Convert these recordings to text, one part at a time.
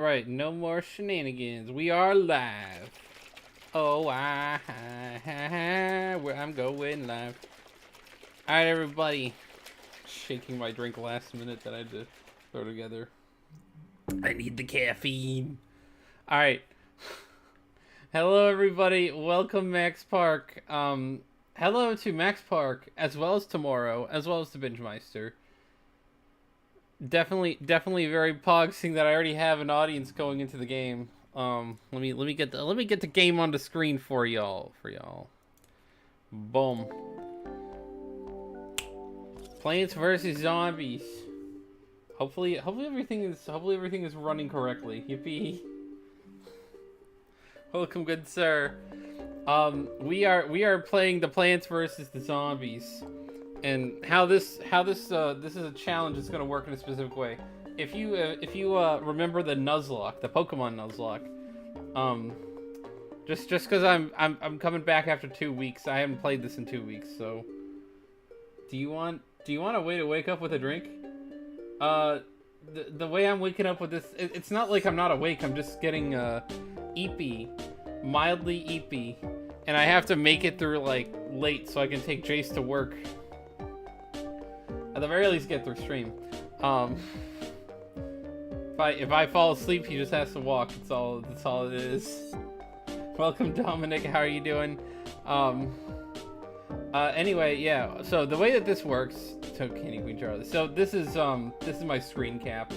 Right, no more shenanigans. We are live. Oh, where I'm going live. All right, everybody. Shaking my drink last minute that I had to throw together. I need the caffeine. All right. Hello, everybody. Welcome, Max Park. Hello to Max Park, as well as Tomorrow, as well as to Bingemeister. Definitely very pogsing that I already have an audience going into the game. Let me get the game on the screen for y'all. Boom. Plants versus Zombies. Hopefully everything is running correctly. Yippee. Welcome, good sir. We are playing the Plants versus the Zombies. And how this is a challenge that's going to work in a specific way. If you remember the Nuzlocke, the Pokemon Nuzlocke, just because I'm coming back after 2 weeks, I haven't played this in 2 weeks. So, do you want a way to wake up with a drink? The way I'm waking up with this, it's not like I'm not awake. I'm just getting eepy, mildly eepy, and I have to make it through like late so I can take Jace to work. At the very least, get through stream. If I fall asleep, he just has to walk. That's all it is. Welcome, Dominic. How are you doing? Anyway, yeah. So the way that this works, Candy Queen Charlie. So this is my screen cap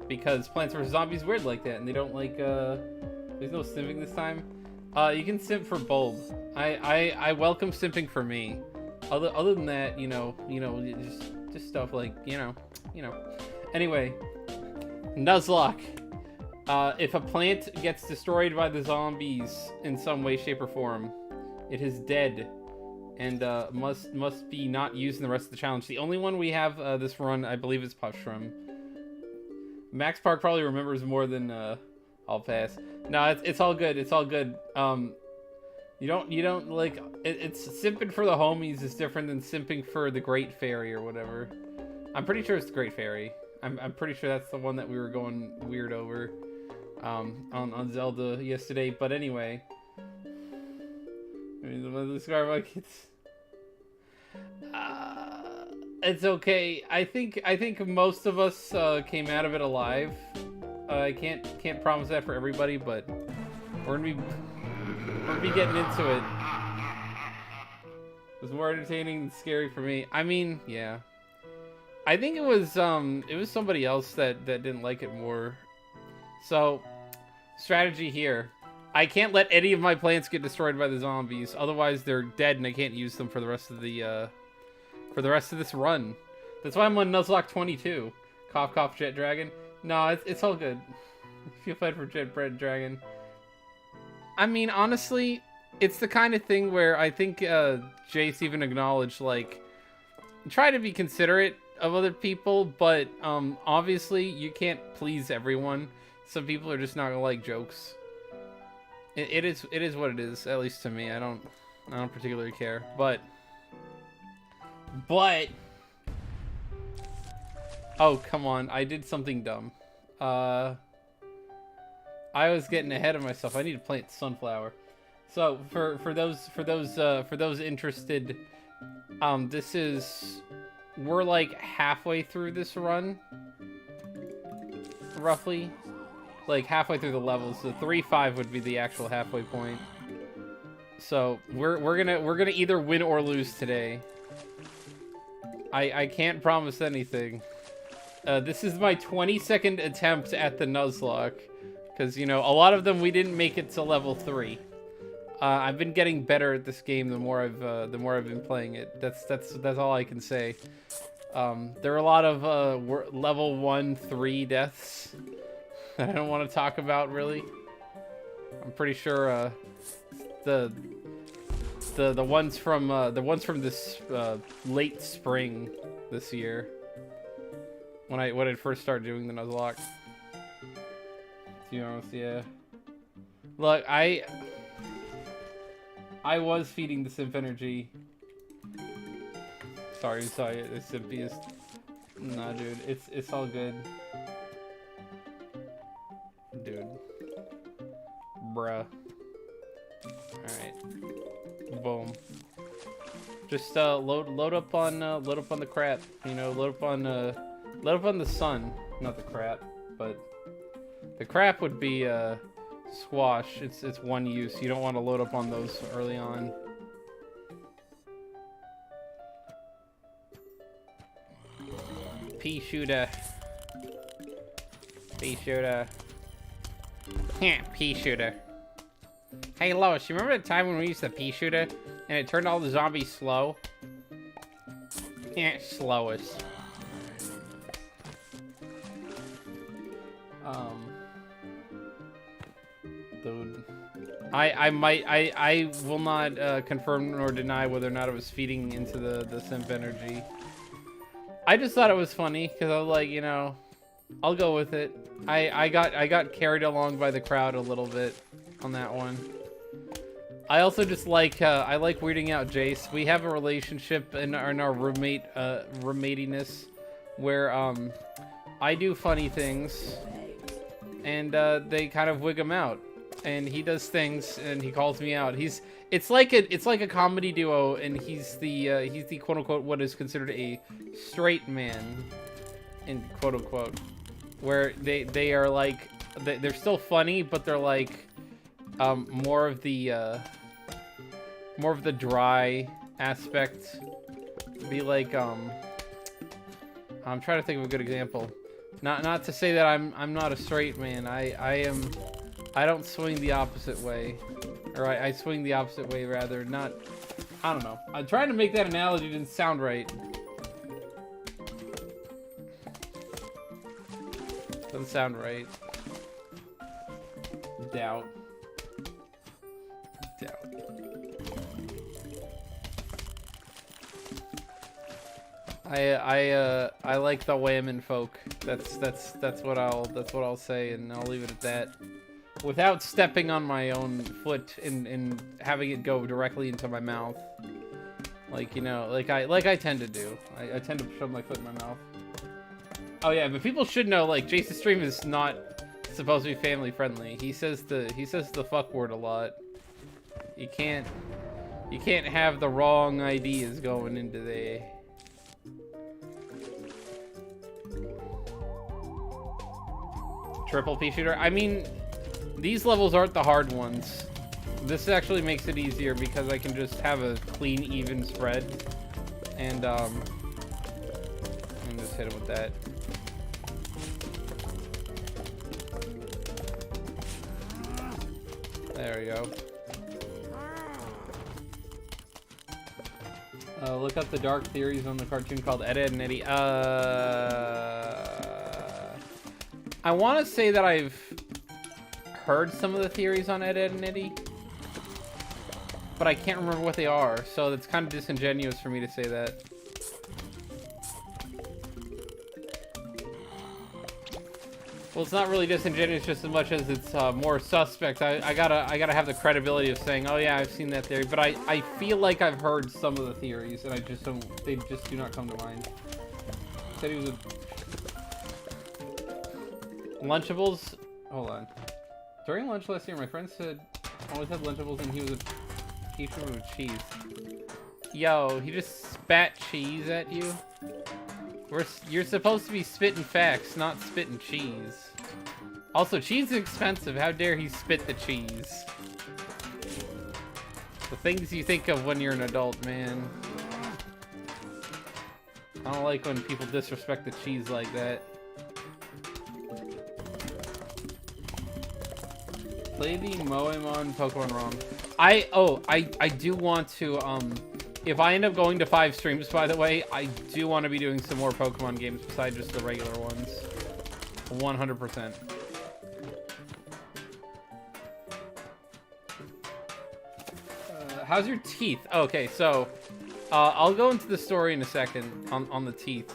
because Plants vs Zombies weird like that, and they don't like there's no simping this time. You can simp for Bulb. I welcome simping for me. Other than that, you know, just stuff like, you know. Anyway, Nuzlocke. If a plant gets destroyed by the zombies in some way, shape, or form, it is dead and must be not used in the rest of the challenge. The only one we have this run, I believe, is Puffshroom. Max Park probably remembers more than I'll pass. No, it's all good. It's all good. You don't like it's simping for the homies is different than simping for the Great Fairy or whatever. I'm pretty sure it's the Great Fairy. I'm pretty sure that's the one that we were going weird over on Zelda yesterday. But anyway, I mean, describe like it's okay. I think most of us came out of it alive. I can't promise that for everybody, but we're gonna be getting into it. It was more entertaining than scary for me. I mean, yeah. I think it was somebody else that didn't like it more. So, strategy here. I can't let any of my plants get destroyed by the zombies, otherwise they're dead and I can't use them for the rest of this run. That's why I'm on Nuzlocke 22. Cough cough Jet Dragon. No, it's all good. Feel bad for Jet Dragon. I mean, honestly, it's the kind of thing where I think Jace even acknowledged, like, try to be considerate of other people, but obviously you can't please everyone. Some people are just not gonna like jokes. It is what it is, at least to me. I don't particularly care, but oh, come on, I did something dumb. I was getting ahead of myself. I need to plant sunflower. So for those interested, we're like halfway through this run, roughly, like halfway through the levels. So 3-5 would be the actual halfway point. So we're gonna either win or lose today. I can't promise anything. This is my 22nd attempt at the Nuzlocke. Because, you know, a lot of them we didn't make it to level 3. I've been getting better at this game the more I've been playing it. That's all I can say. There are a lot of level 1-3 deaths that I don't want to talk about really. I'm pretty sure the ones from this late spring this year when I first started doing the Nuzlocke. To be honest, yeah. Look, I was feeding the Simp energy. Sorry, the Simpy is... Nah, dude, it's all good. bruh. Alright. Boom. Just load up on the crap. You know, load up on the sun. Not the crap, but the crap would be squash. It's one use. You don't want to load up on those early on. Pea shooter. Pea shooter. Yeah, pea shooter. Hey Lois, you remember the time when we used the pea shooter and it turned all the zombies slow? Yeah, slowest. Dude. I will not confirm nor deny whether or not it was feeding into the simp energy. I just thought it was funny because I was like, you know, I'll go with it. I got carried along by the crowd a little bit on that one. I also just like I like weirding out Jace. We have a relationship in our roommatiness where I do funny things and they kind of wig him out. And he does things and he calls me out. It's like a comedy duo, and he's the quote unquote what is considered a straight man, in quote unquote, where they are like they're still funny, but they're like more of the dry aspect. Be like I'm trying to think of a good example. Not to say that I'm not a straight man. I don't swing the opposite way. Or I swing the opposite way, rather. Not... I don't know. I'm trying to make that analogy. It didn't sound right. Doesn't sound right. Doubt. I like the women folk. That's what I'll say, and I'll leave it at that. Without stepping on my own foot and having it go directly into my mouth, like, you know, like I tend to do. I tend to shove my foot in my mouth. Oh yeah, but people should know, like, Jason's stream is not supposed to be family friendly. He says the fuck word a lot. You can't have the wrong ideas going into there. Triple pea shooter. I mean, these levels aren't the hard ones. This actually makes it easier because I can just have a clean, even spread. And just hit him with that. There we go. Look up the dark theories on the cartoon called Ed, Edd and Eddy. I want to say that I've heard some of the theories on Ed, Edd and Eddy, but I can't remember what they are, so it's kind of disingenuous for me to say that. Well, it's not really disingenuous just as much as it's more suspect. I gotta have the credibility of saying, oh yeah, I've seen that theory, but I feel like I've heard some of the theories, and they just do not come to mind. Said he was a... Lunchables? Hold on. During lunch last year, my friend said always had Lunchables and he was a teacher with cheese. Yo, he just spat cheese at you? You're supposed to be spitting facts, not spitting cheese. Also, cheese is expensive. How dare he spit the cheese? The things you think of when you're an adult, man. I don't like when people disrespect the cheese like that. Play the Moemon Pokemon ROM. I do want to, if I end up going to 5 streams, by the way, I do want to be doing some more Pokemon games besides just the regular ones. 100%. How's your teeth? Okay, so, I'll go into the story in a second on the teeth.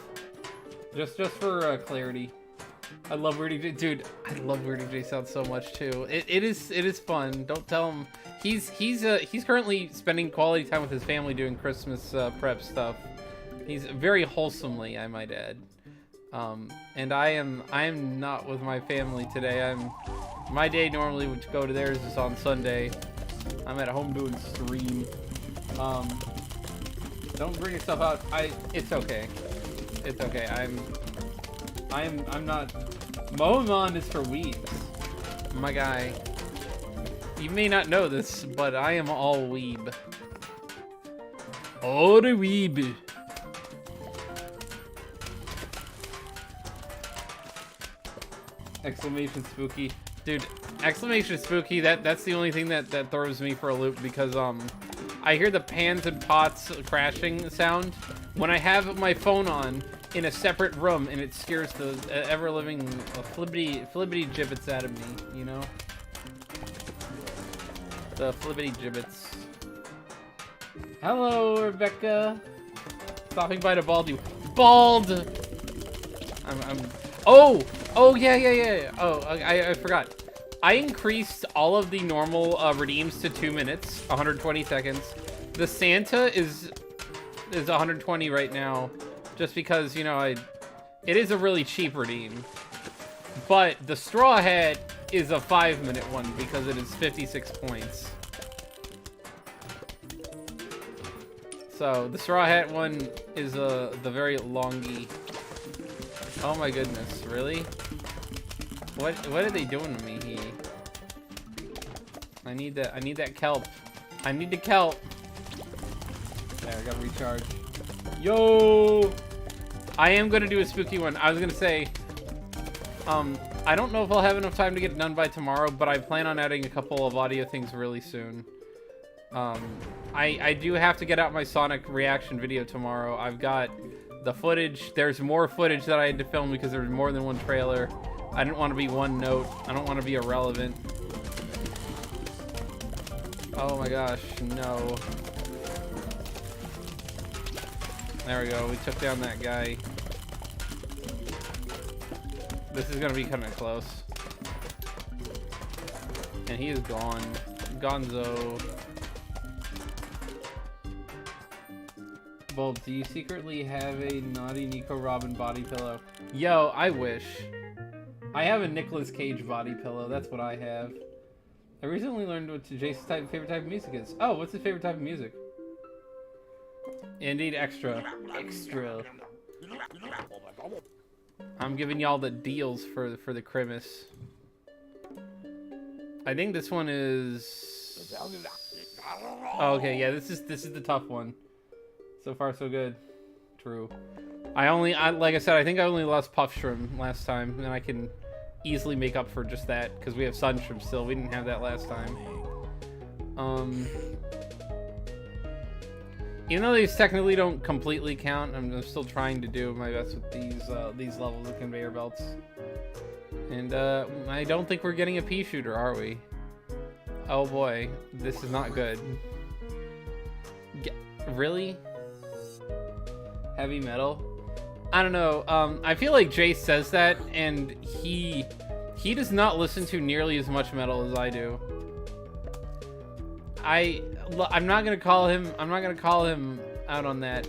Just for clarity. I love weirding J. Dude, I love weirding J sound so much too. It is fun. Don't tell him. He's currently spending quality time with his family doing Christmas prep stuff. He's very wholesomely, I might add. And I am not with my family today. My day normally would go to theirs is on Sunday. I'm at home doing stream. Don't bring yourself out. It's okay. It's okay. I'm not. Momon is for weebs. My guy. You may not know this, but I am all weeb. All the weeb. Exclamation spooky. Dude, exclamation spooky, that's the only thing that throws me for a loop because I hear the pans and pots crashing sound when I have my phone on in a separate room and it scares the ever-living flibbity gibbets out of me, you know? The flibbity gibbets. Hello, Rebecca. Stopping by to Baldy. Bald! Oh, yeah. Oh, I forgot. I increased all of the normal redeems to 2 minutes, 120 seconds. The Santa is 120 right now, just because, you know, it is a really cheap redeem. But the Straw Hat is a 5-minute one because it is 56 points. So the Straw Hat one is the very longy. Oh my goodness, really? What are they doing to me? I need that kelp. I need the kelp. There, I gotta recharge. Yo! I am gonna do a spooky one. I was gonna say, I don't know if I'll have enough time to get it done by tomorrow, but I plan on adding a couple of audio things really soon. I do have to get out my Sonic reaction video tomorrow. I've got the footage. There's more footage that I had to film because there was more than one trailer. I didn't want to be one note. I don't want to be irrelevant. Oh my gosh, no. There we go. We took down that guy. This is going to be kind of close. And he is gone. Gonzo. Bulb, do you secretly have a naughty Nico Robin body pillow? Yo, I wish. I have a Nicolas Cage body pillow. That's what I have. I recently learned what Jason's favorite type of music is. Oh, what's his favorite type of music? Indeed, extra. Extra. I'm giving y'all the deals for the Christmas. I think this one is. Oh, okay, yeah, this is the tough one. So far, so good. True. Like I said, I think I only lost Puff Shroom last time, and I can easily make up for just that because we have Sun Shroom still. We didn't have that last time. Even though these technically don't completely count, I'm still trying to do my best with these levels of conveyor belts. And I don't think we're getting a pea shooter, are we? Oh boy, this is not good. Really? Heavy metal? I don't know. I feel like Jace says that, and he does not listen to nearly as much metal as I do. I'm not gonna call him out on that.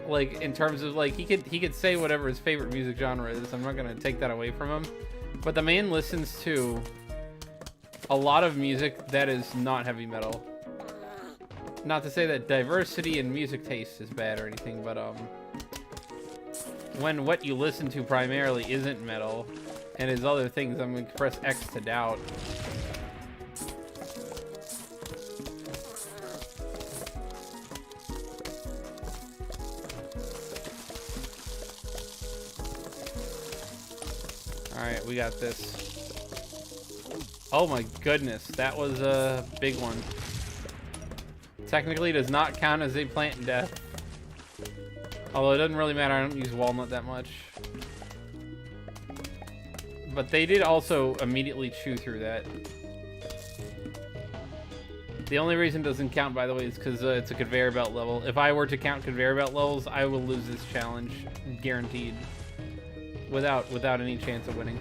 Like, in terms of, like, he could say whatever his favorite music genre is. I'm not gonna take that away from him. But the man listens to a lot of music that is not heavy metal. Not to say that diversity in music taste is bad or anything, but when what you listen to primarily isn't metal and is other things, I'm gonna press X to doubt. Alright, we got this. Oh my goodness, that was a big one. Technically does not count as a plant death. Although it doesn't really matter, I don't use walnut that much. But they did also immediately chew through that. The only reason it doesn't count, by the way, is because it's a conveyor belt level. If I were to count conveyor belt levels, I will lose this challenge. Guaranteed. Without any chance of winning.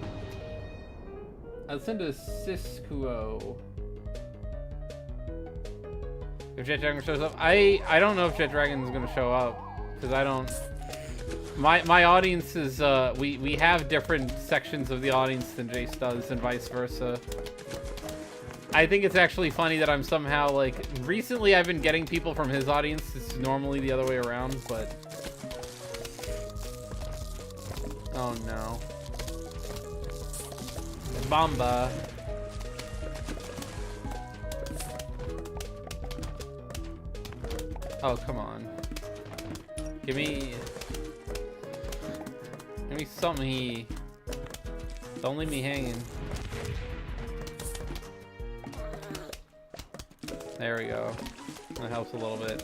I'll send a Siskuo. If Jet Dragon shows up, I don't know if Jet Dragon is gonna show up because I don't My audience is we have different sections of the audience than Jace does, and vice versa. I think it's actually funny that I'm somehow like recently I've been getting people from his audience. It's normally the other way around, but oh no, Bomba. Oh come on, give me something. Don't leave me hanging. There we go. That helps a little bit.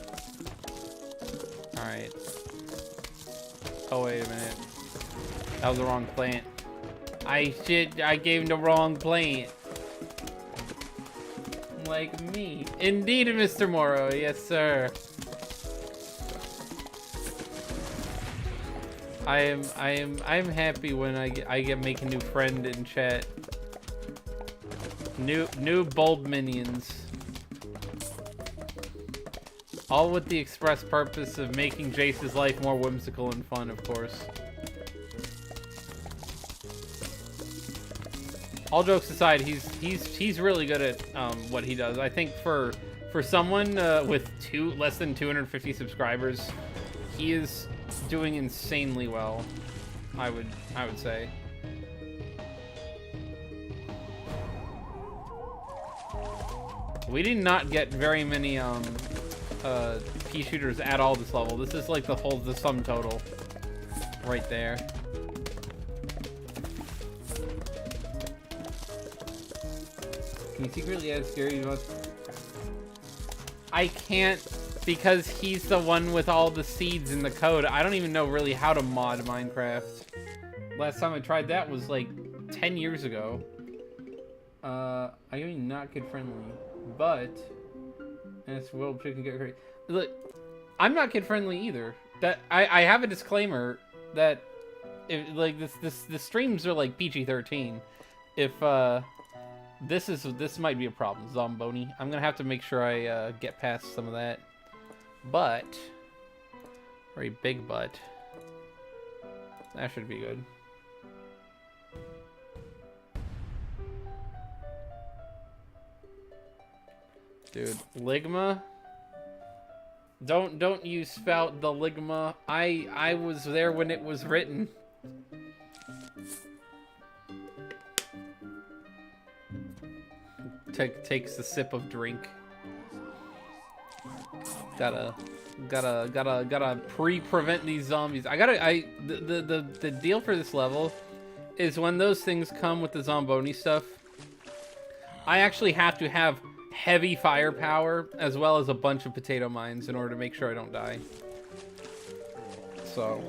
Alright. Oh, wait a minute. That was the wrong plant. I gave him the wrong plant. Like me. Indeed, Mr. Morrow. Yes, sir. I'm happy when I get make a new friend in chat. New bulb minions. All with the express purpose of making Jace's life more whimsical and fun, of course. All jokes aside, he's really good at what he does. I think for someone with less than 250 subscribers, he is doing insanely well. I would say. We did not get very many pea shooters at all this level. This is like the sum total right there. Can you secretly add scary emotes? I can't, because he's the one with all the seeds in the code. I don't even know really how to mod Minecraft. Last time I tried that was like 10 years ago. I mean, not kid friendly, but it's Will Chicken get crazy. Look, I'm not kid friendly either. That I have a disclaimer that if like the streams are like PG-13. If this might be a problem, Zomboni. I'm gonna have to make sure I get past some of that. But very big butt. That should be good. Dude, Ligma? Don't you spout the Ligma. I was there when it was written. Takes a sip of drink. Gotta prevent these zombies. The deal for this level is when those things come with the Zomboni stuff, I actually have to have heavy firepower as well as a bunch of potato mines in order to make sure I don't die. So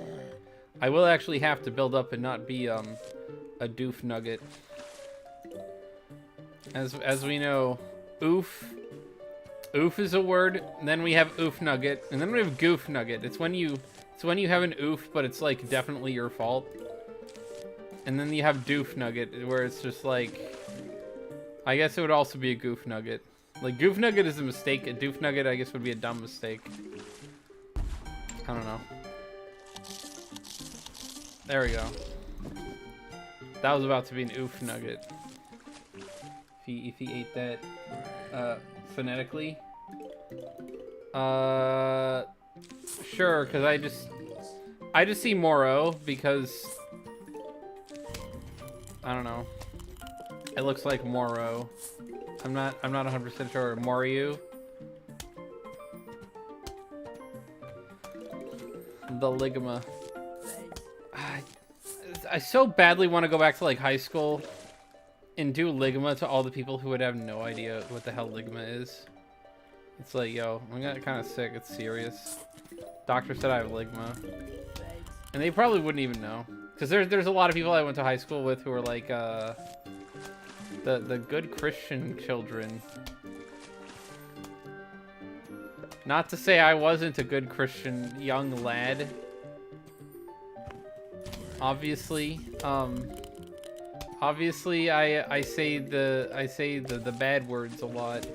I will actually have to build up and not be a doof nugget. As we know, oof is a word, and then we have oof nugget, and then we have goof nugget. It's when you have an oof, but it's like definitely your fault. And then you have doof nugget, where it's just like, I guess it would also be a goof nugget. Like goof nugget is a mistake, a doof nugget I guess would be a dumb mistake. I don't know. There we go. That was about to be an oof nugget. If he ate that phonetically. Sure, because I just see Moro because I don't know. It looks like Moro. I'm not 100% sure. Moriu. The Ligma. I so badly want to go back to like high school and do Ligma to all the people who would have no idea what the hell Ligma is. It's like, yo, I'm kind of sick. It's serious. Doctor said I have Ligma. And they probably wouldn't even know. Because there's a lot of people I went to high school with who are like, the good Christian children. Not to say I wasn't a good Christian young lad. Obviously, I say the bad words a lot,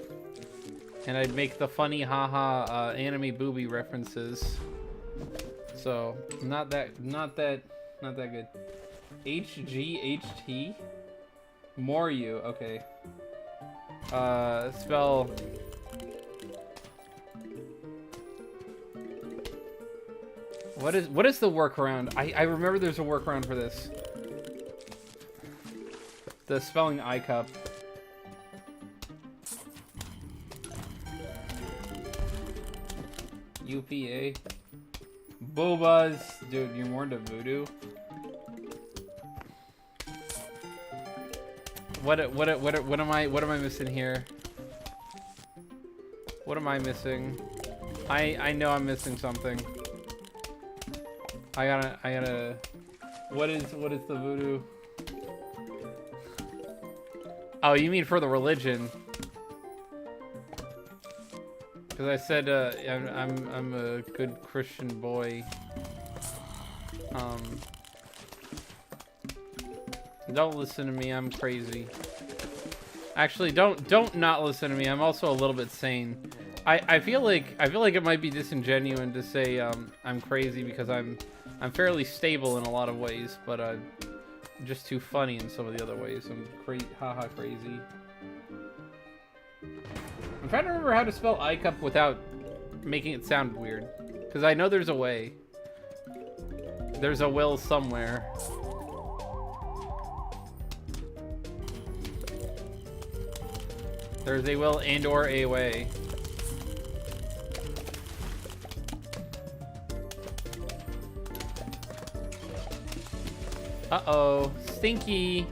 and I'd make the funny haha anime booby references. So not that good. HGHT? More you, okay. Spell. What is the workaround? I remember there's a workaround for this. The spelling iCup. UPA. Boobas. Dude, you're more into voodoo. What am I missing here? What am I missing? I know I'm missing something. I gotta what is the voodoo? Oh, you mean for the religion? Because I said I'm a good Christian boy. Don't listen to me. I'm crazy. Actually, don't not listen to me. I'm also a little bit sane. I feel like it might be disingenuous to say I'm crazy because I'm fairly stable in a lot of ways, but I'm just too funny in some of the other ways. I'm haha crazy. I'm trying to remember how to spell iCup without making it sound weird, because I know there's a way. There's a will somewhere. There's a will and or a way. Uh-oh. Stinky.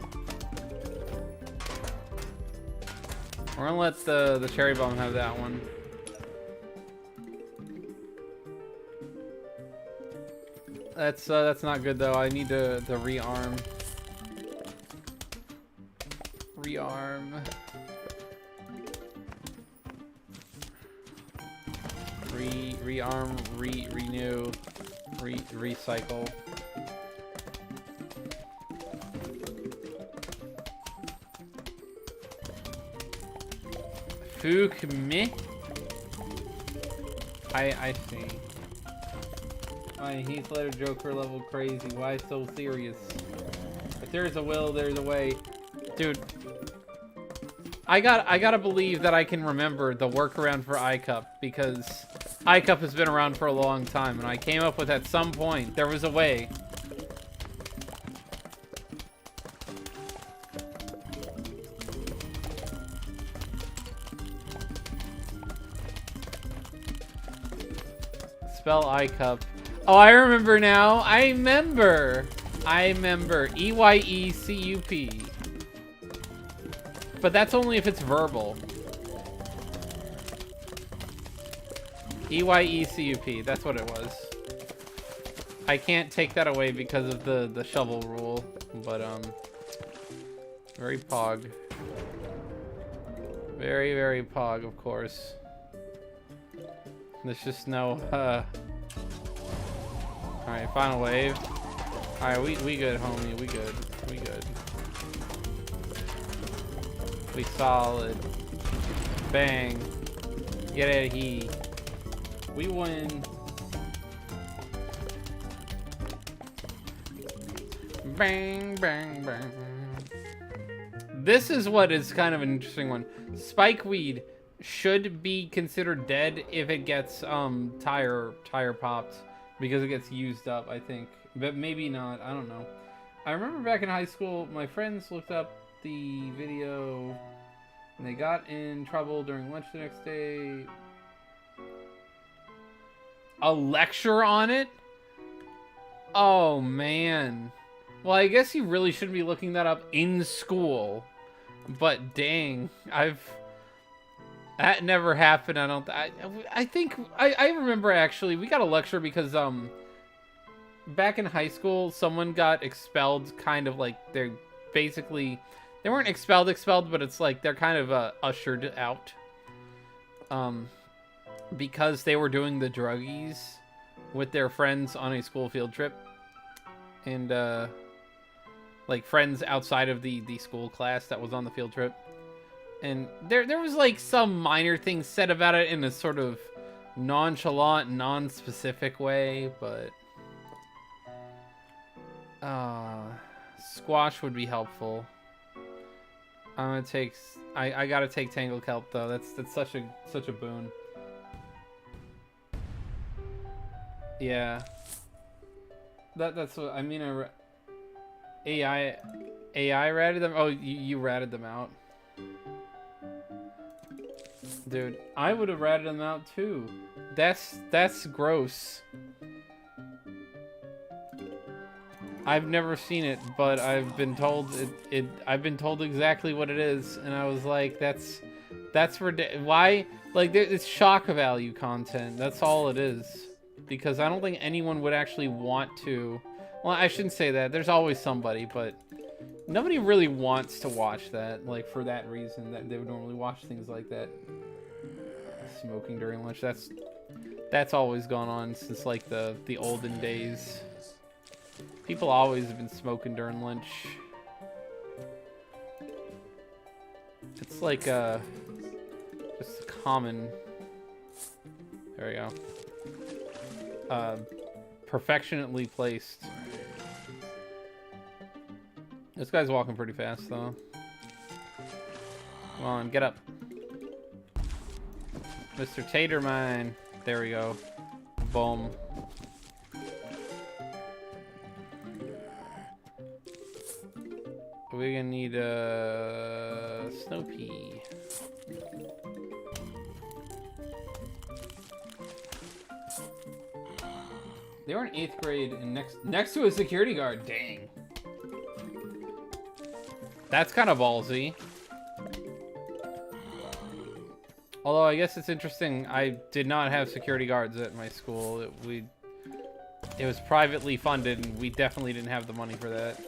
We're gonna let the cherry bomb have that one. That's not good though. I need to rearm. Rearm. Rearm, renew, recycle. Fook me. I see. He's letter Joker level crazy. Why so serious? If there's a will, there's a way. Dude. I gotta believe that I can remember the workaround for iCup, because iCup has been around for a long time, and I came up with at some point there was a way. Spell iCup. Oh, I remember now. I remember. EYECUP. But that's only if it's verbal. EYECUP. That's what it was. I can't take that away because of the shovel rule. But, very pog. Very, very pog, of course. There's just no, Alright, final wave. Alright, we good, homie. We good. We good. We solid. Bang. Get out of here. We win. Bang, bang, bang. This is what is kind of an interesting one. Spikeweed should be considered dead if it gets tire popped, because it gets used up, I think. But maybe not. I don't know. I remember back in high school, my friends looked up the video and they got in trouble during lunch the next day. A lecture on it? Oh man. Well, I guess you really shouldn't be looking that up in school. But dang, that never happened. I think I remember actually we got a lecture because back in high school someone got expelled, kind of like they weren't expelled, but it's like they're kind of ushered out because they were doing the druggies with their friends on a school field trip, and like friends outside of the school class that was on the field trip. And there was like some minor things said about it in a sort of nonchalant, non-specific way, but Squash would be helpful. I'm gonna take. I gotta take Tangled Kelp though. That's such a boon. Yeah. That's what I mean. AI ratted them. Oh, you ratted them out, dude. I would have ratted them out too. That's gross. I've never seen it, but I've been told I've been told exactly what it is, and I was like, that's why, like, it's shock value content. That's all it is. Because I don't think anyone would actually want to. Well, I shouldn't say that. There's always somebody, but nobody really wants to watch that. Like, for that reason, that they would normally watch things like that. Smoking during lunch. That's always gone on since like the olden days. People always have been smoking during lunch. It's like just common. There we go. Perfectionately placed. This guy's walking pretty fast though. Come on, get up. Mr. Tatermine. There we go. Boom. We're gonna need a snow pea. They were in 8th grade and next to a security guard. Dang. That's kind of ballsy. Although I guess it's interesting. I did not have security guards at my school. It was privately funded, and we definitely didn't have the money for that.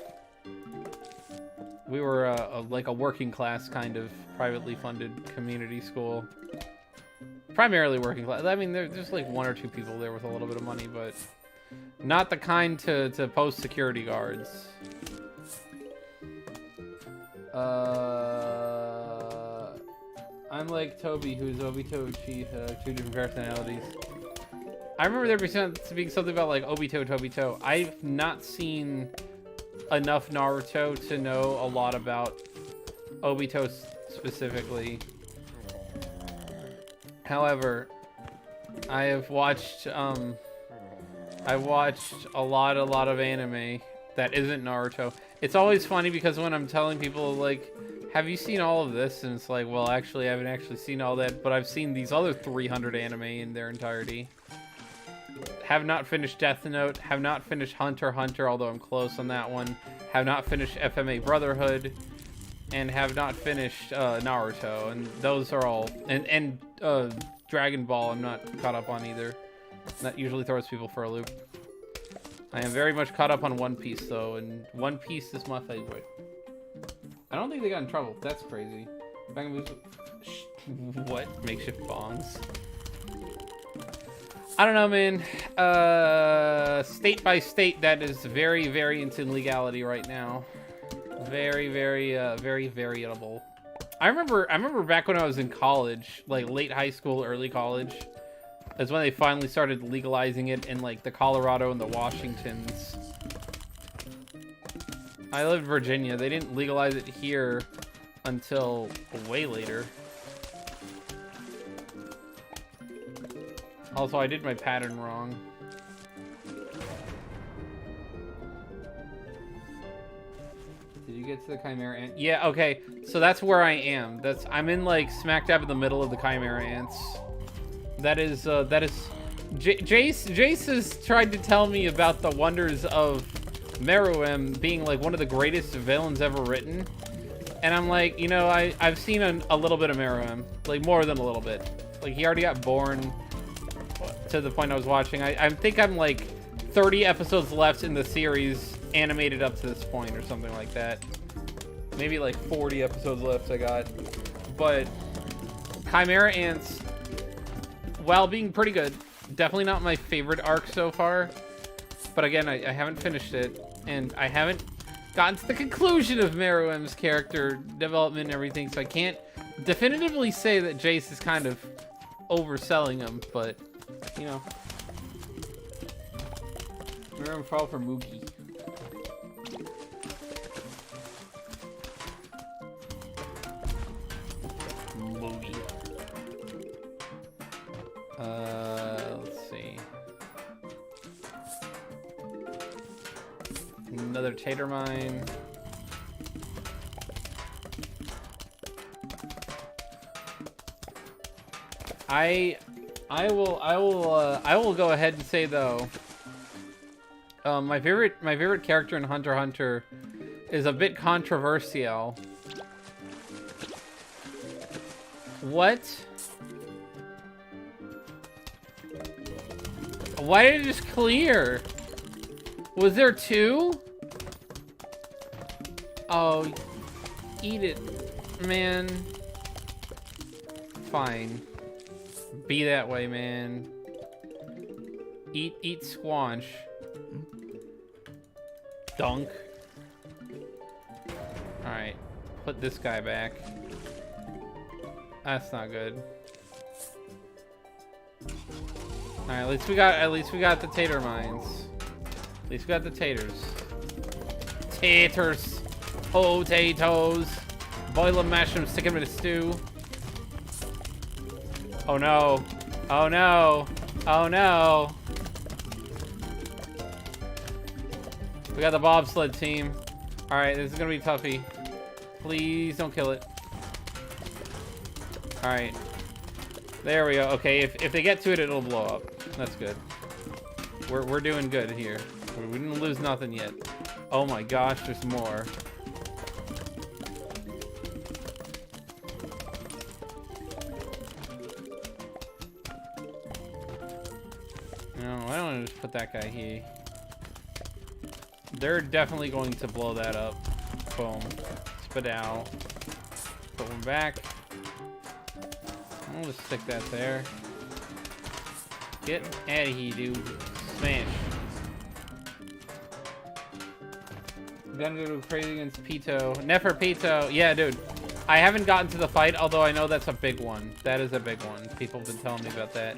We were like a working class kind of privately funded community school. Primarily working class. I mean, there's like 1 or 2 people there with a little bit of money, but not the kind to post security guards. I'm like Toby, who's Obito Chief, 2 different personalities. I remember there being something about like Obito, Tobito. I've not seen enough Naruto to know a lot about Obito specifically. However, I've watched a lot of anime that isn't Naruto. It's always funny because when I'm telling people like, have you seen all of this? And it's like, well, actually, I haven't actually seen all that, but I've seen these other 300 anime in their entirety. Have not finished Death Note, have not finished Hunter x Hunter, although I'm close on that one. Have not finished FMA Brotherhood, and have not finished Naruto, and those are all, and Dragon Ball I'm not caught up on either. That usually throws people for a loop. I am very much caught up on One Piece though, and One Piece is my favorite. I don't think they got in trouble. That's crazy. What? Makeshift bongs. I don't know, man. State by state, that is very, very into legality right now. Very, very, very variable. I remember back when I was in college, like late high school, early college, is when they finally started legalizing it in like the Colorado and the Washingtons. I lived in Virginia. They didn't legalize it here until way later. Also, I did my pattern wrong. Did you get to the Chimera Ant? Yeah, okay. So that's where I am. I'm in like smack dab in the middle of the Chimera Ants. Jace has tried to tell me about the wonders of Meruem being like one of the greatest villains ever written. And I'm like, you know, I've seen a little bit of Meruem. Like more than a little bit. Like he already got born to the point I was watching. I think I'm like 30 episodes left in the series animated up to this point or something like that. Maybe like 40 episodes left I got. But Chimera Ants, while being pretty good, definitely not my favorite arc so far. But again, I haven't finished it, and I haven't gotten to the conclusion of Meruem's character development and everything, so I can't definitively say that Jace is kind of overselling him, but, you know. Meruem fall for Moogie. another tater mine. I will go ahead and say though, my favorite character in Hunter x Hunter is a bit controversial. What? Why did it just clear? Was there two? Oh, eat it, man. Fine. Be that way, man. Eat squanch. Dunk. Alright. Put this guy back. That's not good. Alright, at least we got the tater mines. At least we got the taters. Taters. Potatoes. Boil them, mash them, stick them in a stew. Oh no. Oh no. Oh no. We got the bobsled team. Alright, this is gonna be toughy. Please don't kill it. Alright. There we go. Okay, if they get to it, it'll blow up. That's good. We're doing good here. We didn't lose nothing yet. Oh my gosh, there's more. No, I don't want to just put that guy here. They're definitely going to blow that up. Boom. Spit out. Put one back. I'll just stick that there. Get out of here, dude. Smash. Gonna go crazy against Pito. Neferpito. Yeah, dude. I haven't gotten to the fight, although I know that's a big one. That is a big one. People have been telling me about that.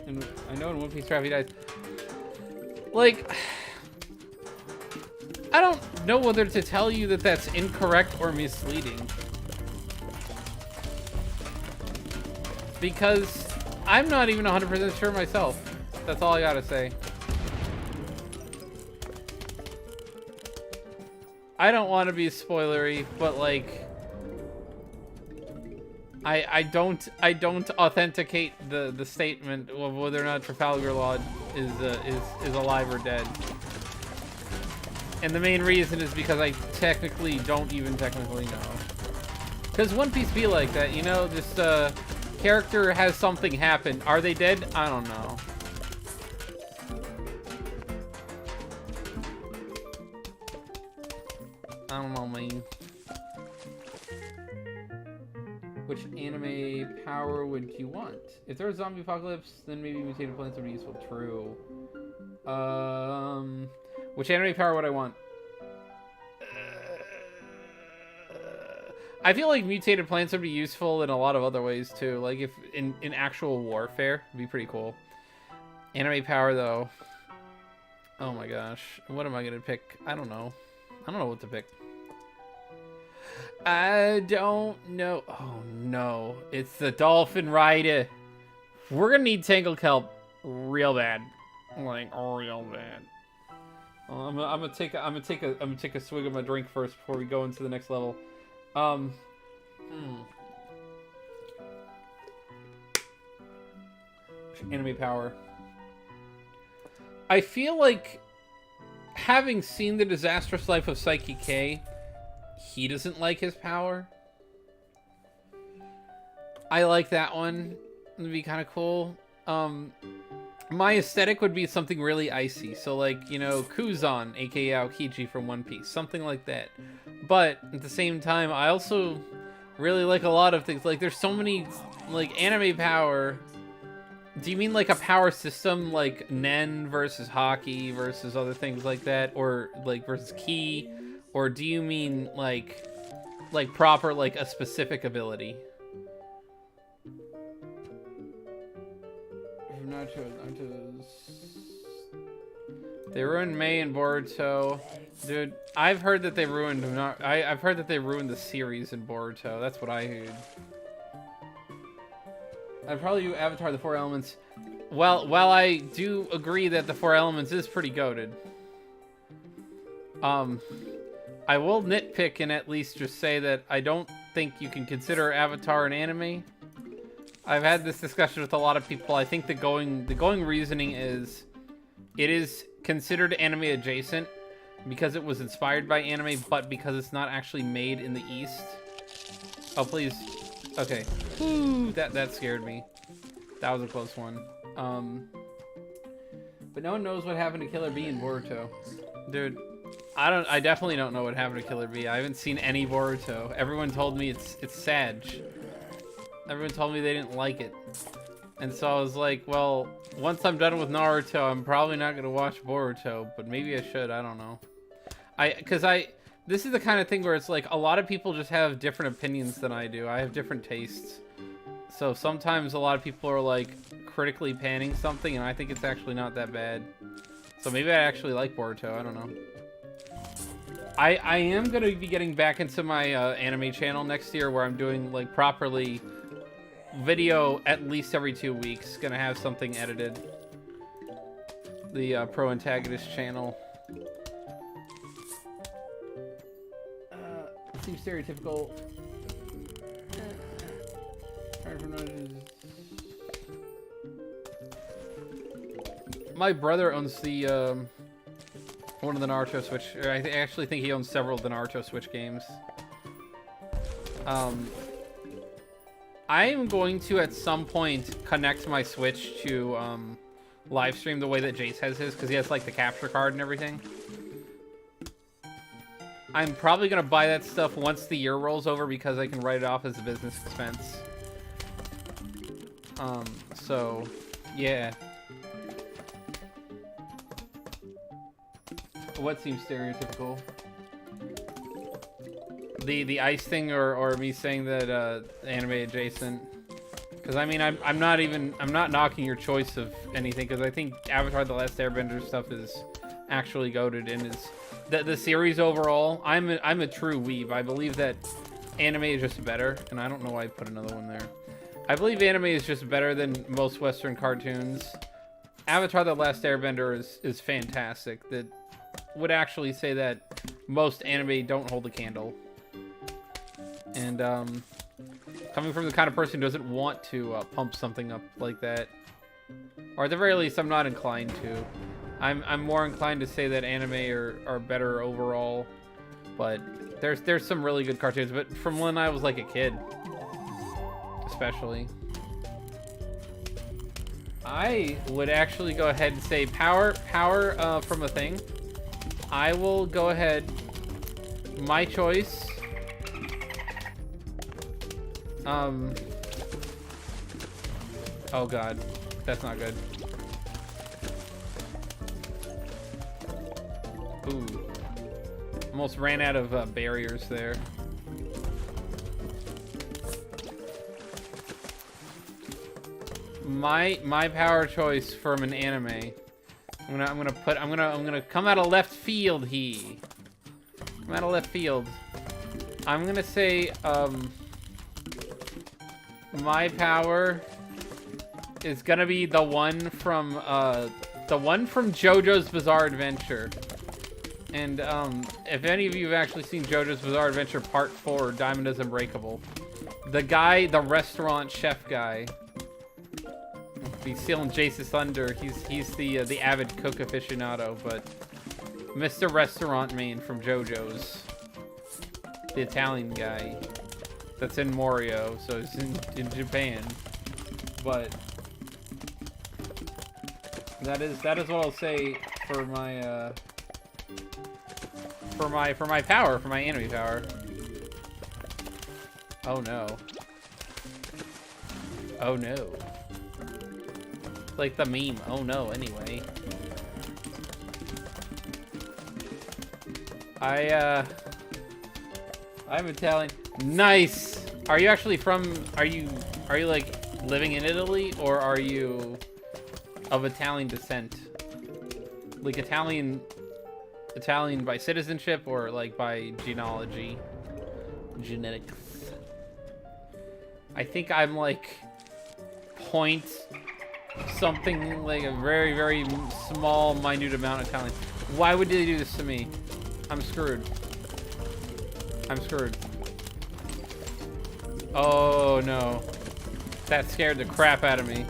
And I know in One Piece Rap he dies. Like, I don't know whether to tell you that that's incorrect or misleading. Because I'm not even 100% sure myself. That's all I gotta say. I don't want to be spoilery, but like, I don't authenticate the statement of whether or not Trafalgar Law is alive or dead. And the main reason is because I technically don't even technically know. Because One Piece be like that, you know, just character has something happen. Are they dead? I don't know. I don't know, man. Which anime power would you want? If there was a zombie apocalypse, then maybe mutated plants would be useful. True. Which anime power would I want? I feel like mutated plants would be useful in a lot of other ways too. Like if in actual warfare, it'd be pretty cool. Anime power though. Oh my gosh. What am I gonna pick? I don't know. I don't know what to pick. I don't know. Oh no. It's the dolphin rider. We're gonna need Tangle Kelp real bad. Like real bad. I'm gonna take a swig of my drink first before we go into the next level. Anime power. I feel like, having seen The Disastrous Life of Psyche K, he doesn't like his power. I like that one. It'd be kind of cool. My aesthetic would be something really icy. So like, you know, Kuzan, aka Aokiji from One Piece. Something like that. But at the same time, I also really like a lot of things. Like there's so many, like, anime power. Do you mean like a power system, like Nen versus Hockey versus other things like that? Or like versus Ki? Or do you mean like proper, like a specific ability? They ruined Mei and Boruto. Dude, I've heard that they ruined I've heard that they ruined the series in Boruto. That's what I heard. I'd probably do Avatar: The Four Elements. Well, while I do agree that The Four Elements is pretty goated, I will nitpick and at least just say that I don't think you can consider Avatar an anime. I've had this discussion with a lot of people. I think the going reasoning is it is considered anime adjacent because it was inspired by anime, but because it's not actually made in the East. Oh, please. Okay. Ooh, that scared me. That was a close one. But no one knows what happened to Killer Bee in Boruto. Dude, I definitely don't know what happened to Killer Bee. I haven't seen any Boruto. Everyone told me it's sad. Everyone told me they didn't like it. And so I was like, well, once I'm done with Naruto, I'm probably not going to watch Boruto, but maybe I should, I don't know. This is the kind of thing where it's like a lot of people just have different opinions than I do. I have different tastes. So sometimes a lot of people are like critically panning something and I think it's actually not that bad. So maybe I actually like Boruto, I don't know. I am going to be getting back into my anime channel next year where I'm doing like properly video at least every 2 weeks. Gonna have something edited. The pro antagonist channel. Seems stereotypical. My brother owns the one of the Naruto Switch. I actually think he owns several of the Naruto Switch games. I'm going to at some point connect my Switch to live stream the way that Jace has his, because he has like the capture card and everything. I'm probably going to buy that stuff once the year rolls over because I can write it off as a business expense. So, yeah. What seems stereotypical? The ice thing or me saying that anime adjacent? Because I mean, I'm not knocking your choice of anything, because I think Avatar: The Last Airbender stuff is actually goated and is the series overall. I'm a true weeb. I believe that anime is just better, and I don't know why I put another one there. I believe anime is just better than most Western cartoons. Avatar: The Last Airbender is fantastic. That would actually say that most anime don't hold a candle. And coming from the kind of person who doesn't want to pump something up like that, or at the very least, I'm not inclined to. I'm more inclined to say that anime are better overall, but there's some really good cartoons. But from when I was like a kid, especially, I would actually go ahead and say power from a thing. I will go ahead. My choice. Oh god, that's not good. Ooh, almost ran out of barriers there. My power choice from an anime. I'm gonna come out of left field. Come out of left field. I'm gonna say my power is gonna be the one from JoJo's Bizarre Adventure. And if any of you have actually seen JoJo's Bizarre Adventure Part 4, Diamond is Unbreakable, the guy, the restaurant chef guy, he's stealing Jace's thunder. He's the avid cook aficionado, but Mr. Restaurant Man from JoJo's, the Italian guy that's in Morio, so it's in Japan. But that is what I'll say for my power, for my enemy power. Oh no. Oh no. Like the meme, oh no, anyway. I'm Italian. Nice! Are you actually from, are you like living in Italy, or are you of Italian descent? Like Italian by citizenship, or like by genealogy? Genetics. I think I'm like point something like a very, very small, minute amount of Italian. Why would they do this to me? I'm screwed. I'm screwed. Oh no. That scared the crap out of me.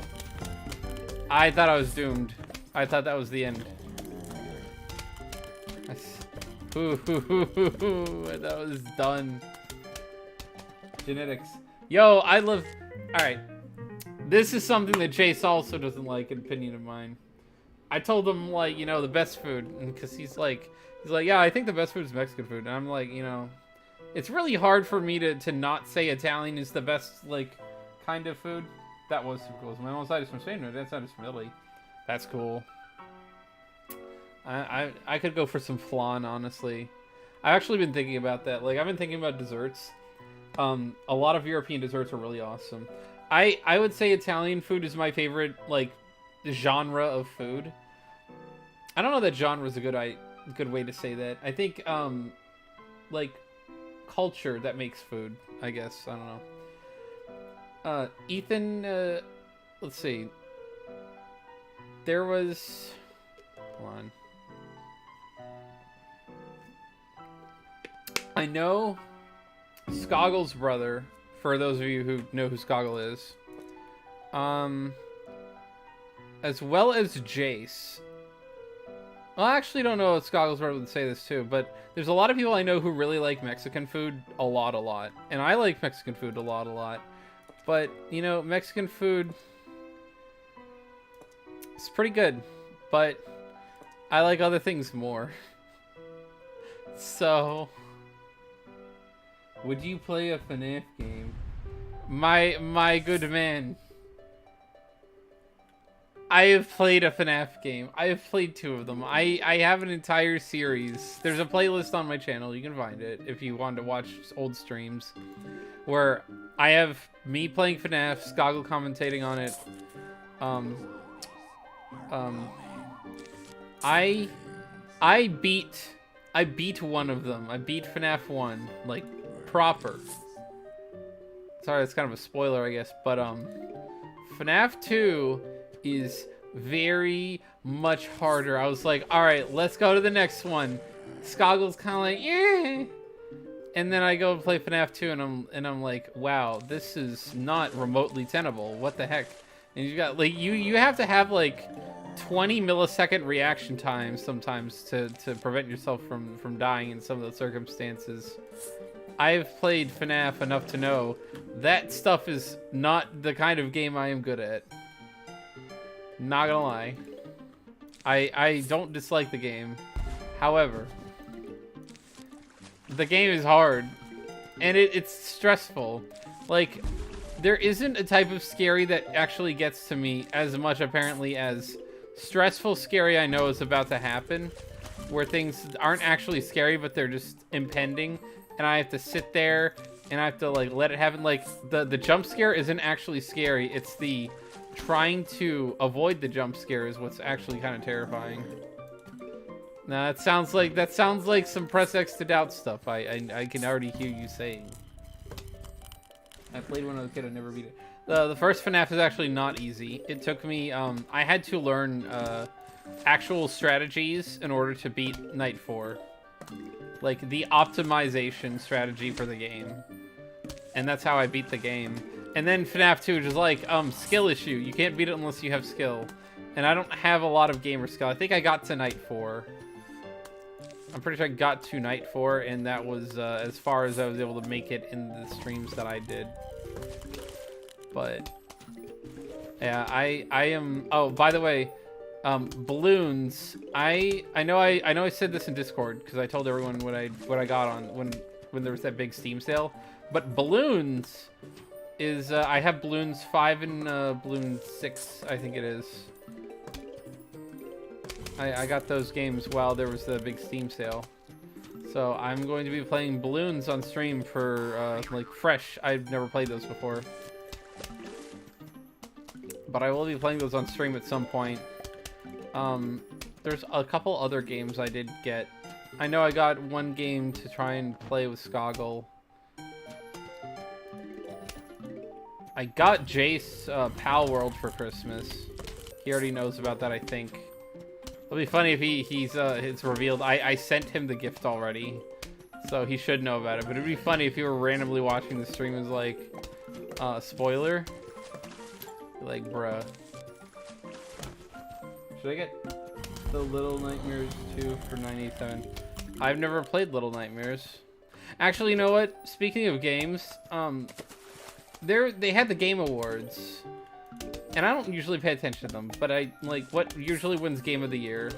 I thought I was doomed. I thought that was the end. That was done. Genetics. Yo, I love... Alright. This is something that Chase also doesn't like, an opinion of mine. I told him, like, you know, the best food. Because he's like, yeah, I think the best food is Mexican food. And I'm like, you know... It's really hard for me to not say Italian is the best, like, kind of food. That was super cool. My mom's side is from Spain, my dad's side is from Italy. That's cool. I could go for some flan, honestly. I've actually been thinking about that. Like, I've been thinking about desserts. A lot of European desserts are really awesome. I would say Italian food is my favorite, like, genre of food. I don't know that genre is a good way to say that. I think, like, culture that makes food, I guess. I don't know. Ethan, let's see. There was... Hold on. I know Skoggle's brother, for those of you who know who Skoggle is. As well as Jace. Well, I actually don't know if Skoggle's brother would say this too, but there's a lot of people I know who really like Mexican food a lot. And I like Mexican food a lot. But, you know, Mexican food... It's pretty good, but I like other things more. So... Would you play a FNAF game? My good man. I have played a FNAF game. I have played 2 of them. I have an entire series. There's a playlist on my channel. You can find it if you want to watch old streams. Where I have me playing FNAF, Skoggle commentating on it. I beat one of them. I beat FNAF 1. Like, proper. Sorry, that's kind of a spoiler, I guess. But, FNAF 2 is very much harder. I was like, alright, let's go to the next one. Skoggle's kind of like, eh. And then I go play FNAF 2 and I'm like, wow, this is not remotely tenable. What the heck? And you got, like, you have to have, like, 20 millisecond reaction time sometimes to prevent yourself from dying in some of those circumstances. I've played FNAF enough to know that stuff is not the kind of game I am good at. Not gonna lie. I don't dislike the game. However, the game is hard. And it's stressful. Like, there isn't a type of scary that actually gets to me as much, apparently, as stressful scary I know is about to happen. Where things aren't actually scary, but they're just impending. And I have to sit there, and I have to, like, let it happen. Like, the jump scare isn't actually scary. It's the trying to avoid the jump scare is what's actually kind of terrifying. Now, that sounds like some press X to doubt stuff. I can already hear you saying. I played when I was a kid. I never beat it. The first FNAF is actually not easy. It took me, I had to learn actual strategies in order to beat Night 4. Like, the optimization strategy for the game. And that's how I beat the game. And then FNAF 2 is like, skill issue. You can't beat it unless you have skill. And I don't have a lot of gamer skill. I think I got to Night 4. I'm pretty sure I got to Night 4, and that was as far as I was able to make it in the streams that I did. But yeah, I am. Oh, by the way, balloons. I know I said this in Discord because I told everyone what I got on when there was that big Steam sale. But balloons is I have balloons 5 and balloon 6, I think it is. I got those games while there was the big Steam sale. So I'm going to be playing balloons on stream for like fresh. I've never played those before. But I will be playing those on stream at some point. There's a couple other games I did get. I know I got one game to try and play with Skoggle. I got Jace Pal World for Christmas. He already knows about that, I think. It'll be funny if it's revealed. I sent him the gift already, so he should know about it. But it'd be funny if you were randomly watching the stream as like, spoiler. Like, bruh. Should I get the Little Nightmares 2 for $9.87? I've never played Little Nightmares. Actually, you know what? Speaking of games, they had the Game Awards, and I don't usually pay attention to them, but I like what usually wins Game of the Year.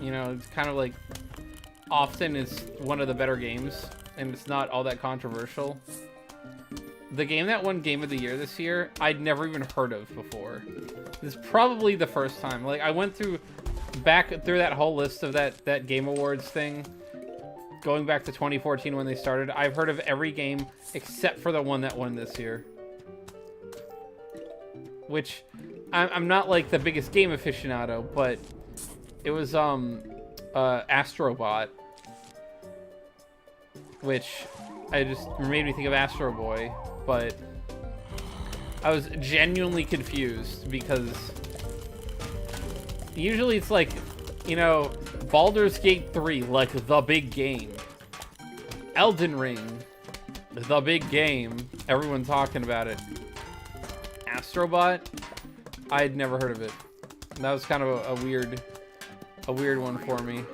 You know, it's kind of like often it's one of the better games, and it's not all that controversial. The game that won Game of the Year this year, I'd never even heard of before. This is probably the first time. Like, I went back through that whole list of that Game Awards thing, going back to 2014 when they started. I've heard of every game except for the one that won this year. Which, I'm not like the biggest game aficionado, but it was Astrobot, which I just made me think of Astro Boy, but I was genuinely confused because usually it's like, you know, Baldur's Gate 3, like the big game. Elden Ring, the big game. Everyone talking about it. Astrobot, I'd never heard of it. That was kind of a weird one for me.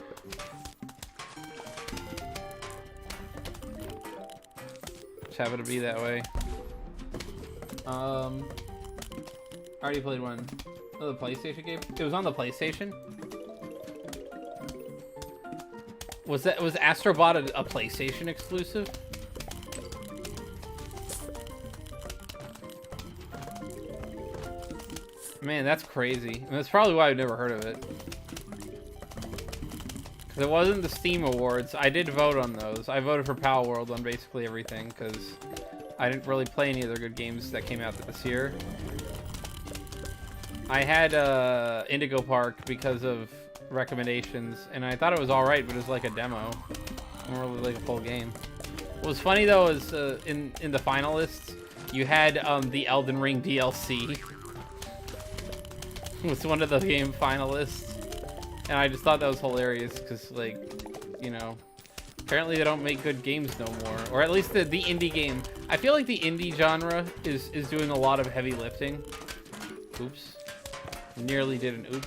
Just happened to be that way. I already played one. Oh, the PlayStation game? It was on the PlayStation? Was Astrobot a PlayStation exclusive? Man, that's crazy. And that's probably why I've never heard of it. Because it wasn't the Steam Awards. I did vote on those. I voted for Pal World on basically everything, because I didn't really play any other good games that came out this year. I had Indigo Park because of recommendations, and I thought it was alright, but it was like a demo. Not really like a full game. What was funny though is in the finalists, you had the Elden Ring DLC. It was one of the game finalists, and I just thought that was hilarious because, like, you know, apparently they don't make good games no more, or at least the indie game. I feel like the indie genre is doing a lot of heavy lifting. Oops. Nearly did an oop.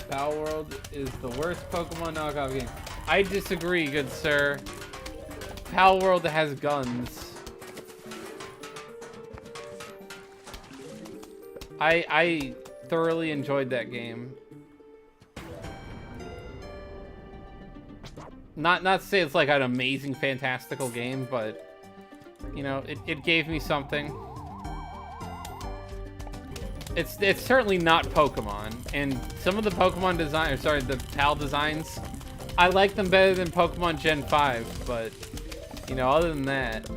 Pal World is the worst Pokemon knockoff game. I disagree, good sir. Pal World has guns. I thoroughly enjoyed that game. Not to say it's like an amazing, fantastical game, but you know, it gave me something. It's certainly not Pokemon, and some of the Pokemon design, sorry, the PAL designs, I like them better than Pokemon Gen 5, but you know, other than that,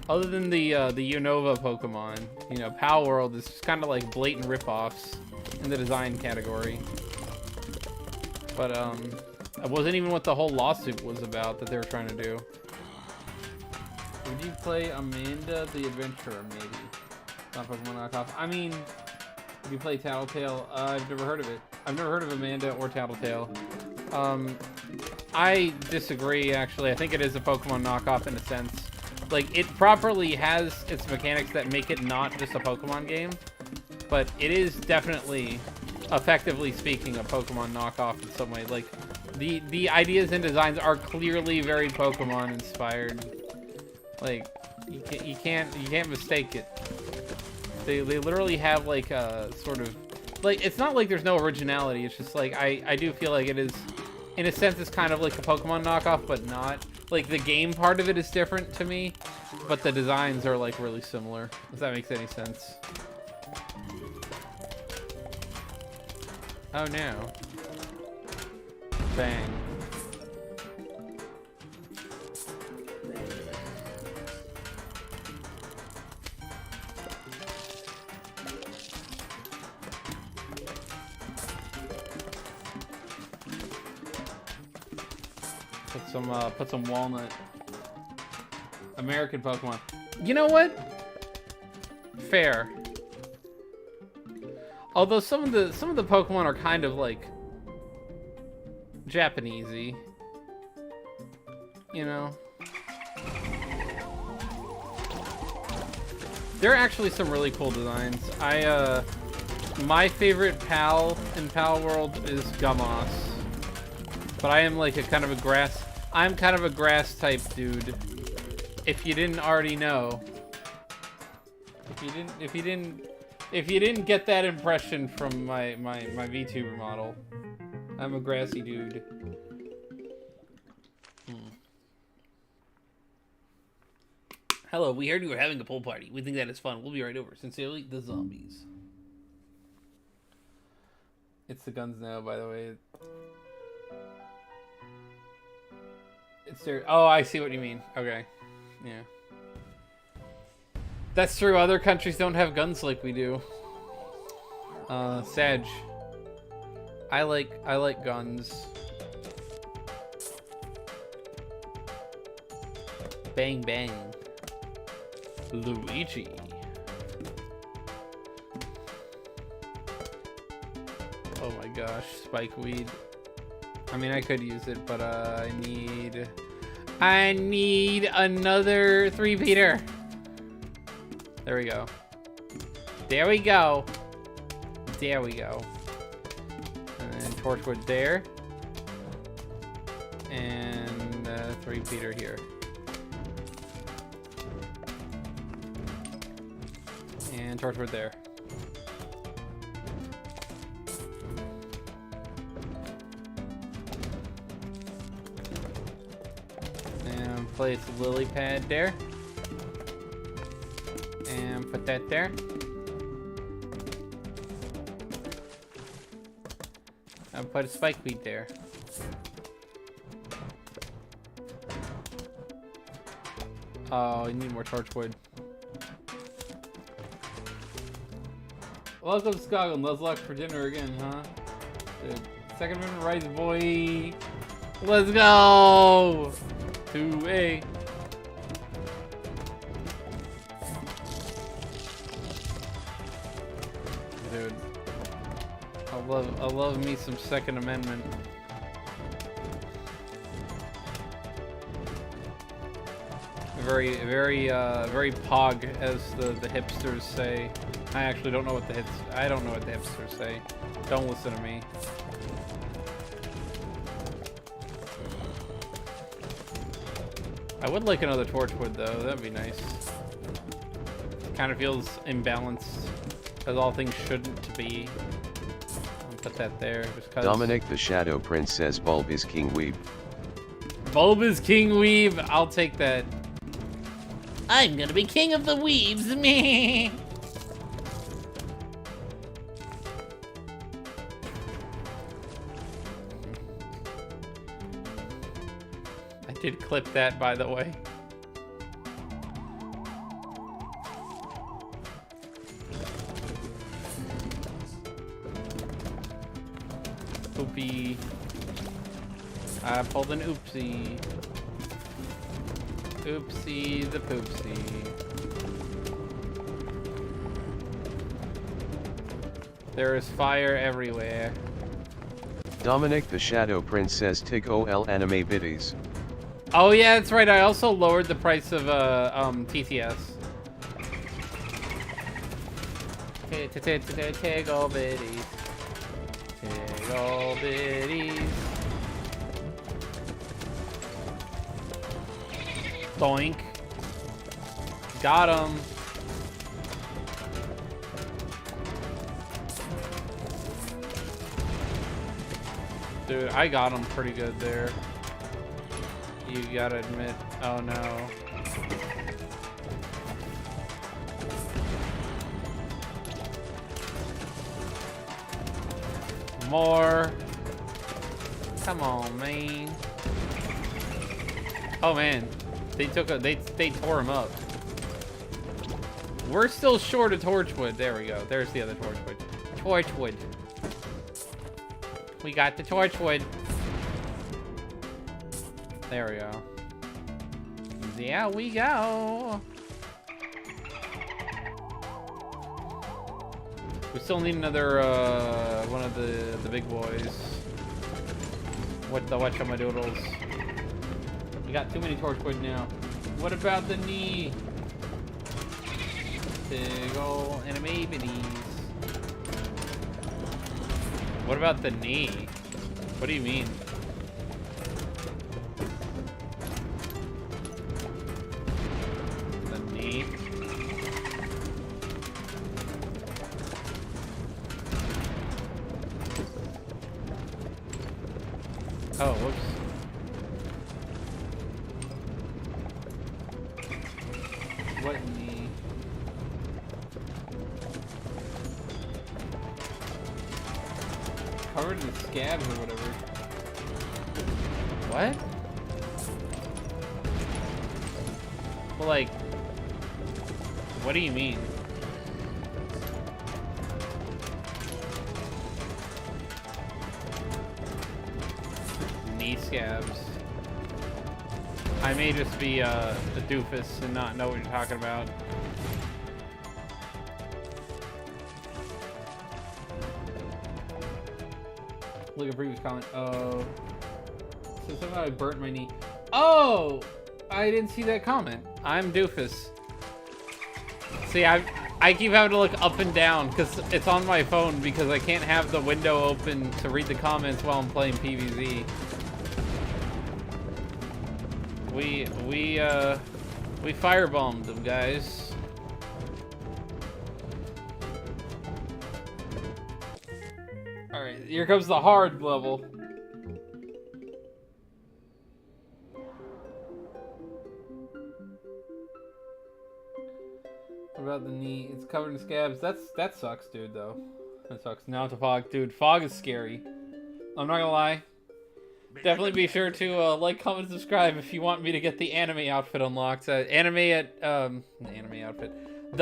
other than the Unova Pokemon, you know, Pal World is just kind of like blatant ripoffs in the design category. But it wasn't even what the whole lawsuit was about that they were trying to do. Would you play Amanda the Adventurer, maybe? Not Pokemon knockoff. I mean, would you play Tattletale? I've never heard of it. I've never heard of Amanda or Tattletale. I disagree, actually. I think it is a Pokemon knockoff in a sense. Like, it properly has its mechanics that make it not just a Pokemon game, but it is definitely, effectively speaking, a Pokemon knockoff in some way. Like, the ideas and designs are clearly very Pokemon inspired. Like, you can't mistake it. They literally have like a sort of, like, it's not like there's no originality. It's just like I do feel like it is, in a sense, it's kind of like a Pokemon knockoff, but not. Like, the game part of it is different to me, but the designs are like really similar. If that makes any sense. Oh no. Bang. Put some walnut. American Pokemon. You know what? Fair. Although some of the Pokemon are kind of like Japanesey. You know? There are actually some really cool designs. My favorite pal in Pal World is Gummoss. But I am like I'm kind of a grass type dude. If you didn't already know. If you didn't get that impression from my VTuber model. I'm a grassy dude. Hello, we heard you were having a pool party. We think that is fun. We'll be right over. Sincerely, the zombies. It's the guns now, by the way. It's there. Oh, I see what you mean. Okay. Yeah. That's true. Other countries don't have guns like we do. Sag. I like guns. Bang bang. Luigi. Oh my gosh, spikeweed. I mean, I could use it, but I need another 3-peater. There we go. There we go. There we go. And then Torchwood there. And 3-peater here. And Torchwood there. And place lily pad there. And put that there. And put a spikeweed there. Oh, I need more Torchwood. Welcome, Scoggle. Nuzlocke for dinner again, huh? Dude, second amendment rights, boy. Let's go! 2A. Dude. I love me some Second Amendment. Very pog, as the hipsters say. I actually don't know what the hipsters say. Don't listen to me. I would like another Torchwood though. That'd be nice. Kind of feels imbalanced, as all things shouldn't be. I'll put that there just cause. Dominic the Shadow Prince says Bulb is King Weeb. Bulb is King Weeb. I'll take that. I'm gonna be king of the weebs, me. I did clip that, by the way. Oopie. I pulled an oopsie. Oopsie the poopsie. There is fire everywhere. Dominic the Shadow Prince says Tig OL anime biddies. Oh yeah, that's right. I also lowered the price of TTS. Tig-o biddies. Tig-o biddies. Doink. Got him. Dude, I got him pretty good there. You gotta admit. Oh no. More. Come on, man. Oh man. They tore him up. We're still short of Torchwood. There we go. There's the other Torchwood. Torchwood. We got the Torchwood. There we go. There we go. We still need another one of the big boys. What the whatchamadoodles? We got too many torchwood now. What about the knee? Big ol' anime bitties. What about the knee? What do you mean? The knee? Oh, whoops. What knee? Covered in scabs or whatever. What? Well, like, what do you mean? Knee scabs. I may just be a doofus and not know what you're talking about. Look at previous comment. Oh. So somehow I burnt my knee. Oh! I didn't see that comment. I'm doofus. See, I keep having to look up and down because it's on my phone because I can't have the window open to read the comments while I'm playing PvZ. We firebombed them, guys. Alright, here comes the hard level. What about the knee? It's covered in scabs. That sucks, dude, though. That sucks. Now to fog. Dude, fog is scary. I'm not gonna lie. Definitely be sure to like, comment, and subscribe if you want me to get the anime outfit unlocked. The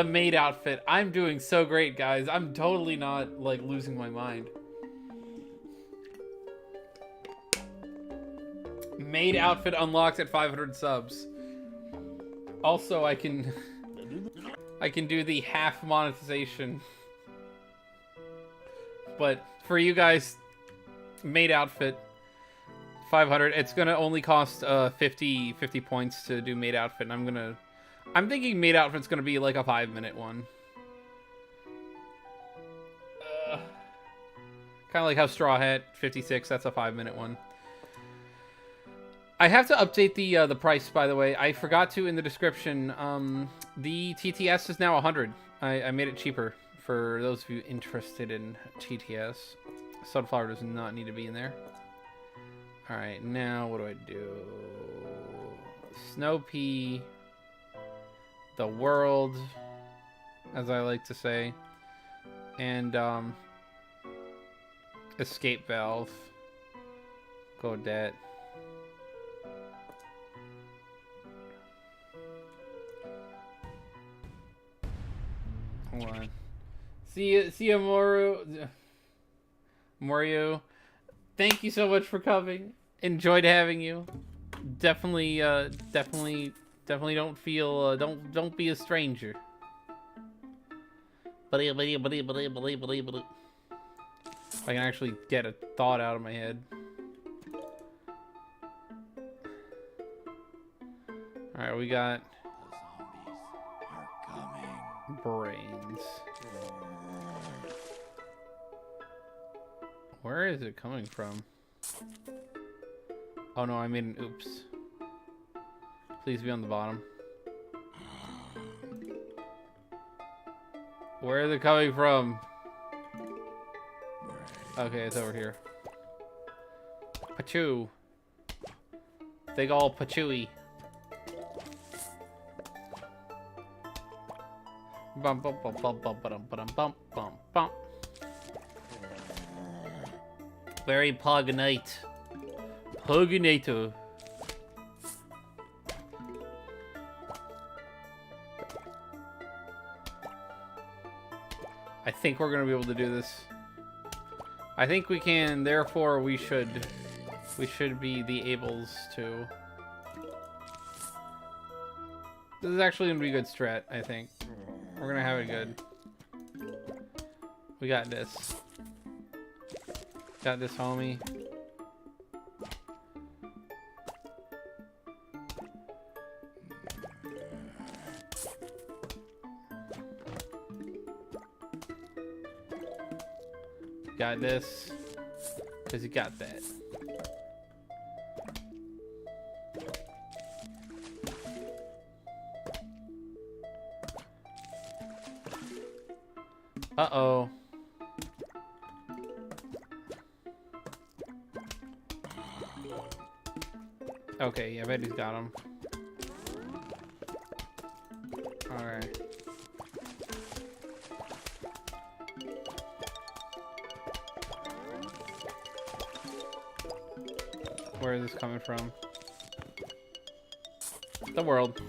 maid outfit. I'm doing so great, guys. I'm totally not, like, losing my mind. Maid outfit unlocked at 500 subs. Also, I can do the half monetization. But for you guys, maid outfit 500. It's gonna only cost 50 points to do maid outfit, and I'm thinking maid outfit's gonna be like a 5-minute one. Kind of like how Straw Hat 56. That's a 5-minute one. I have to update the price, by the way. I forgot to in the description. The TTS is now 100. I made it cheaper for those of you interested in TTS. Sunflower does not need to be in there. Alright, now what do I do? Snow Pea. The World, as I like to say. And, Escape Valve. Godet. Hold on. See ya, Morio. Thank you so much for coming. Enjoyed having you. Definitely don't feel, don't be a stranger. If I can actually get a thought out of my head. Alright, we got brains. Where is it coming from? Oh no, I made an oops. Please be on the bottom. Where is it coming from? Okay, it's over here. Pachoo. Big ol' Pachooey. Bum bum bum bum bum bum bum bum bum bum. Very Pogonite. Poginator. I think we're gonna be able to do this. I think we can, therefore we should be the ables to. This is actually gonna be a good strat, I think. We're gonna have it good. We got this. Got this, homie. Got this. Because you got that. Uh-oh. Okay, yeah, I bet he's got him. Alright. Where is this coming from? The world.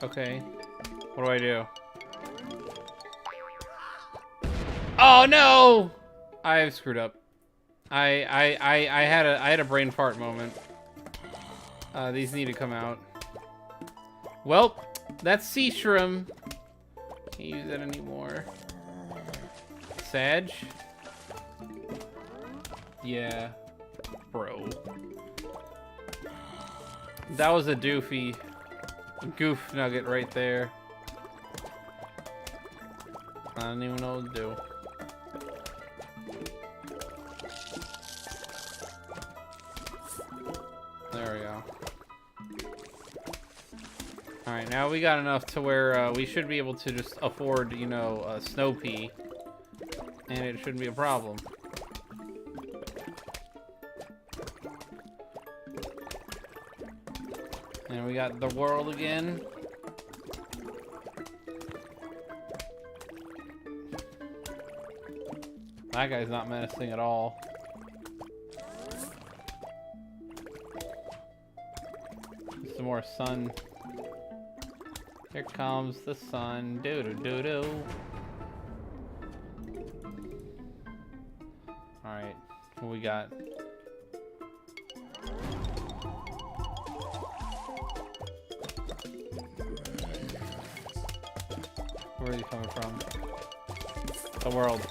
Okay. What do I do? Oh no! I've screwed up. I had a brain fart moment. These need to come out. Well, that's sea shroom. Can't use that anymore. Sag? Yeah. Bro. That was a doofy goof nugget right there. I don't even know what to do. There we go. Alright, now we got enough to where we should be able to just afford, you know, snow pea. And it shouldn't be a problem. And we got the world again. That guy's not menacing at all. Some more sun. Here comes the sun. Doo doo doo doo. Alright, what we got? Where are you coming from? The world.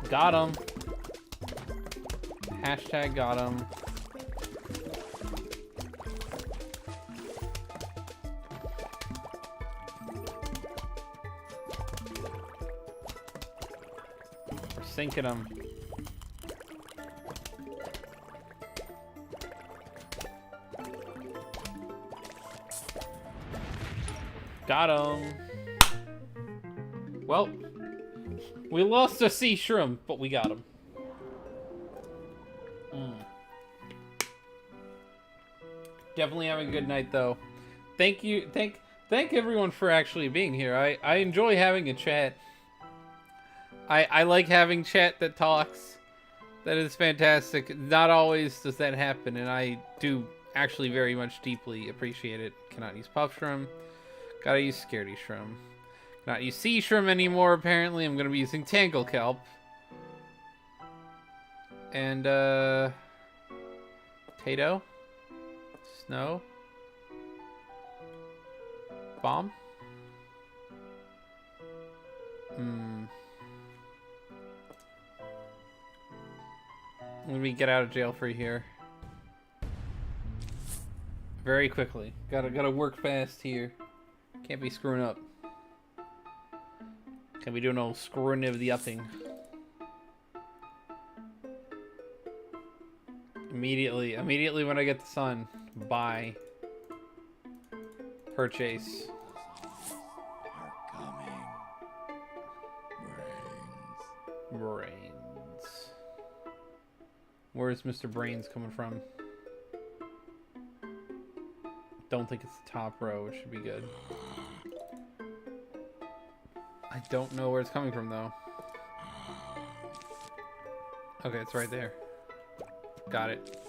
Got him. Hashtag got him. We're sinking him. Got him. Well, we lost a sea shroom, but we got him. Definitely having a good night, though. Thank you, thank everyone for actually being here. I enjoy having a chat. I like having chat that talks. That is fantastic. Not always does that happen, and I do actually very much deeply appreciate it. Cannot use puff shroom. Gotta use scaredy shroom. Not use sea shroom anymore, apparently. I'm gonna be using tangle kelp. And, potato. Snow. Bomb. Let me get out of jail free here. Very quickly. Gotta work fast here. Can't be screwing up. Can't be doing no screwing of the upping. Immediately when I get the sun. Buy. Purchase. Are coming. Brains. Where's Mr. Brains coming from? Don't think it's the top row. It should be good. I don't know where it's coming from, though. Okay, it's right there. Got it.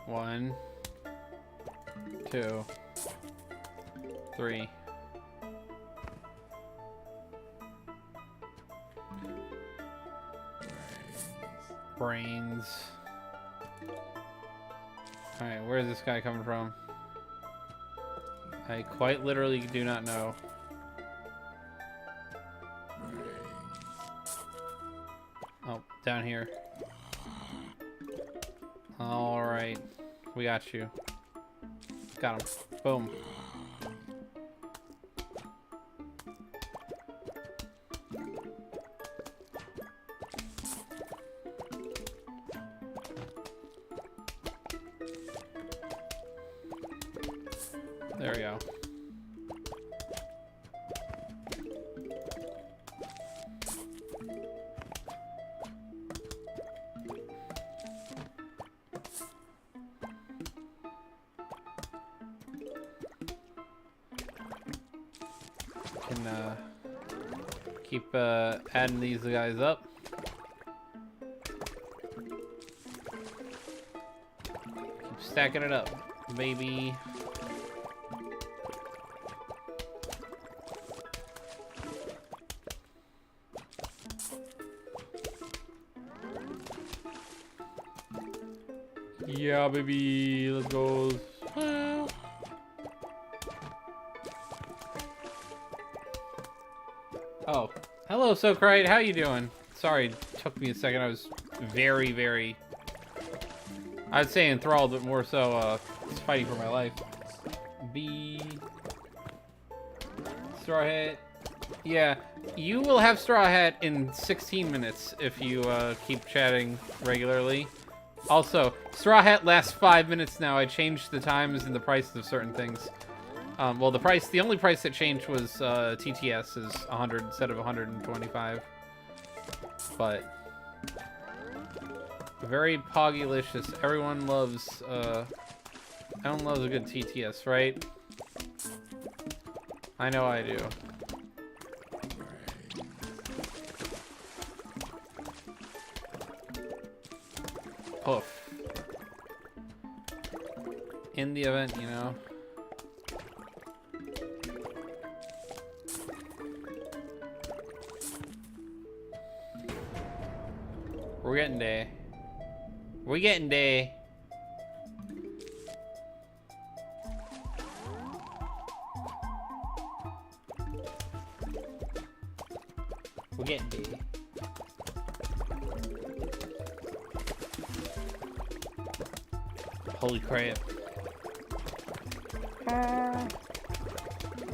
1, 2, 3. Brains. Alright, where is this guy coming from? I quite literally do not know. Oh, down here. Alright. We got you. Got him. Boom. There we go. Can keep adding these guys up. Keep stacking it up, baby. Yeah, baby, let's go. Oh, hello, Socrite. How you doing? Sorry, it took me a second. I was very, I'd say enthralled, but more so, just fighting for my life. B. Straw Hat. Yeah, you will have Straw Hat in 16 minutes if you keep chatting regularly. Also, Straw Hat lasts 5 minutes now. I changed the times and the prices of certain things. Well, the only price that changed was TTS is 100 instead of 125. But very poggylicious. Everyone loves a good TTS, right? I know I do. Poof. In the event, you know. We're getting there. We're getting there. We're getting there. Holy crap.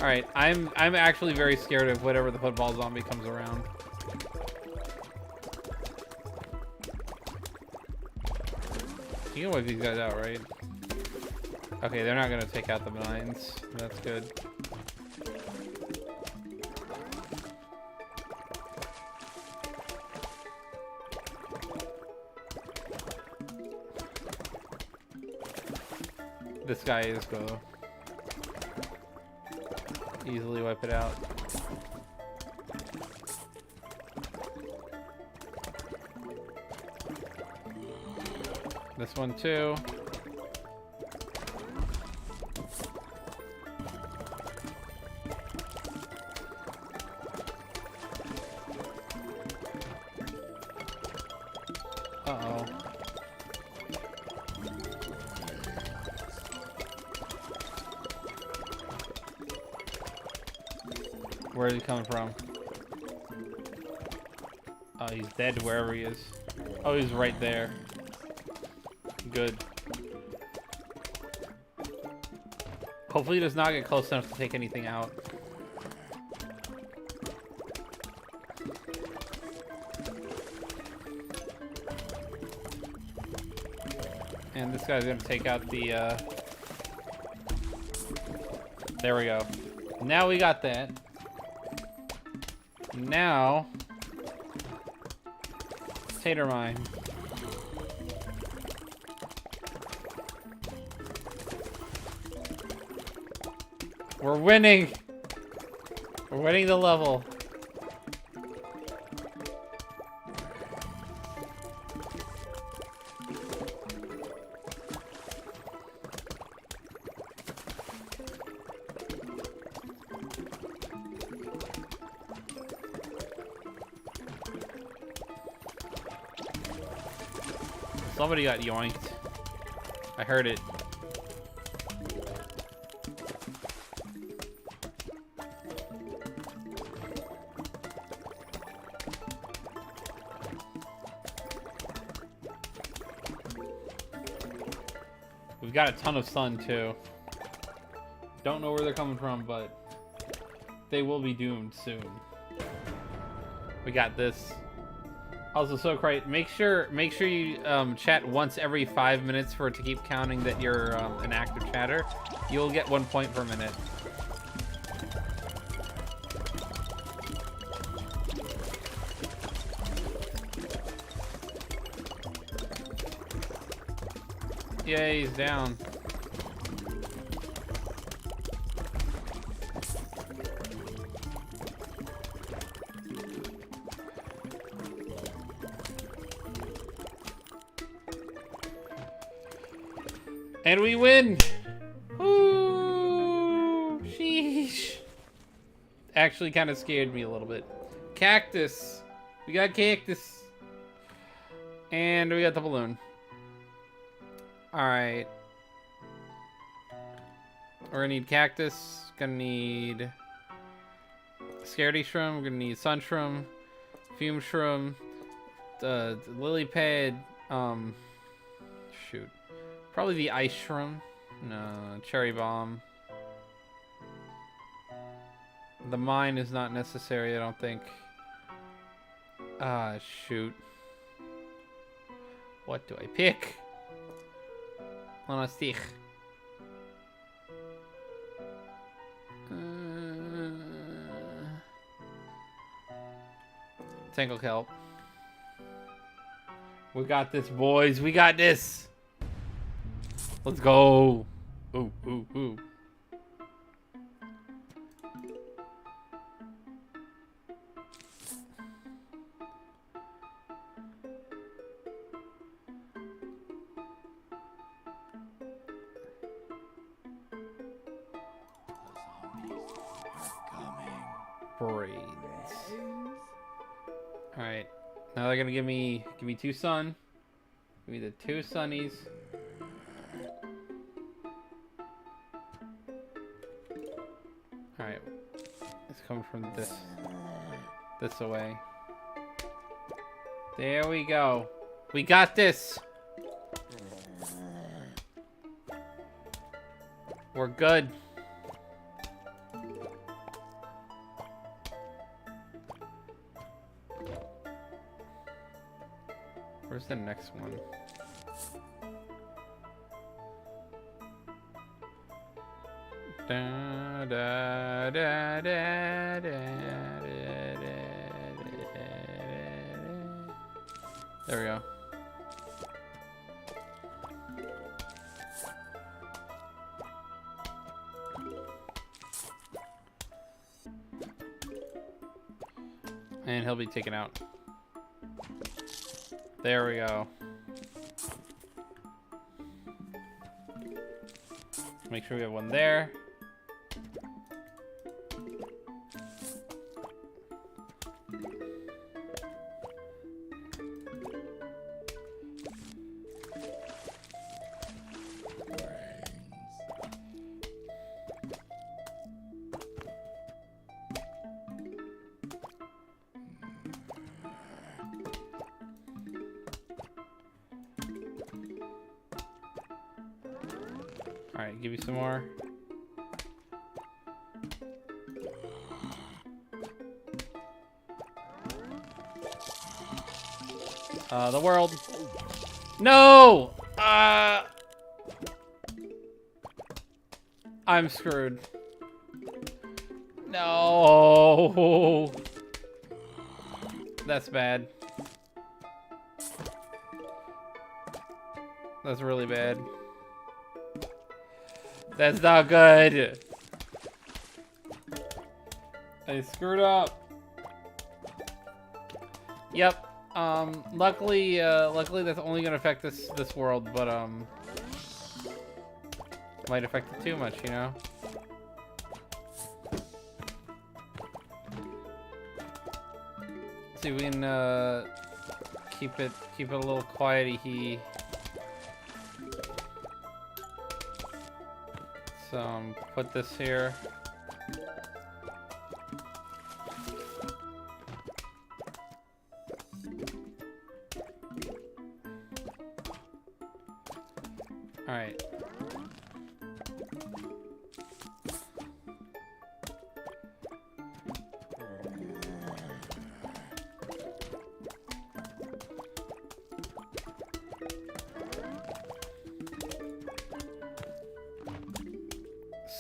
Alright, I'm actually very scared of whatever the football zombie comes around. You can wipe these guys out, right? Okay, they're not gonna take out the mines. That's good. This guy is gonna easily wipe it out. This one too. Uh-oh. Where is he coming from? Oh, he's dead wherever he is. Oh, he's right there. Good. Hopefully he does not get close enough to take anything out. And this guy's gonna take out the, There we go. Now we got that. Now... Tater mine. We're winning! We're winning the level. Somebody got yoinked. I heard it. We've got a ton of sun too. Don't know where they're coming from, but they will be doomed soon. We got this. Also, so great. Make sure you chat once every 5 minutes for it to keep counting that you're an active chatter. You'll get 1 point per minute. Yay, he's down. And we win! Ooh, sheesh. Actually kind of scared me a little bit. Cactus. We got cactus. And we got the balloon. Alright. We're gonna need cactus. Gonna need scaredy shroom. We're gonna need sun shroom. Fume shroom. The lily pad. Shoot. Probably the ice shroom. No, cherry bomb. The mine is not necessary, I don't think. Ah, shoot. What do I pick? Lastig. Tangle kelp. We got this, boys. We got this. Let's go. Ooh, ooh, ooh. Brains. All right. Now they're gonna give me two sun. Give me the two sunnies. All right. It's coming from this away. There we go. We got this. We're good. Where's the next one? Da, da, da, da, da, da, da, there we go. And he'll be taken out. There we go. Make sure we have one there. Alright, give you some more. The world. No! I'm screwed. No! That's bad. That's really bad. That's not good. I screwed up. Yep. Luckily that's only gonna affect this world, but might affect it too much, you know. Let's see if we can keep it a little quiety. put this here. All right.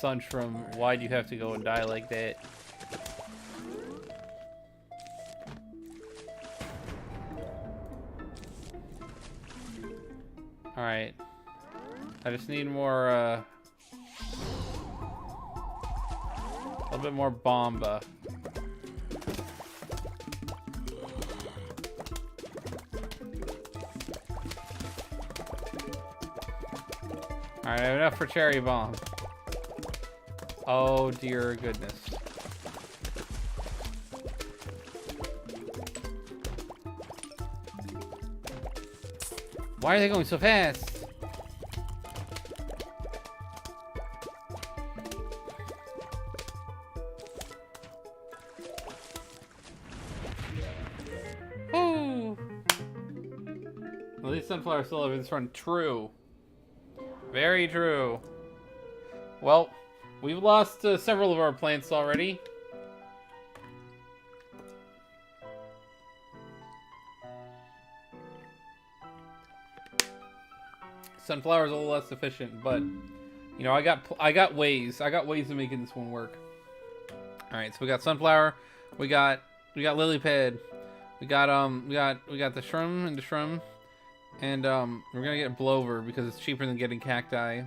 Sunshroom, why'd you have to go and die like that? Alright. I just need more, a little bit more bomba. Alright, I have enough for cherry bomb. Oh dear goodness. Why are they going so fast? Woo! Well, these sunflowers still have this run. True. Very true. Well, we've lost several of our plants already. Sunflower's a little less efficient, but you know, I got ways of making this one work. All right, so we got sunflower, we got lily pad, we got the shroom and the shroom, and we're gonna get blover because it's cheaper than getting cacti,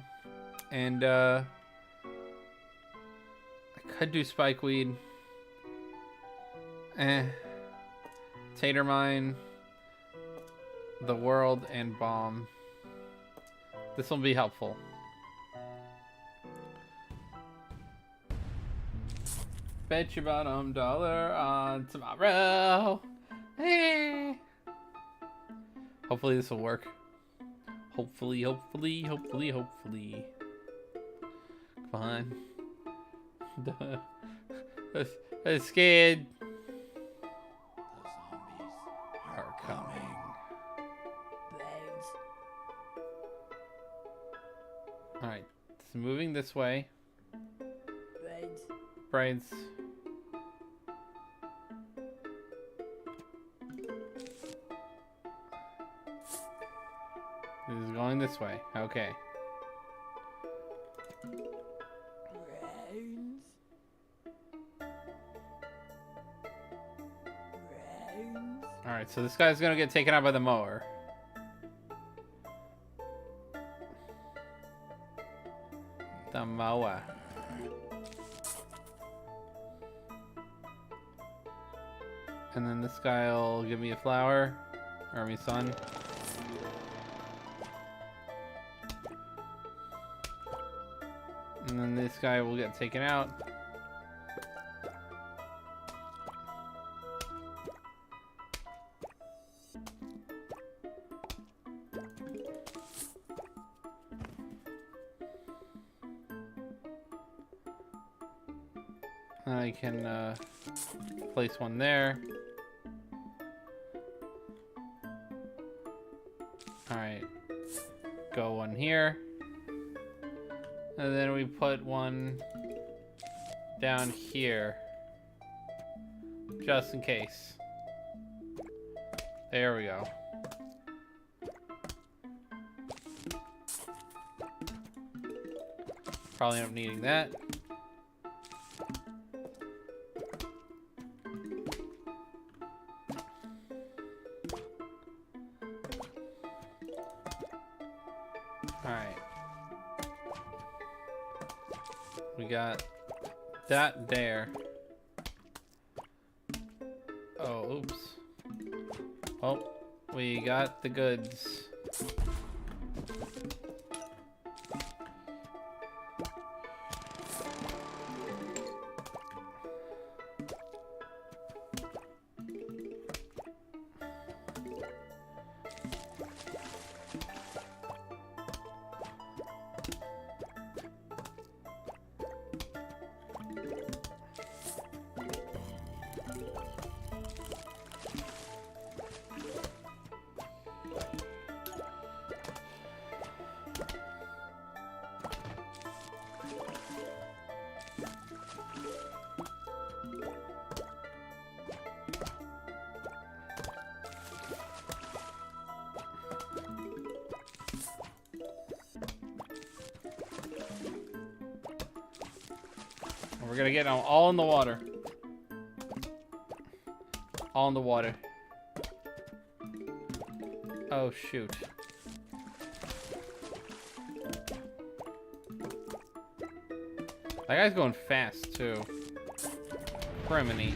and I could do spikeweed, tater mine, the world, and bomb. This will be helpful. Bet your bottom dollar on tomorrow. Hey. Hopefully this will work. Hopefully. Come on. I'm scared. The zombies are coming. Alright, it's moving this way. Brains. This is going this way. Okay. Alright, so this guy's gonna get taken out by the mower. The mower. And then this guy will give me a flower. Or me sun. And then this guy will get taken out. I can place one there. Alright. Go one here. And then we put one down here. Just in case. There we go. Probably end up needing that. Alright. We got that there. Oh, oops. Oh, we got the goods. we're gonna get them all in the water. All in the water. Oh, shoot. That guy's going fast, too. Criminy.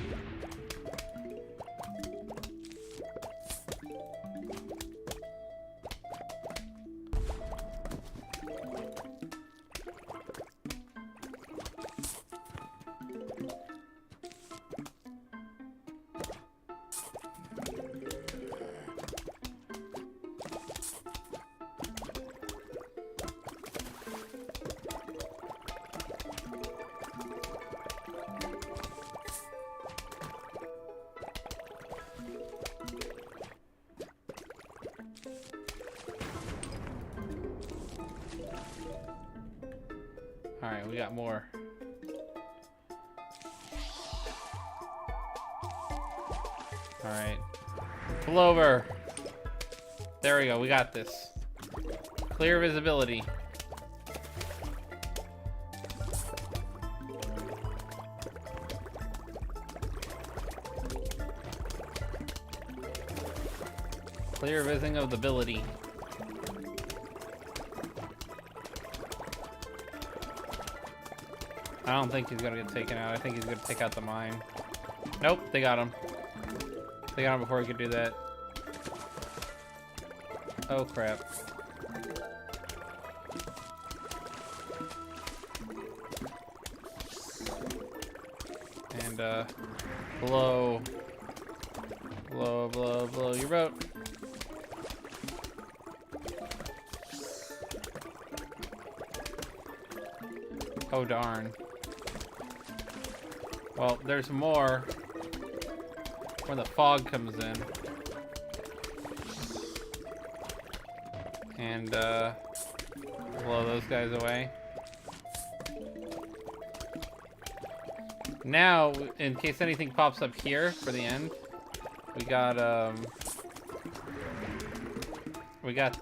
Alright, we got more. Alright. Pull over. There we go, we got this. Clear visibility. Clear visiting of the ability. I don't think he's gonna get taken out. I think he's gonna take out the mine. Nope, they got him. They got him before he could do that. Oh crap. And blow your boat. Oh darn. Well, there's more when the fog comes in. And blow those guys away. Now, in case anything pops up here for the end, we got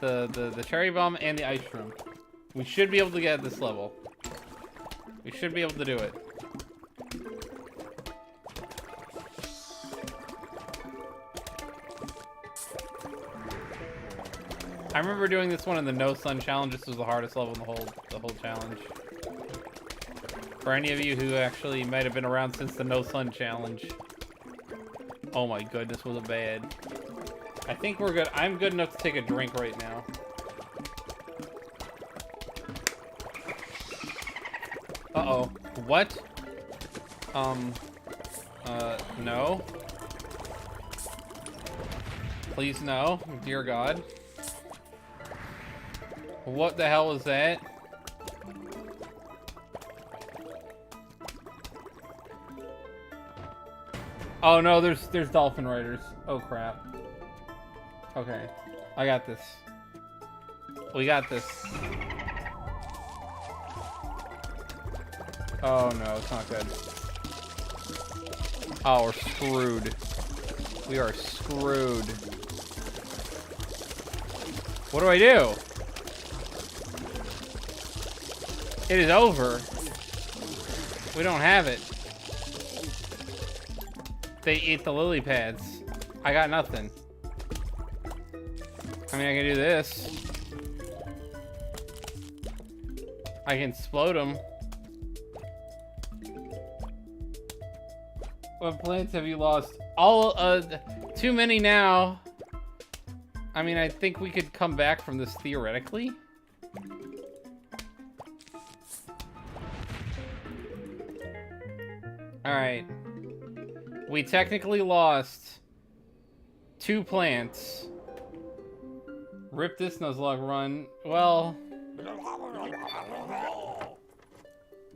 the cherry bomb and the ice room. We should be able to get at this level. We should be able to do it. I remember doing this one in the No Sun challenge. This was the hardest level in the whole challenge. For any of you who actually might have been around since the No Sun challenge. Oh my goodness, was it bad. I think we're good. I'm good enough to take a drink right now. Uh-oh. What? No. Please no. Dear God. What the hell is that? Oh no, there's dolphin riders. Oh crap. Okay. I got this. We got this. Oh no, it's not good. Oh, we're screwed. We are screwed. What do I do? It is over. We don't have it. They ate the lily pads. I got nothing. I mean, I can do this. I can explode them. What plants have you lost? All, too many now. I mean, I think we could come back from this theoretically. Alright. We technically lost 2 plants. Rip this Nuzlocke run. Well...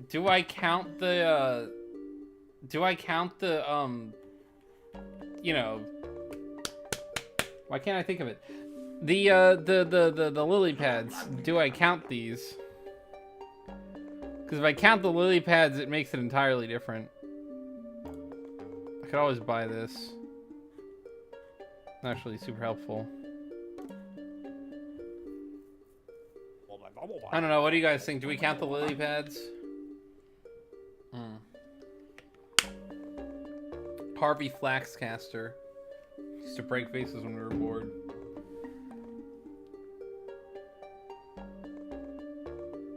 Do I count the, you know... Why can't I think of it? The lily pads. Do I count these? Because if I count the lily pads, it makes it entirely different. I could always buy this. Actually, super helpful. I don't know. What do you guys think? Do we count the lily pads? Harvey Flaxcaster. Used to break faces when we were bored.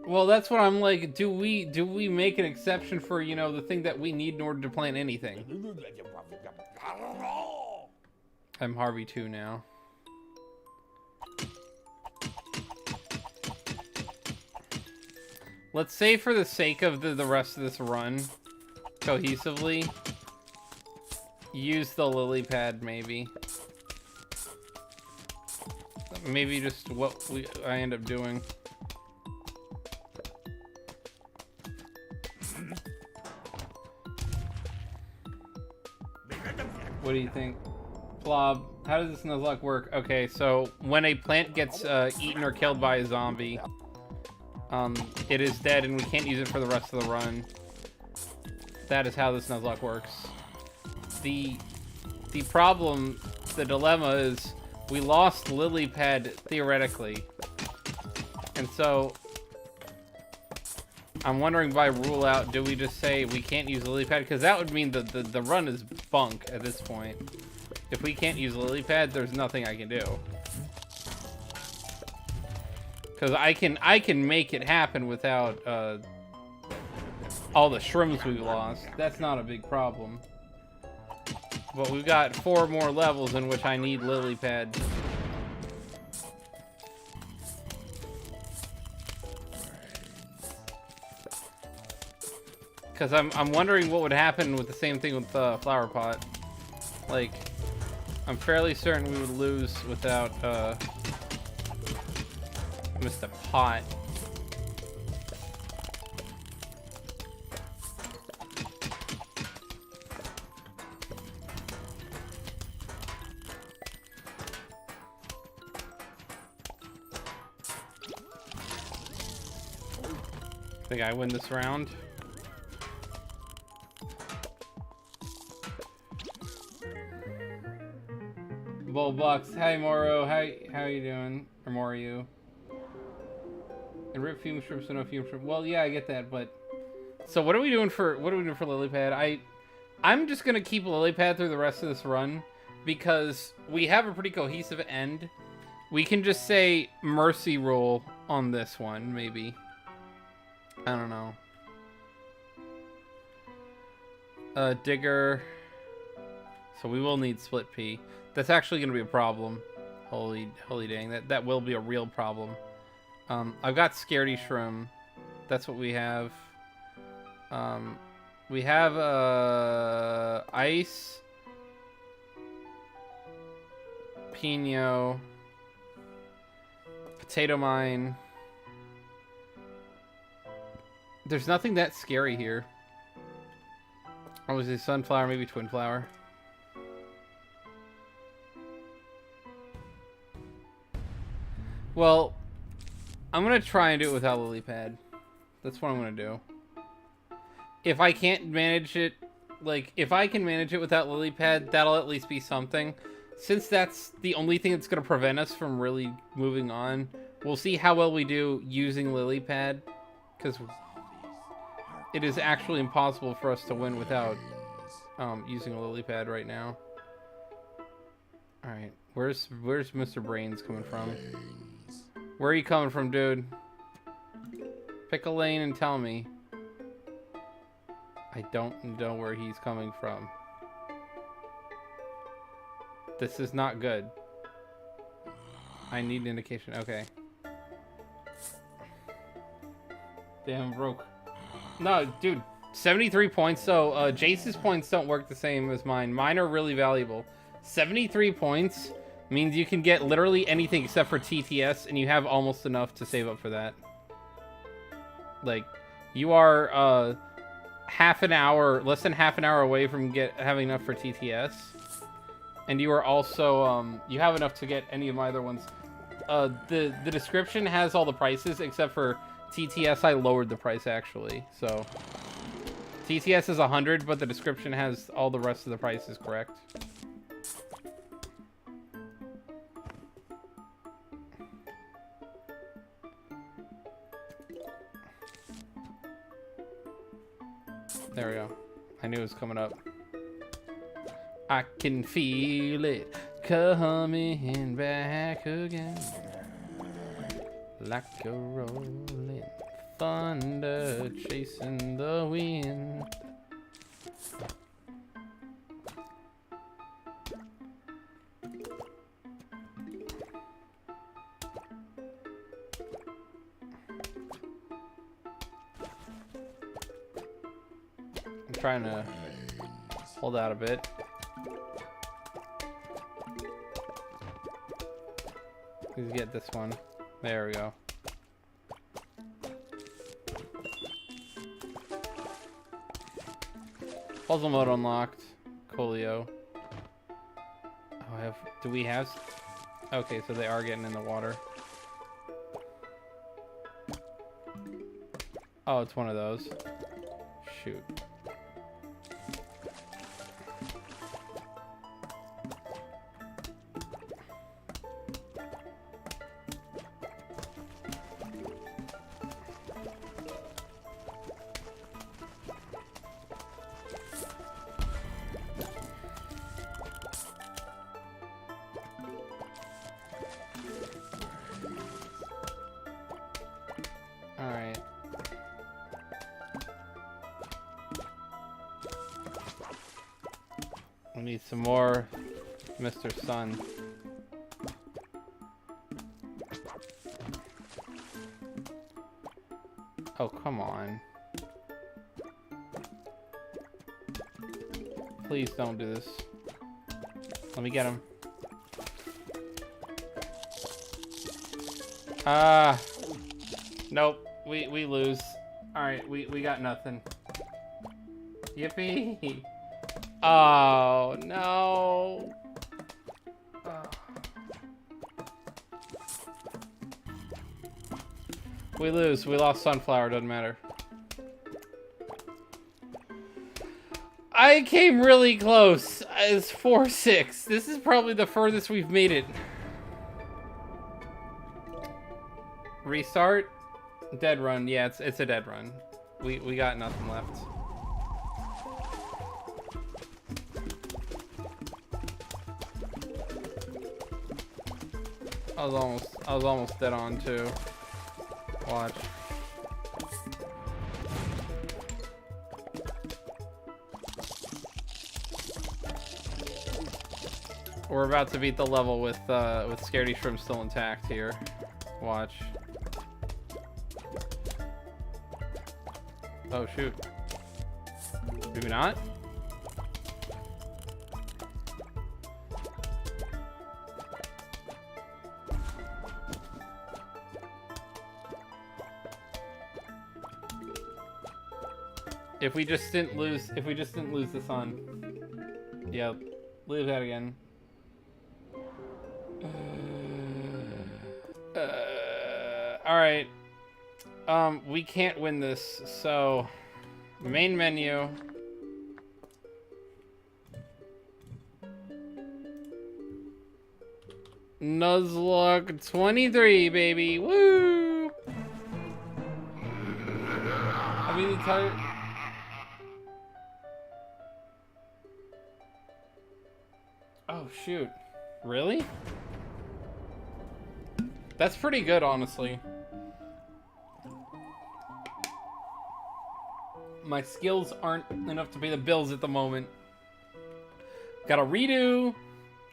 Well, that's what I'm like. Do we make an exception for, you know, the thing that we need in order to plan anything? I'm Harvey 2 now. Let's say for the sake of the rest of this run, cohesively, use the lily pad maybe. Maybe just what I end up doing. What do you think? Plob, how does this Nuzlocke work? Okay, so when a plant gets eaten or killed by a zombie, it is dead and we can't use it for the rest of the run. That is how this Nuzlocke works. The problem, the dilemma is we lost lily pad theoretically. And so I'm wondering by rule out, do we just say we can't use lily pad? Because that would mean the run is bunk at this point. If we can't use lily pad, there's nothing I can do. Because I can make it happen without all the shrooms we lost. That's not a big problem. But we've got 4 more levels in which I need lily pad. Because I'm wondering what would happen with the same thing with the flower pot. Like, I'm fairly certain we would lose without Mr. Pot. I think I win this round. Bulbucks, hi Moro, how you doing? Or more you? And rip fume strips, so no fume strip. Well, yeah, I get that, but so what are we doing for lily pad? I'm just gonna keep lily pad through the rest of this run because we have a pretty cohesive end. We can just say mercy roll on this one, maybe. I don't know. Digger. So we will need split P. That's actually going to be a problem. Holy dang. That will be a real problem. I've got Scaredy Shroom. That's what we have. We have Ice. Pino. Potato Mine. There's nothing that scary here. Oh, was it Sunflower? Maybe Twin Flower. Well, I'm going to try and do it without lily pad. That's what I'm going to do. If I can't manage it, like, if I can manage it without lily pad, that'll at least be something. Since that's the only thing that's going to prevent us from really moving on, we'll see how well we do using lily pad. Because it is actually impossible for us to win without using a lily pad right now. Alright, where's Mr. Brains coming from? Where are you coming from, dude? Pick a lane and tell me. I don't know where he's coming from. This is not good. I need an indication. Okay. Damn, broke. No, dude. 73 points. So, Jace's points don't work the same as mine. Mine are really valuable. 73 points means you can get literally anything except for TTS, and you have almost enough to save up for that. Like, you are less than half an hour away from having enough for TTS, and you are also you have enough to get any of my other ones. The description has all the prices except for TTS. I lowered the price actually, so TTS is 100, but the description has all the rest of the prices correct. There we go. I knew it was coming up. I can feel it coming back again. Like a rolling thunder chasing the wind. I'm trying to hold out a bit. Please get this one. There we go. Puzzle mode unlocked. Coolio. Oh, do we have? Okay, so they are getting in the water. Oh, it's one of those. Shoot. Alright. We need some more Mr. Sun. Oh, come on. Please don't do this. Let me get him. Nope. We lose. Alright, we got nothing. Yippee! Oh, no! Oh. We lose. We lost Sunflower. Doesn't matter. I came really close. It's 4-6. This is probably the furthest we've made it. Restart? Dead run. Yeah, it's a dead run. We got nothing left. I was almost dead on too. Watch. We're about to beat the level with Scaredy Shrimp still intact here. Watch. Oh shoot. Maybe not? If we just didn't lose the sun. Yep. Leave that again. Alright. We can't win this, so main menu. Nuzlocke 23, baby. Woo! I mean, entire. Oh shoot. Really? That's pretty good, honestly. My skills aren't enough to pay the bills at the moment. Got a redo.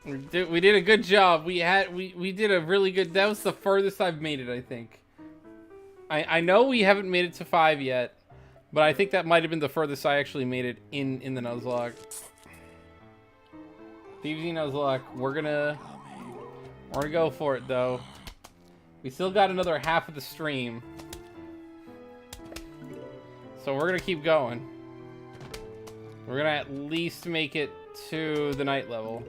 We did a good job. We did a really good. That was the furthest I've made it, I think. I know we haven't made it to 5 yet, but I think that might have been the furthest I actually made it in the Nuzlocke. DVZ Nuzlocke. We're gonna go for it though. We still got another half of the stream. So we're gonna keep going. We're gonna at least make it to the night level.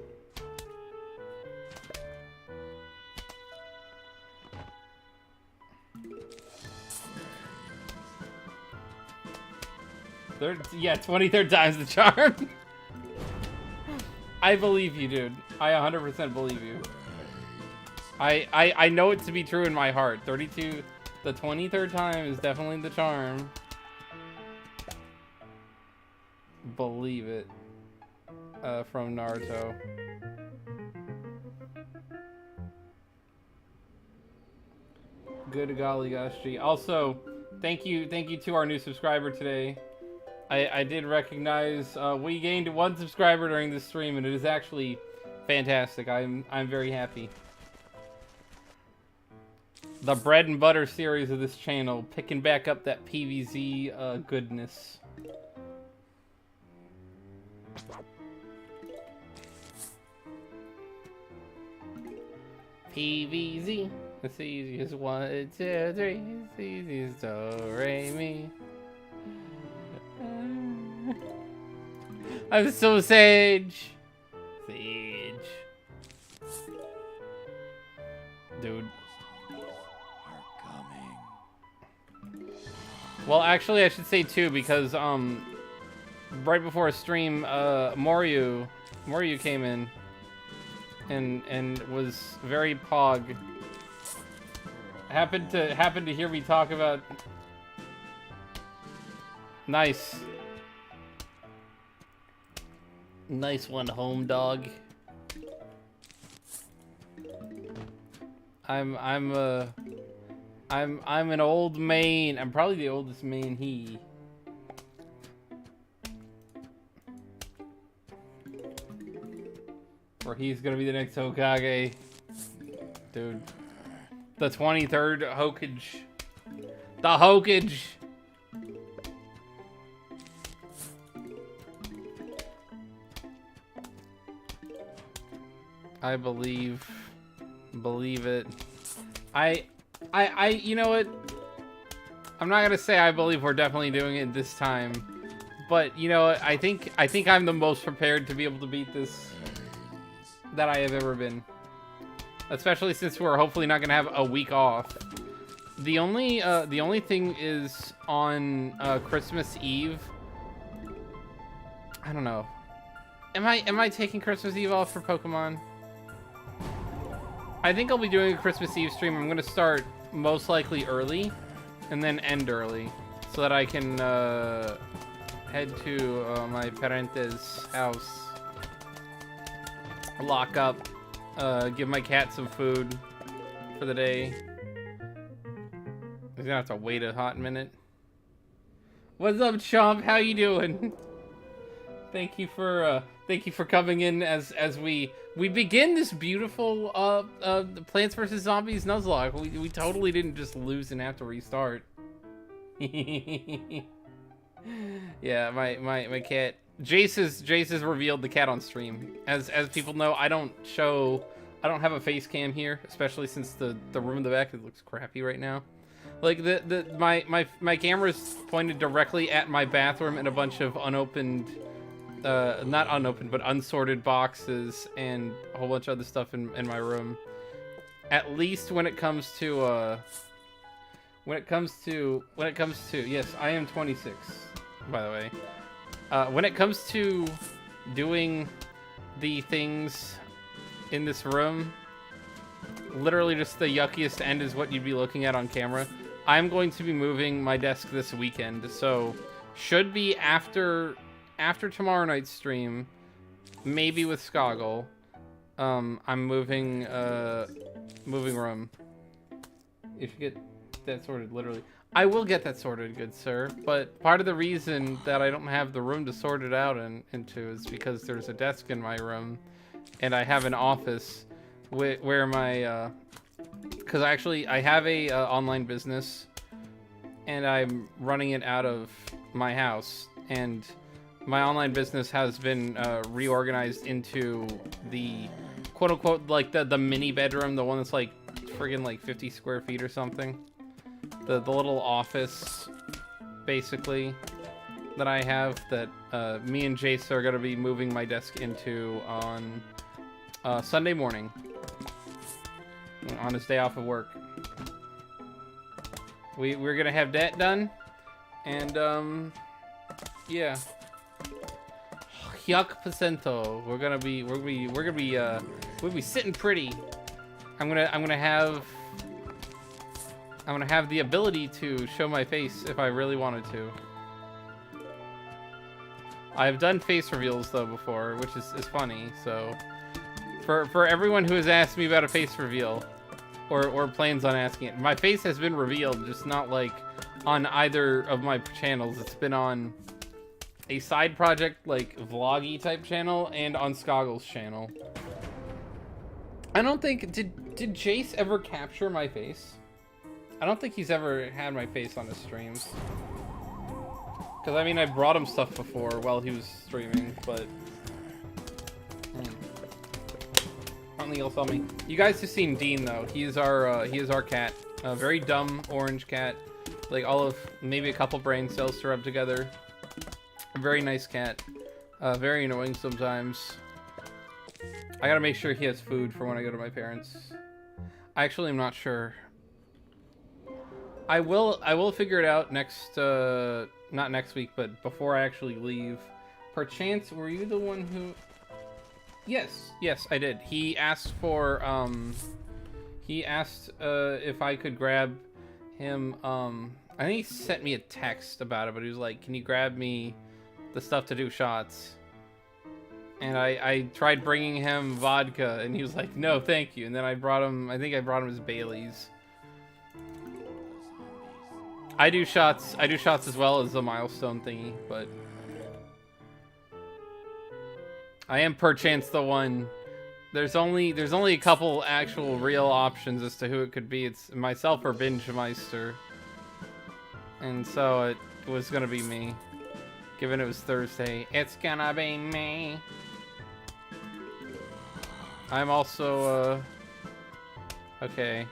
Yeah, 23rd time's the charm. I believe you, dude. I 100% believe you. I know it to be true in my heart. 32, the 23rd time is definitely the charm. Believe it. from Naruto. Good golly gosh, gee. Also, thank you to our new subscriber today. I did recognize we gained 1 subscriber during this stream, and it is actually fantastic. I'm very happy. The bread and butter series of this channel, picking back up that PVZ goodness. PVZ. It's the easiest 1, 2, 3. It's the easiest do, re, mi. I'm so sage. Sage. Dude. Well, actually, I should say 2 because right before a stream, Moriu came in and was very pog. Happened to hear me talk about. Nice one, home dog. I'm an old main. I'm probably the oldest main he. Or he's gonna be the next Hokage. Dude. The 23rd Hokage. The Hokage! I believe it. You know what? I'm not gonna say I believe we're definitely doing it this time, but you know what? I think I'm the most prepared to be able to beat this that I have ever been. Especially since we're hopefully not gonna have a week off. The only thing is on Christmas Eve. I don't know. Am I taking Christmas Eve off for Pokemon? I think I'll be doing a Christmas Eve stream. I'm gonna start most likely early, and then end early, so that I can head to my parente's house, lock up, give my cat some food for the day. He's gonna have to wait a hot minute. What's up, Chomp? How you doing? Thank you for coming in as we begin this beautiful Plants vs Zombies Nuzlocke. We totally didn't just lose and have to restart. Yeah, my cat Jace has revealed the cat on stream. As people know, I don't have a face cam here, especially since the room in the back looks crappy right now. Like my camera's pointed directly at my bathroom and a bunch of unopened, not unopened, but unsorted boxes and a whole bunch of other stuff in my room. At least when it comes to yes, I am 26, by the way. When it comes to doing the things in this room, literally just the yuckiest end is what you'd be looking at on camera. I'm going to be moving my desk this weekend, so should be after tomorrow night's stream, maybe with Skoggle. I'm moving room. You should get that sorted, literally. I will get that sorted, good sir, but part of the reason that I don't have the room to sort it out into is because there's a desk in my room, and I have an office where my, because actually I have a online business, and I'm running it out of my house, and my online business has been reorganized into the quote-unquote like the mini bedroom, the one that's like friggin' like 50 square feet or something. The little office, basically, that I have that me and Jace are going to be moving my desk into on Sunday morning, on his day off of work. We're going to have that done, and yeah. Yuck percento. We're gonna be sitting pretty. I'm gonna have the ability to show my face if I really wanted to. I've done face reveals though before, which is funny. So for everyone who has asked me about a face reveal, or plans on asking it, my face has been revealed, just not like on either of my channels. It's been on a side project, like vloggy type channel, and on Skoggle's channel. I don't think did Jace ever capture my face? I don't think he's ever had my face on his streams. Because, I mean, I brought him stuff before while he was streaming, but... I don't think he'll tell me. You guys have seen Dean, though. He is our cat. A very dumb orange cat. Like, all of maybe a couple brain cells to rub together. A very nice cat. Very annoying sometimes. I gotta make sure he has food for when I go to my parents. I actually am not sure. I will figure it out next, not next week, but before I actually leave. Perchance, were you the one who... Yes, I did. He asked for, if I could grab him, I think he sent me a text about it, but he was like, can you grab me the stuff to do shots? And I tried bringing him vodka, and he was like, no, thank you. And then I brought him, I think I brought him his Baileys. I do shots as well as the milestone thingy, but I am perchance the one. There's only a couple actual real options as to who it could be. It's myself or Bingemeister, and so it was gonna be me. Given it was Thursday, it's gonna be me. I'm also okay.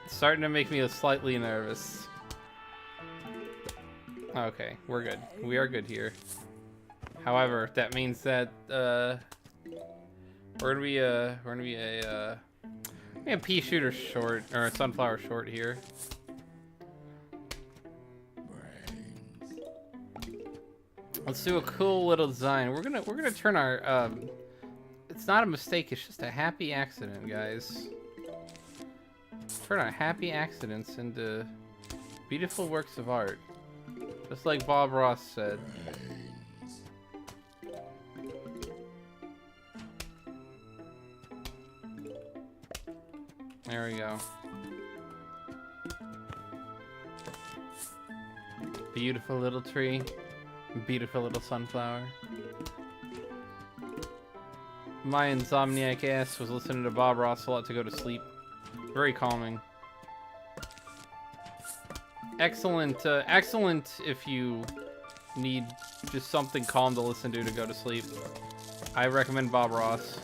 It's starting to make me slightly nervous. Okay, we're good. We are good here. However, that means that we're gonna be a pea shooter short, or a sunflower short here. Let's do a cool little design. We're gonna turn our it's not a mistake, it's just a happy accident, guys. Turn our happy accidents into beautiful works of art. Just like Bob Ross said. There we go. Beautiful little tree. Beautiful little sunflower. My insomniac ass was listening to Bob Ross a lot to go to sleep. Very calming. Excellent if you need just something calm to listen to go to sleep. I recommend Bob Ross.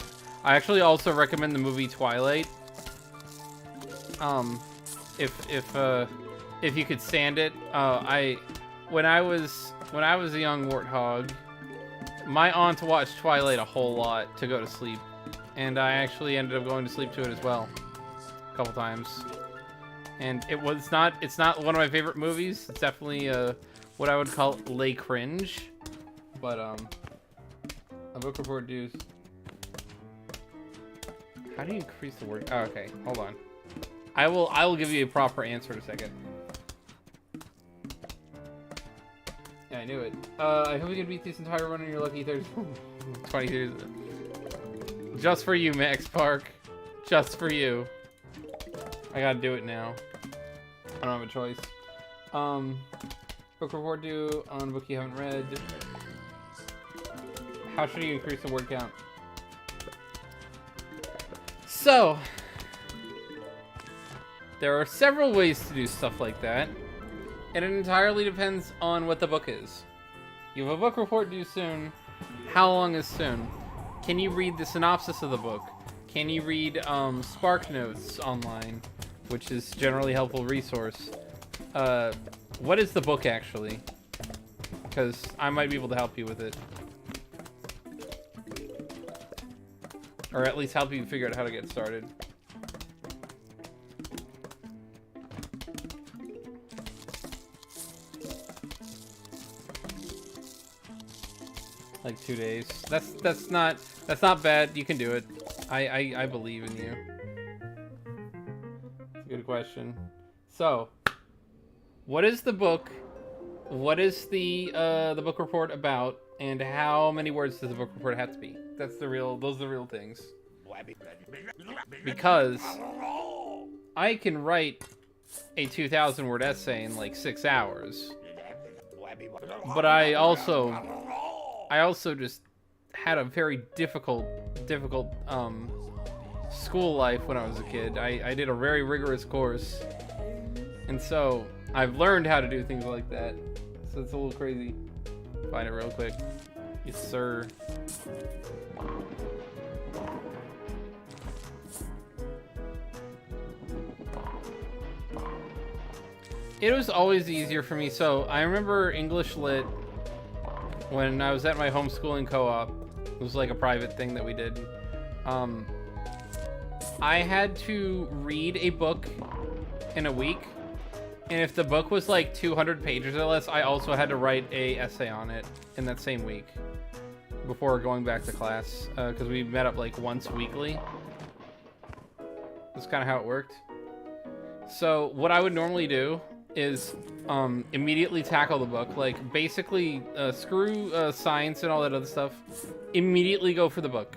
I actually also recommend the movie Twilight. If you could stand it. When I was a young warthog, my aunt watched Twilight a whole lot to go to sleep, and I actually ended up going to sleep to it as well, a couple times. And it's not one of my favorite movies. It's definitely what I would call lay cringe. But a book report dues. How do you increase the word? Oh, okay, hold on. I will give you a proper answer in a second. Yeah, I knew it. I hope you can beat this entire run on your lucky Thursday. 20 years. Just for you, Max Park. Just for you. I gotta do it now. I don't have a choice. Book report due on a book you haven't read. How should you increase the word count? So, there are several ways to do stuff like that, and it entirely depends on what the book is. You have a book report due soon. How long is soon? Can you read the synopsis of the book? Can you read Spark Notes online, which is generally a helpful resource? What is the book actually? Because I might be able to help you with it. Or at least help you figure out how to get started. Like 2 days. That's not bad. You can do it. I believe in you. It's a good question. So, what is the book? What is the book report about? And how many words does the book report have to be? Those are the real things. Because I can write a 2,000 word essay in like 6 hours. But I also just had a very difficult school life when I was a kid. I did a very rigorous course. And so I've learned how to do things like that. So it's a little crazy. Find it real quick. Yes, sir. It was always easier for me. So I remember English Lit when I was at my homeschooling co-op. It was like a private thing that we did. I had to read a book in a week. And if the book was like 200 pages or less, I also had to write a essay on it in that same week before going back to class, because we met up like once weekly. That's kind of how it worked. So what I would normally do is immediately tackle the book, like basically screw science and all that other stuff. Immediately go for the book.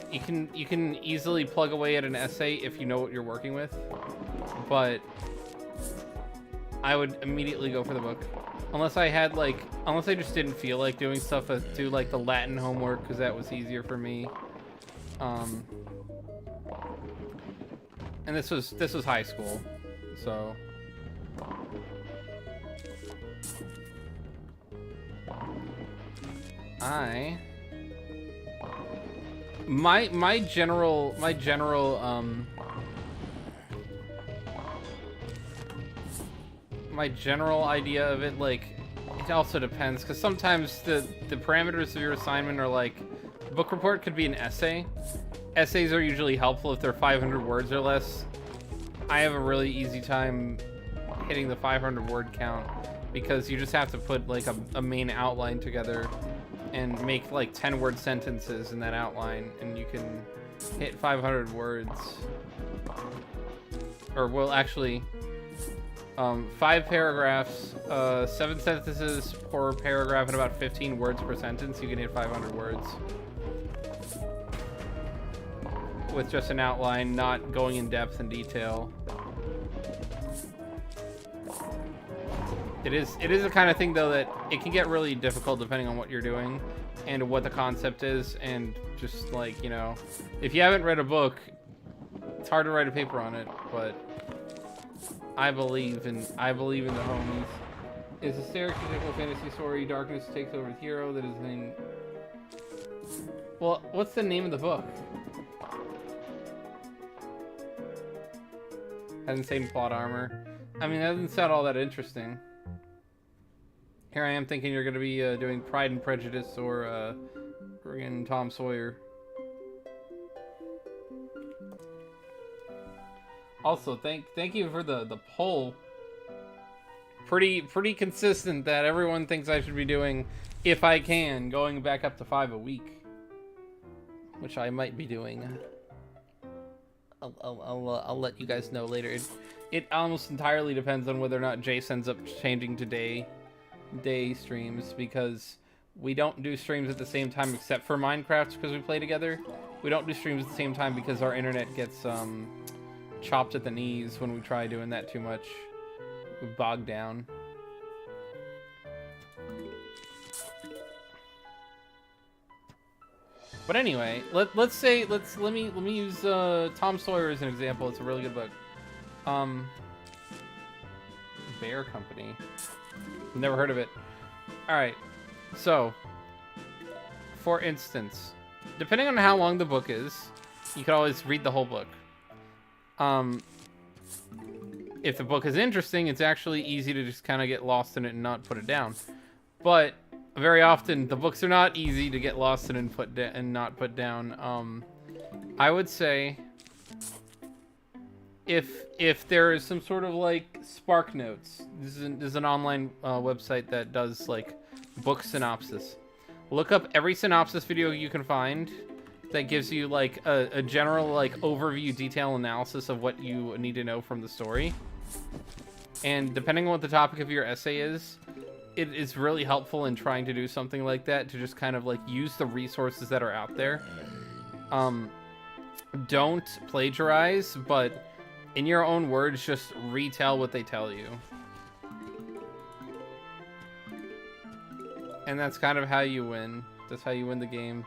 You can easily plug away at an essay if you know what you're working with, but I would immediately go for the book. Unless I just didn't feel like doing stuff, do like the Latin homework, because that was easier for me. And this was high school, so. My general idea of it, like, it also depends, because sometimes the parameters of your assignment are like, book report could be an essay. Essays are usually helpful if they're 500 words or less. I have a really easy time hitting the 500 word count, because you just have to put like a main outline together and make like 10 word sentences in that outline, and you can hit 500 words. Or, well, actually, 5 paragraphs, 7 sentences per paragraph, and about 15 words per sentence. You can hit 500 words with just an outline, not going in depth and detail. It is the kind of thing, though, that it can get really difficult depending on what you're doing and what the concept is, and just like, you know, if you haven't read a book, it's hard to write a paper on it. But I believe in the homies. It's a stereotypical fantasy story. Darkness takes over the hero that is named. Well, what's the name of the book? Has insane plot armor. I mean, that doesn't sound all that interesting. Here I am thinking you're going to be doing Pride and Prejudice or friggin' Tom Sawyer. Also, thank you for the poll. Pretty consistent that everyone thinks I should be doing, if I can, going back up to 5 a week, which I might be doing. I'll let you guys know later. It almost entirely depends on whether or not Jace ends up changing to day streams, because we don't do streams at the same time except for Minecraft, because we play together. We don't do streams at the same time because our internet gets chopped at the knees when we try doing that too much. We bog down. But anyway, let me use Tom Sawyer as an example. It's a really good book. Bear Company. Never heard of it. Alright, so, for instance, depending on how long the book is, you can always read the whole book. If the book is interesting, it's actually easy to just kind of get lost in it and not put it down. But very often, the books are not easy to get lost in and not put down. I would say, if there is some sort of like Spark Notes, this is an online website that does like book synopsis. Look up every synopsis video you can find that gives you like a general like overview detail analysis of what you need to know from the story. And depending on what the topic of your essay is, it is really helpful in trying to do something like that, to just kind of like use the resources that are out there. Don't plagiarize, but in your own words, just retell what they tell you. And that's kind of how you win. That's how you win the game.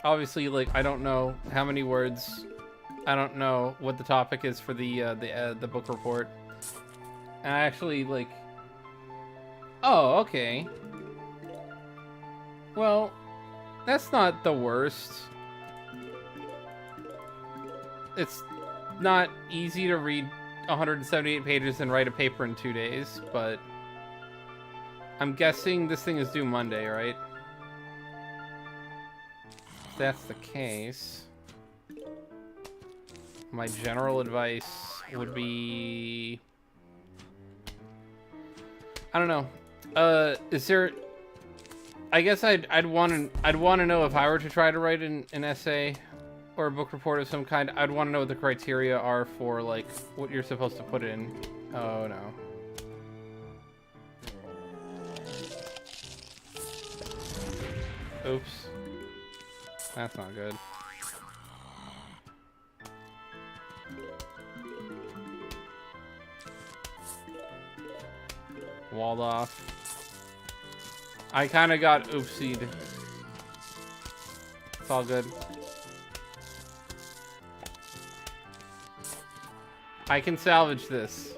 Obviously, like, I don't know how many words. I don't know what the topic is for the book report. And I actually, like... Oh, okay. Well, that's not the worst. It's not easy to read 178 pages and write a paper in 2 days, but... I'm guessing this thing is due Monday, right? If that's the case, my general advice would be, I don't know. Is there? I guess I'd want to know if I were to try to write an essay or a book report of some kind. I'd want to know what the criteria are for like what you're supposed to put in. Oh no. Oops. That's not good. Walled off. I kind of got oopsied. It's all good. I can salvage this.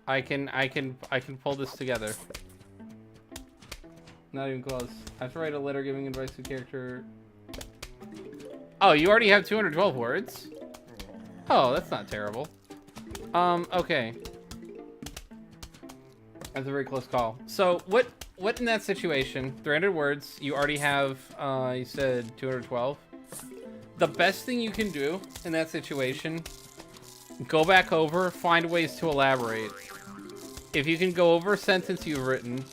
I can pull this together. Not even close. I have to write a letter giving advice to character. Oh, you already have 212 words? Oh, that's not terrible. Okay. That's a very close call. So, what in that situation, 300 words, you already have, you said 212? The best thing you can do in that situation, go back over, find ways to elaborate. If you can go over a sentence you've written,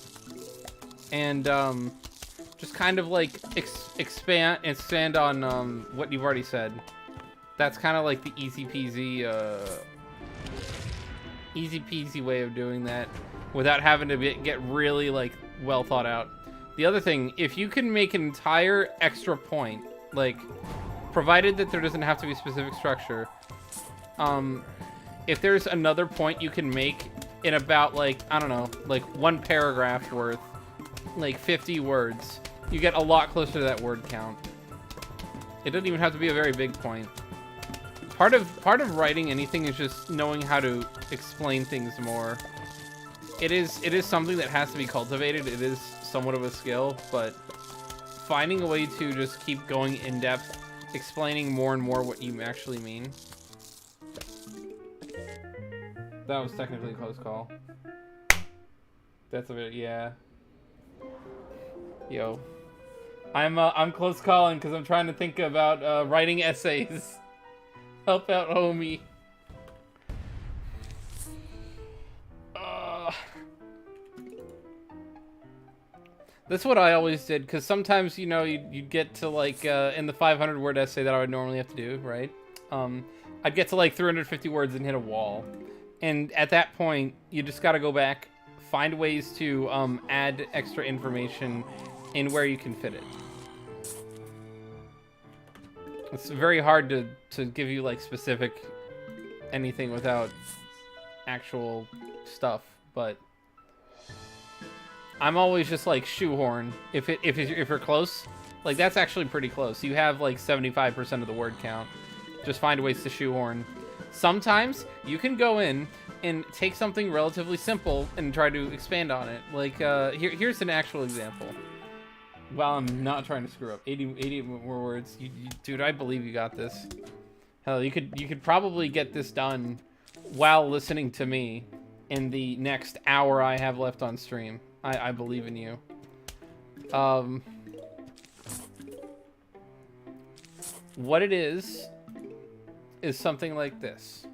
and just kind of like expand on what you've already said. That's kind of like the easy peasy way of doing that without having to get really like well thought out. The other thing, if you can make an entire extra point, like provided that there doesn't have to be specific structure, if there's another point you can make in about like, I don't know, like one paragraph worth, like 50 words, you get a lot closer to that word count. It doesn't even have to be a very big point. Part of writing anything is just knowing how to explain things more. It is something that has to be cultivated. It is somewhat of a skill, but finding a way to just keep going in depth, explaining more and more what you actually mean. That was technically a close call. That's a bit, yeah. Yo, I'm close calling because I'm trying to think about writing essays. Help out, homie. That's what I always did, because sometimes, you know, you'd get to like in the 500 word essay that I would normally have to do, right? I'd get to like 350 words and hit a wall, and at that point you just got to go back, find ways to add extra information in where you can fit it. It's very hard to give you like specific anything without actual stuff, but I'm always just like shoehorn. If you're close, like that's actually pretty close. You have like 75% of the word count. Just find ways to shoehorn. Sometimes you can go in and take something relatively simple and try to expand on it. Like here's an actual example. Well, I'm not trying to screw up. 80 more words. Dude, I believe you got this. Hell, you could probably get this done while listening to me in the next hour I have left on stream. I believe in you. What it is something like this,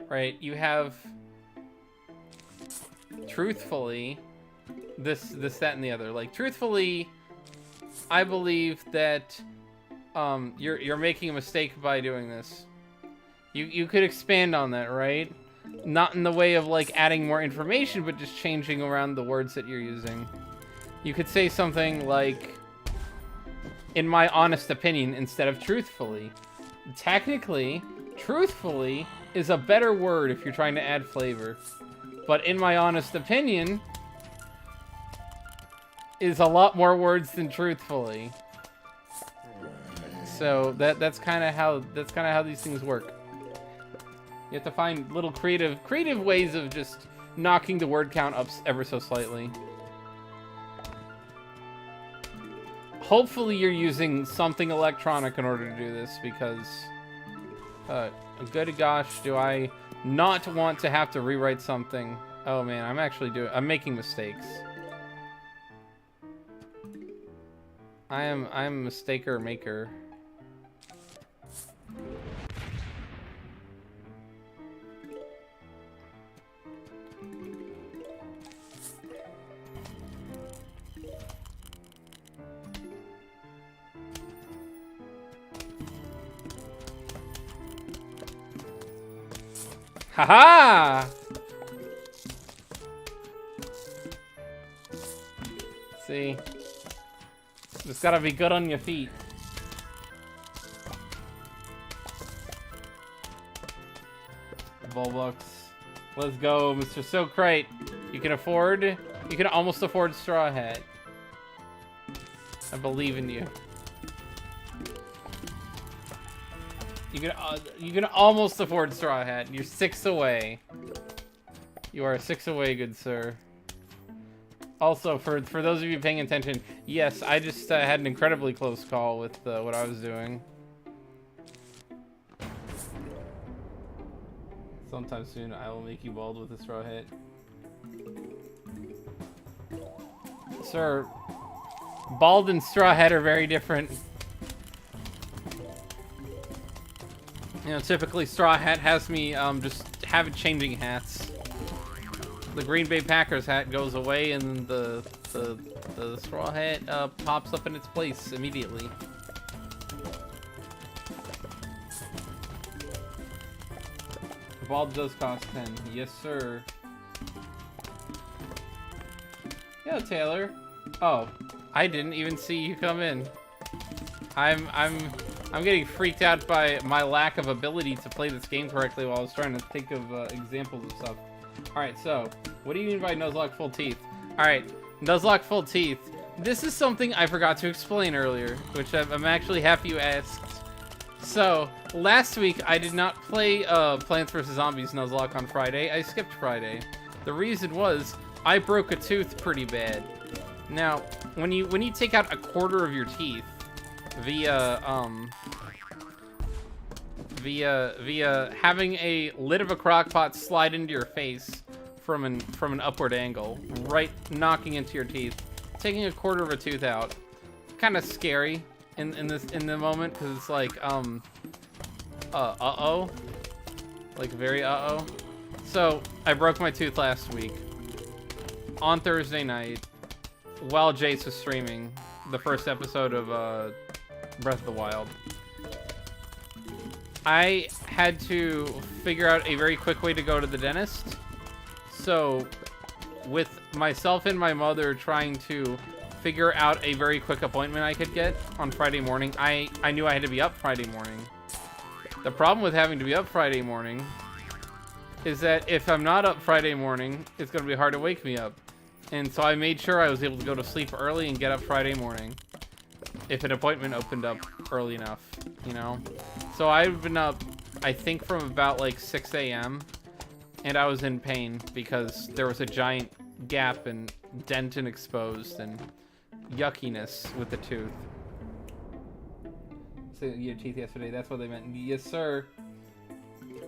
right? You have, truthfully, this, that, and the other. Like, truthfully, I believe that you're making a mistake by doing this. You could expand on that, right? Not in the way of, like, adding more information, but just changing around the words that you're using. You could say something like, in my honest opinion, instead of truthfully. Technically, truthfully is a better word if you're trying to add flavor. But in my honest opinion is a lot more words than truthfully. So that's kind of how these things work. You have to find little creative ways of just knocking the word count up ever so slightly. Hopefully you're using something electronic in order to do this, because good gosh, do I not want to have to rewrite something. Oh man, I'm making mistakes. I'm a mistaker maker. Haha! See? Just gotta be good on your feet. Bulbucks. Let's go, Mr. Silkrite. You can almost afford Straw Hat. I believe in you. You can almost afford Straw Hat. You're 6 away. You are 6 away, good sir. Also, for those of you paying attention, yes, I just had an incredibly close call with what I was doing. Sometime soon, I will make you bald with a straw hat. Sir, bald and straw hat are very different. You know, typically Straw Hat has me just have it changing hats. The Green Bay Packers hat goes away, and the Straw Hat pops up in its place immediately. Bald does cost 10. Yes, sir. Yeah, Taylor. Oh, I didn't even see you come in. I'm getting freaked out by my lack of ability to play this game correctly while I was trying to think of examples of stuff. Alright, so, what do you mean by Nuzlocke full teeth? Alright, Nuzlocke full teeth. This is something I forgot to explain earlier, which I'm actually happy you asked. So, last week I did not play Plants vs. Zombies Nuzlocke on Friday. I skipped Friday. The reason was, I broke a tooth pretty bad. Now, when you take out a quarter of your teeth, via having a lid of a crock pot slide into your face from an upward angle, right knocking into your teeth, taking a quarter of a tooth out, kind of scary in the moment, because it's like uh-oh, like very uh-oh. So I broke my tooth last week on Thursday night while Jace was streaming the first episode of Breath of the Wild. I had to figure out a very quick way to go to the dentist. So, with myself and my mother trying to figure out a very quick appointment I could get on Friday morning, I knew I had to be up Friday morning. The problem with having to be up Friday morning is that if I'm not up Friday morning, it's going to be hard to wake me up. And so I made sure I was able to go to sleep early and get up Friday morning, if an appointment opened up early enough, you know? So I've been up, I think, from about like 6 a.m. and I was in pain because there was a giant gap and dent and exposed and yuckiness with the tooth. So your teeth yesterday, that's what they meant. Yes, sir.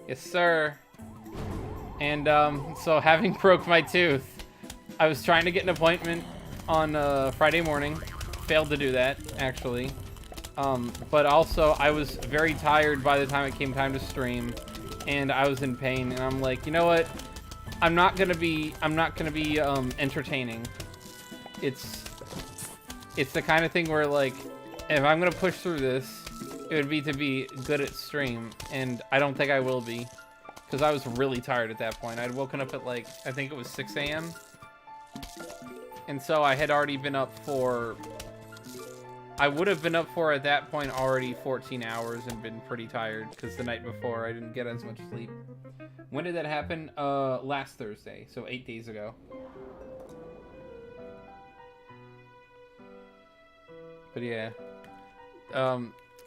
Yes, sir. And so having broke my tooth, I was trying to get an appointment on Friday morning. Failed to do that, actually. But also, I was very tired by the time it came time to stream, and I was in pain. And I'm like, you know what? I'm not gonna be entertaining. It's the kind of thing where, like, if I'm gonna push through this, it would be to be good at stream, and I don't think I will be, because I was really tired at that point. I'd woken up at like, I think it was 6 a.m. And so I had already been up for, I would have been up for at that point already 14 hours and been pretty tired because the night before I didn't get as much sleep. When did that happen? Last Thursday, so 8 days ago. But yeah,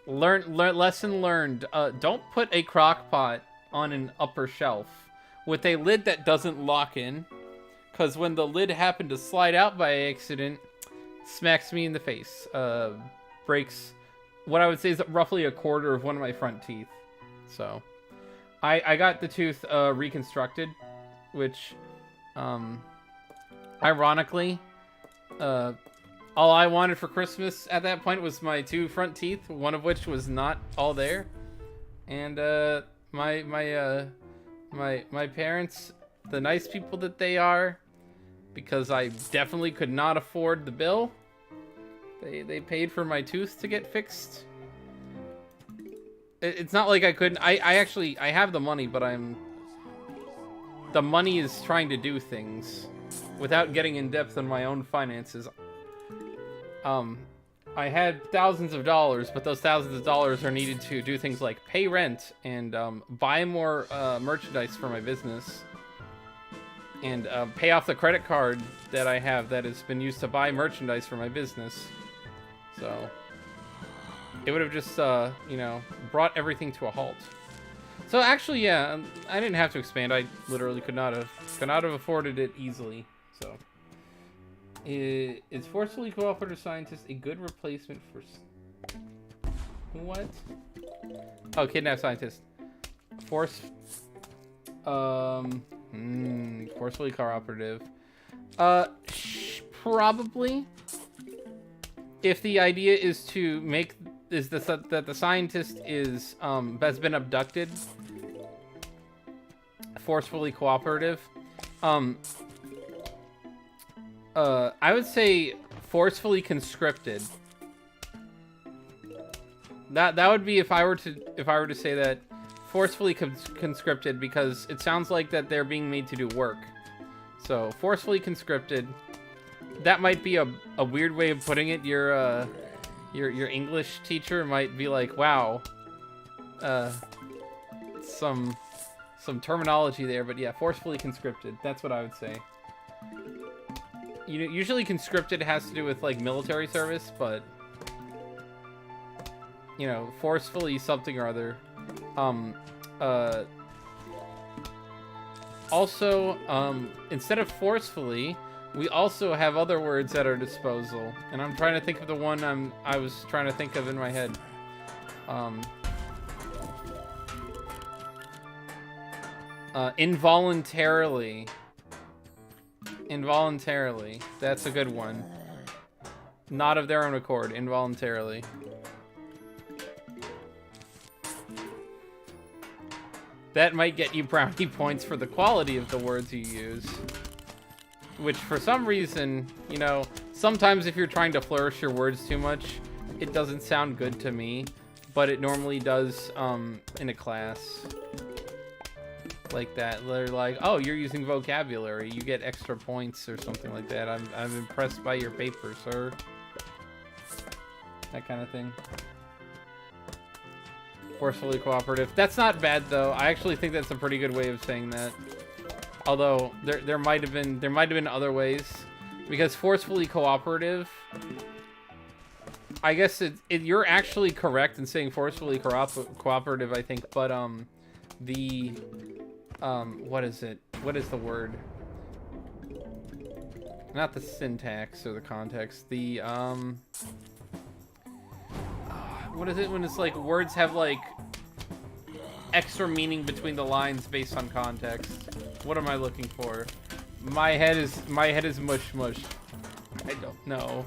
lesson learned. Don't put a crock pot on an upper shelf with a lid that doesn't lock in, because when the lid happened to slide out by accident, smacks me in the face. Breaks what I would say is roughly a quarter of one of my front teeth. So I got the tooth reconstructed, which ironically all I wanted for Christmas at that point was my 2 front teeth, one of which was not all there. And my parents, the nice people that they are, because I definitely could not afford the bill, they paid for my tooth to get fixed. It's not like I couldn't. I actually have the money, but the money is trying to do things without getting in depth on my own finances. I had thousands of dollars, but those thousands of dollars are needed to do things like pay rent and buy more merchandise for my business and pay off the credit card that I have that has been used to buy merchandise for my business. So it would have just, you know, brought everything to a halt. So actually, yeah, I didn't have to expand. I literally could not have afforded it easily. So. Is forcefully cooperative scientist a good replacement for... What? Oh, kidnap scientist. Forcefully cooperative. Probably. If the idea is to make... that the scientist is, has been abducted. Forcefully cooperative. I would say forcefully conscripted. That would be if I were to say that forcefully conscripted, because it sounds like that they're being made to do work. So forcefully conscripted. That might be a weird way of putting it. Your English teacher might be like, wow, some terminology there, but yeah, forcefully conscripted. That's what I would say. You know, usually conscripted has to do with like military service, but you know, forcefully something or other. Also, instead of forcefully, we also have other words at our disposal, and I'm trying to think of the one I was trying to think of in my head. Involuntarily. Involuntarily. That's a good one. Not of their own accord. Involuntarily. That might get you brownie points for the quality of the words you use. Which, for some reason, you know, sometimes if you're trying to flourish your words too much, it doesn't sound good to me. But it normally does in a class. Like that. They're like, oh, you're using vocabulary, you get extra points or something like that. I'm impressed by your paper, sir. That kind of thing. Forcefully cooperative. That's not bad though. I actually think that's a pretty good way of saying that. Although there might have been other ways, because forcefully cooperative, I guess you're actually correct in saying forcefully cooperative, I think, but what is it? What is the word? Not the syntax or the context. The, what is it when it's like words have like extra meaning between the lines based on context? What am I looking for? My head is mush mush. I don't know.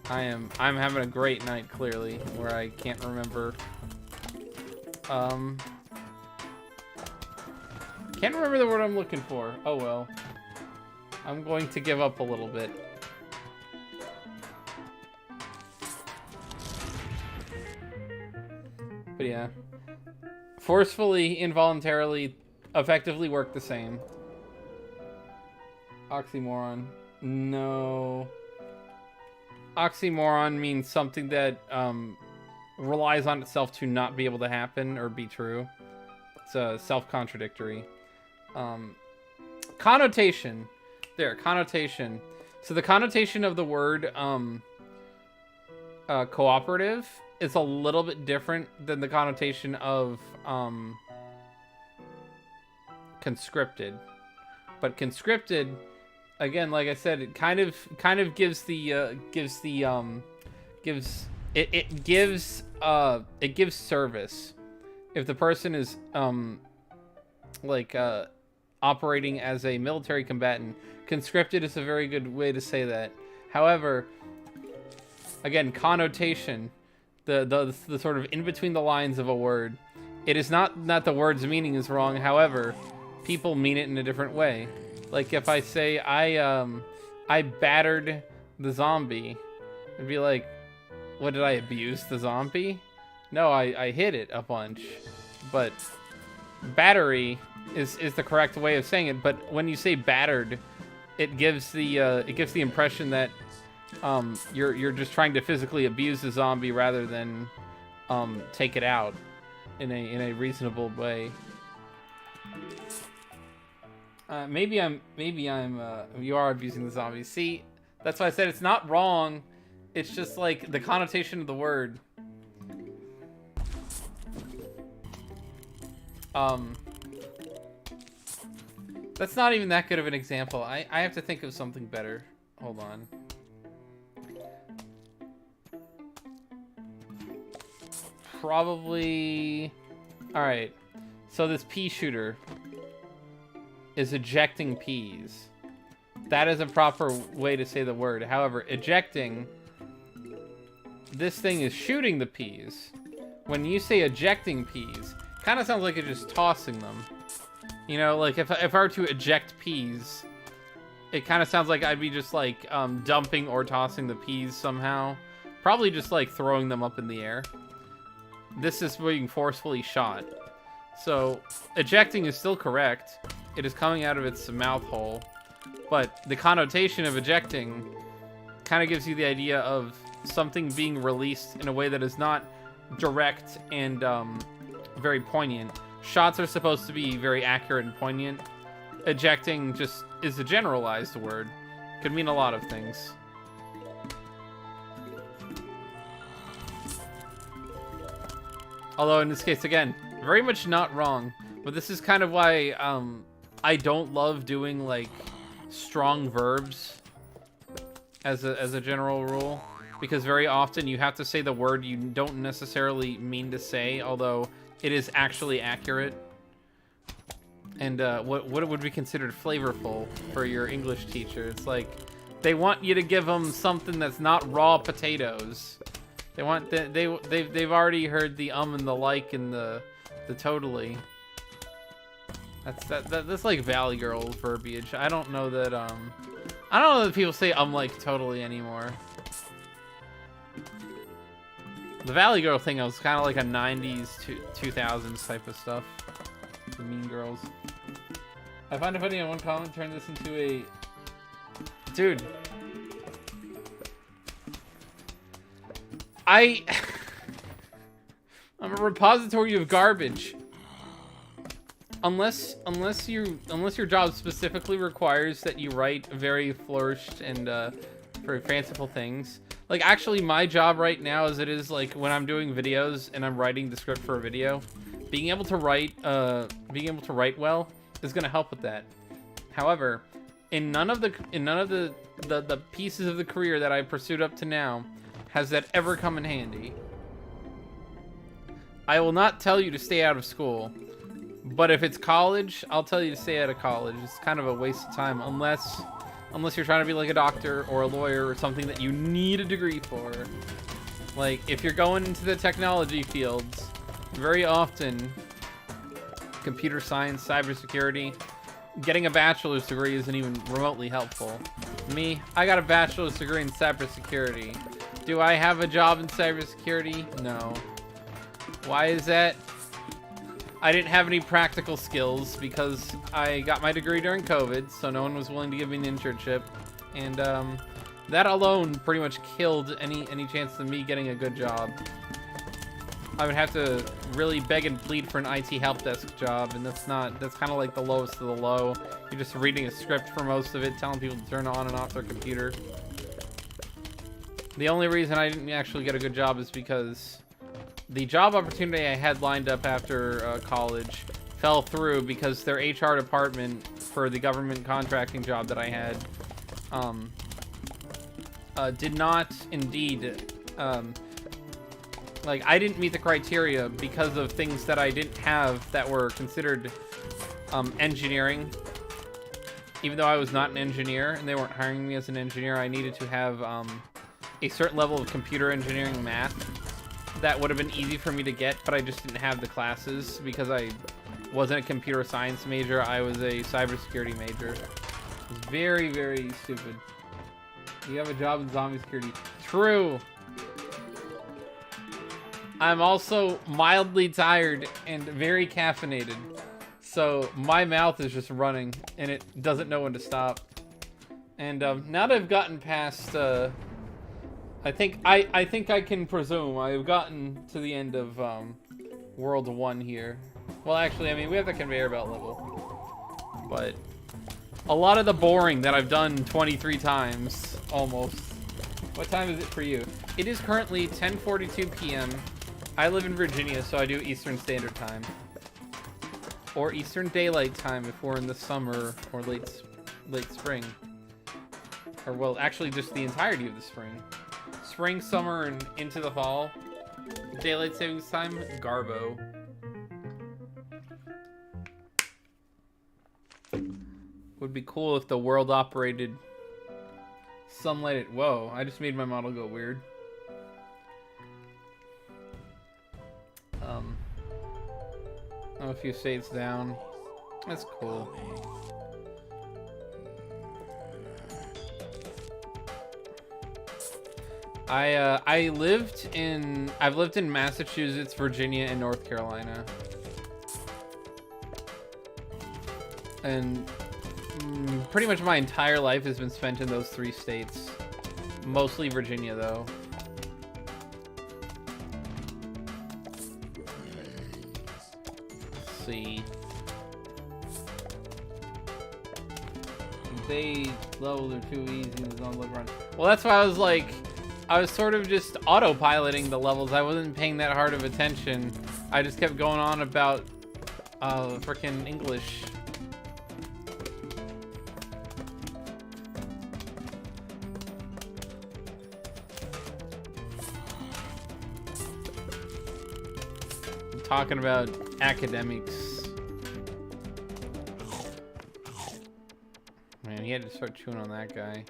I'm having a great night, clearly, where I can't remember. Can't remember the word I'm looking for. Oh well. I'm going to give up a little bit. But yeah. Forcefully, involuntarily, effectively work the same. Oxymoron. No. Oxymoron means something that relies on itself to not be able to happen or be true. It's self-contradictory. Connotation. There, connotation. So the connotation of the word cooperative is a little bit different than the connotation of conscripted. But conscripted, again, like I said, it kind of gives service. If the person is operating as a military combatant, conscripted is a very good way to say that. However, again, connotation, the sort of in between the lines of a word, it is not the word's meaning is wrong. However, people mean it in a different way. Like if I say I battered the zombie, it'd be like, what, did I abuse the zombie? No, I hit it a bunch. But battery is the correct way of saying it. But when you say battered, it gives the impression that you're just trying to physically abuse the zombie rather than take it out in a reasonable way. Maybe you are abusing the zombie. See, that's why I said it's not wrong. It's just like the connotation of the word. That's not even that good of an example. I have to think of something better. Hold on. Probably... Alright. So this pea shooter is ejecting peas. That is a proper way to say the word. However, ejecting... This thing is shooting the peas. When you say ejecting peas, kind of sounds like you're just tossing them. You know, like if I were to eject peas, it kind of sounds like I'd be just like dumping or tossing the peas somehow. Probably just like throwing them up in the air. This is being forcefully shot. So ejecting is still correct. It is coming out of its mouth hole. But the connotation of ejecting kind of gives you the idea of something being released in a way that is not direct and very poignant. Shots are supposed to be very accurate and poignant. Ejecting just is a generalized word. Could mean a lot of things. Although in this case, again, very much not wrong. But this is kind of why I don't love doing like strong verbs as a general rule. Because very often you have to say the word you don't necessarily mean to say, although it is actually accurate. And what would be considered flavorful for your English teacher? It's like they want you to give them something that's not raw potatoes. They want they've already heard the and the like and the totally. That's like Valley Girl verbiage. I don't know that people say like totally anymore. The Valley Girl thing was kind of like a 90s to 2000s type of stuff. The Mean Girls. I find it funny on one comment turned this into a... Dude. I'm a repository of garbage. Unless your job specifically requires that you write very flourished and very fanciful things. Like, actually, my job right now, as it is, like, when I'm doing videos and I'm writing the script for a video, being able to write well is going to help with that. However, in none of the pieces of the career that I've pursued up to now has that ever come in handy. I will not tell you to stay out of school, but if it's college, I'll tell you to stay out of college. It's kind of a waste of time, unless you're trying to be like a doctor or a lawyer or something that you need a degree for. Like, if you're going into the technology fields, very often, computer science, cybersecurity, getting a bachelor's degree isn't even remotely helpful. Me, I got a bachelor's degree in cybersecurity. Do I have a job in cybersecurity? No. Why is that? I didn't have any practical skills because I got my degree during COVID, so no one was willing to give me an internship. And that alone pretty much killed any chance of me getting a good job. I would have to really beg and plead for an IT help desk job, and that's kind of like the lowest of the low. You're just reading a script for most of it, telling people to turn on and off their computer. The only reason I didn't actually get a good job is because the job opportunity I had lined up after college fell through because their HR department for the government contracting job that I had did not indeed like, I didn't meet the criteria because of things that I didn't have that were considered engineering. Even though I was not an engineer and they weren't hiring me as an engineer, I needed to have a certain level of computer engineering math that would have been easy for me to get, but I just didn't have the classes because I wasn't a computer science major. I was a cybersecurity major. It was very, very stupid. You have a job in zombie security. True. I'm also mildly tired and very caffeinated. So my mouth is just running and it doesn't know when to stop. And now that I've gotten past, I think I can presume I've gotten to the end of World 1 here. Well, actually, I mean, we have the conveyor belt level. But a lot of the boring that I've done 23 times, almost. What time is it for you? It is currently 10:42 p.m. I live in Virginia, so I do Eastern Standard Time. Or Eastern Daylight Time if we're in the summer or late spring. Or, well, actually just the entirety of the spring. Spring, summer, and into the fall. Daylight Savings Time, Garbo. Would be cool if the world operated sunlight at... Whoa, I just made my model go weird. A few states down. That's cool. I've lived in Massachusetts, Virginia, and North Carolina. And pretty much my entire life has been spent in those 3 states. Mostly Virginia, though. Let's see. They levels are too easy in the zone look run. Well, that's why I was like, I was sort of just autopiloting the levels. I wasn't paying that hard of attention. I just kept going on about frickin' English. I'm talking about academics. Man, he had to start chewing on that guy.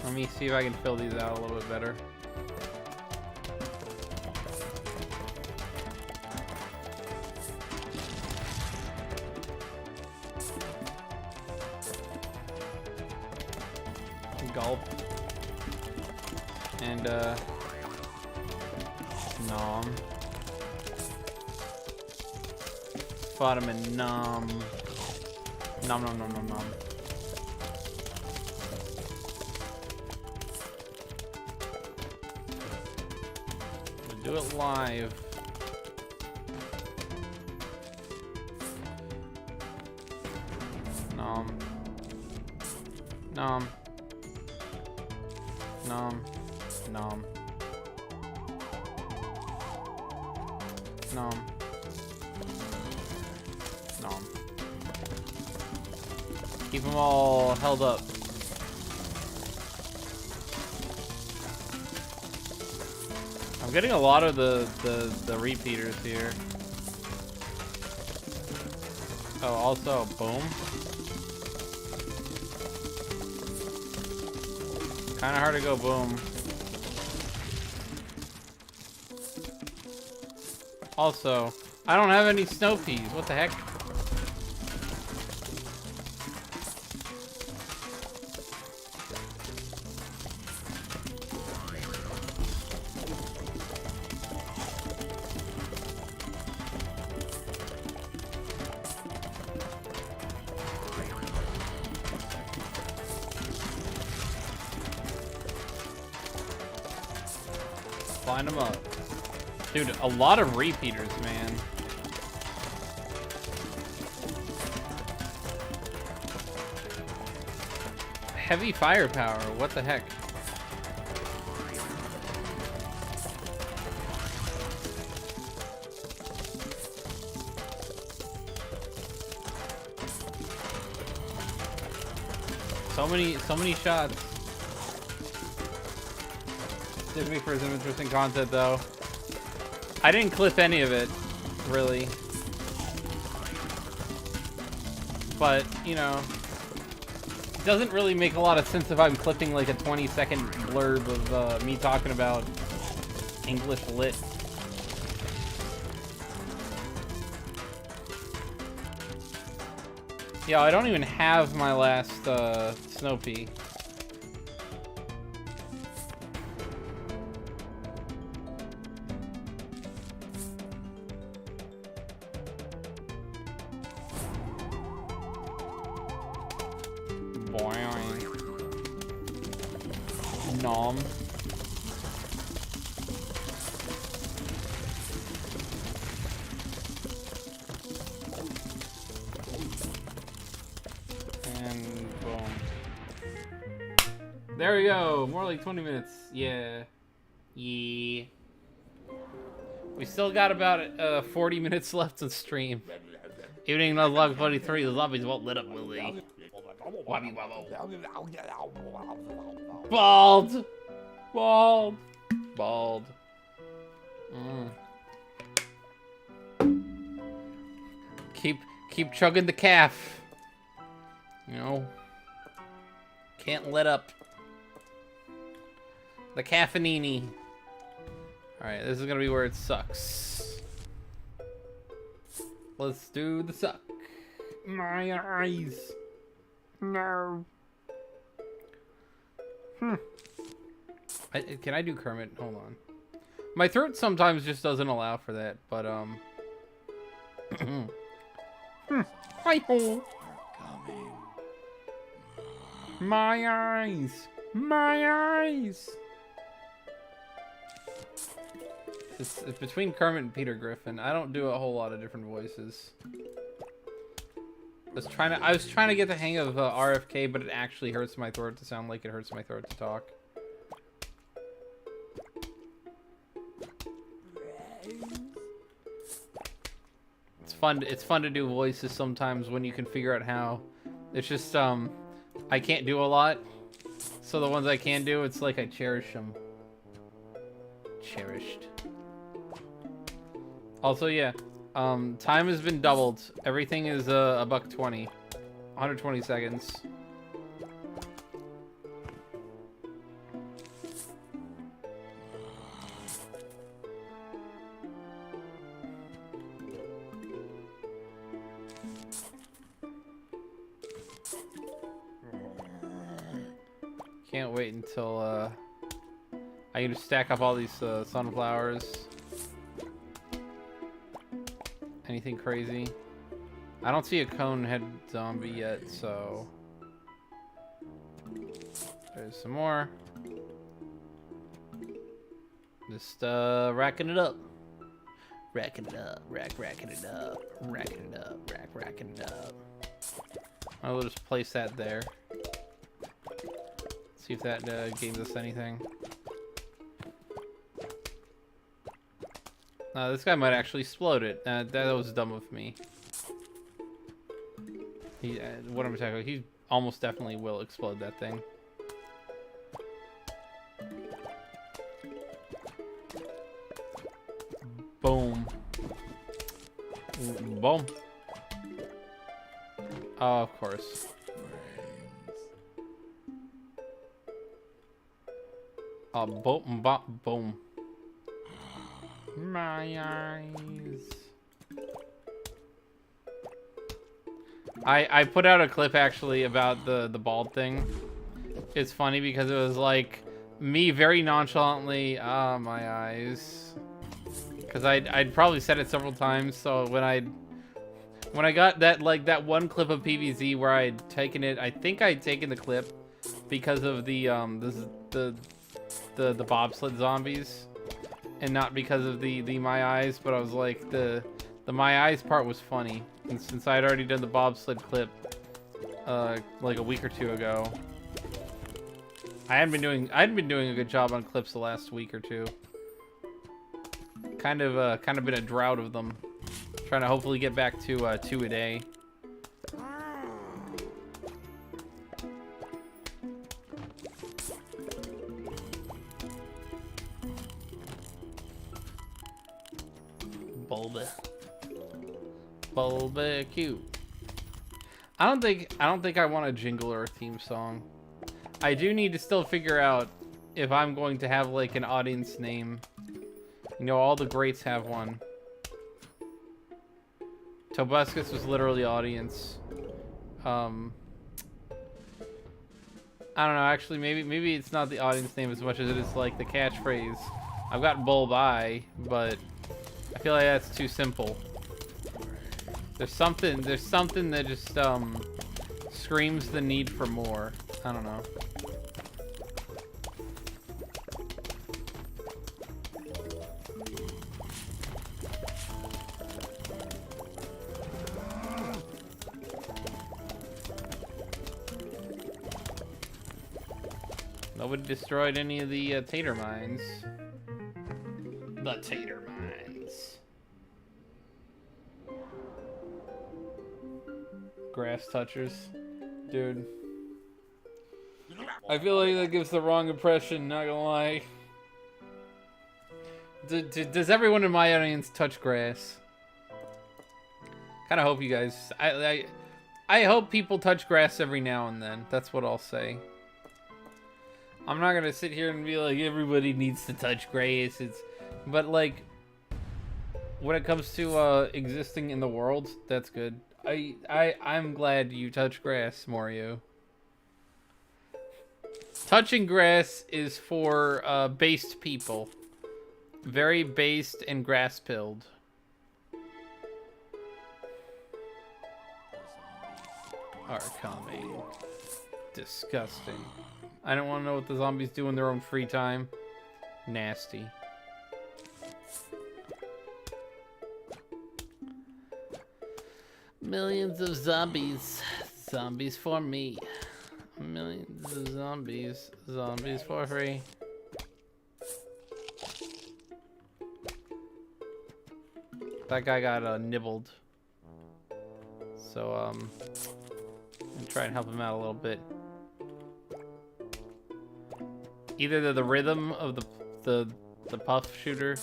Let me see if I can fill these out a little bit better. Gulp. And, nom. Vitamin nom. Nom nom nom nom nom. Do it live. Nom. Nom. Nom. Nom. Nom. Nom. Keep them all held up. I'm getting a lot of the repeaters here. Oh, also, boom. Kind of hard to go boom. Also, I don't have any snow peas. What the heck? Line them up. Dude, a lot of repeaters, man. Heavy firepower, what the heck? So many shots. Did make for some interesting content though. I didn't clip any of it, really. But, you know, it doesn't really make a lot of sense if I'm clipping like a 20-second blurb of me talking about English lit. Yeah, I don't even have my last snow pea. Nom. And boom. There we go. More like 20 minutes. Yeah. Yeah. We still got about 40 minutes left on stream. Evening Nuzlocke 23. The zombies won't let up, will they? Wobby wobble. Bald! Bald! Bald. Keep chugging the calf. You know? Can't let up. The caffeinini. Alright, this is gonna be where it sucks. Let's do the suck. My eyes. No. Can I do Kermit? Hold on. My throat sometimes just doesn't allow for that, but Hi-ho. My eyes. My eyes. It's between Kermit and Peter Griffin. I don't do a whole lot of different voices. I was trying to get the hang of RFK, but it actually hurts my throat to sound like it hurts my throat to talk. It's fun to do voices sometimes when you can figure out how. It's just I can't do a lot, so the ones I can do, it's like I cherish them. Cherished. Also, yeah. Time has been doubled. Everything is $1.20. 120 seconds. Can't wait until I can just stack up all these sunflowers. Anything crazy? I don't see a cone head zombie yet, so there's some more. Just racking it up. Racking it up, racking it up, racking it up, racking it up. I will just place that there. See if that gave us anything. This guy might actually explode it. That was dumb of me. What am I talking about? He almost definitely will explode that thing. Boom. Boom. Oh, of course. Boom, boom. My eyes. I put out a clip actually about the bald thing. It's funny because it was like me very nonchalantly, my eyes. Because I'd probably said it several times, so when I got that that one clip of PVZ where I'd taken it, I think I'd taken the clip because of the bobsled zombies, and not because of the my eyes. But I was like the my eyes part was funny, and since I'd already done the bobsled clip like a week or two ago, I hadn't been doing a good job on clips the last week or two. Kind of been a drought of them. Trying to hopefully get back to 2 a day. Bulba cute. I don't think I want a jingle or a theme song. I do need to still figure out if I'm going to have like an audience name. You know, all the greats have one. Tobuscus was literally audience. I don't know, actually, maybe it's not the audience name as much as it is like the catchphrase. I've got Bulbi, but I feel like that's too simple. There's something that just screams the need for more. I don't know. Nobody destroyed any of the tater mines. The tater mines. Grass touchers. Dude. I feel like that gives the wrong impression, not gonna lie. Does everyone in my audience touch grass? Kinda hope you guys... I hope people touch grass every now and then. That's what I'll say. I'm not gonna sit here and be like, everybody needs to touch grass. But like, when it comes to existing in the world, that's good. I'm glad you touch grass, Mario. Touching grass is for based people. Very based and grass-pilled. Are coming. Disgusting. I don't want to know what the zombies do in their own free time. Nasty. Millions of zombies. Zombies for me. Millions of zombies. Zombies for free. That guy got nibbled. So, I'm gonna try and help him out a little bit. Either the rhythm of the puff shooter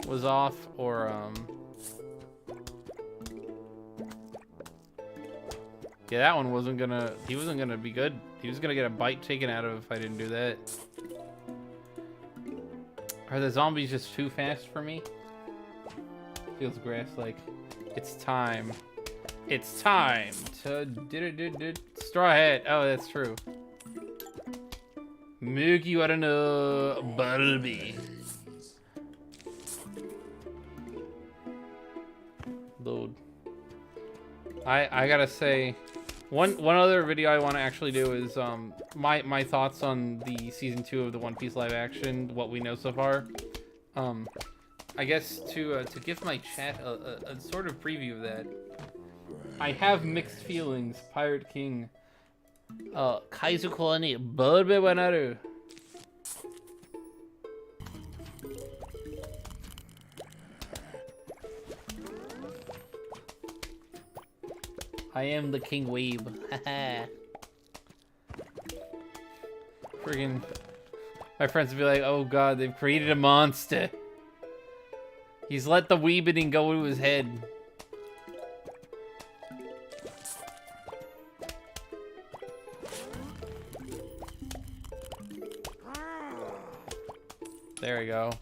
was off, or yeah, that one wasn't gonna. He wasn't gonna be good. He was gonna get a bite taken out of if I didn't do that. Are the zombies just too fast for me? Feels grass like it's time. It's time to straw hat. Oh, that's true. Mookie, you wanna know Bumblebee? Load. I gotta say, one other video I want to actually do is my thoughts on the season 2 of the One Piece live action, what we know so far. I guess to give my chat a sort of preview of that. I have mixed feelings. Pirate King. Kaizuko ni Bulbe wa naru. I am the King Weeb. Haha. Friggin'. My friends would be like, oh god, they've created a monster. He's let the weebiting go to his head. There we go.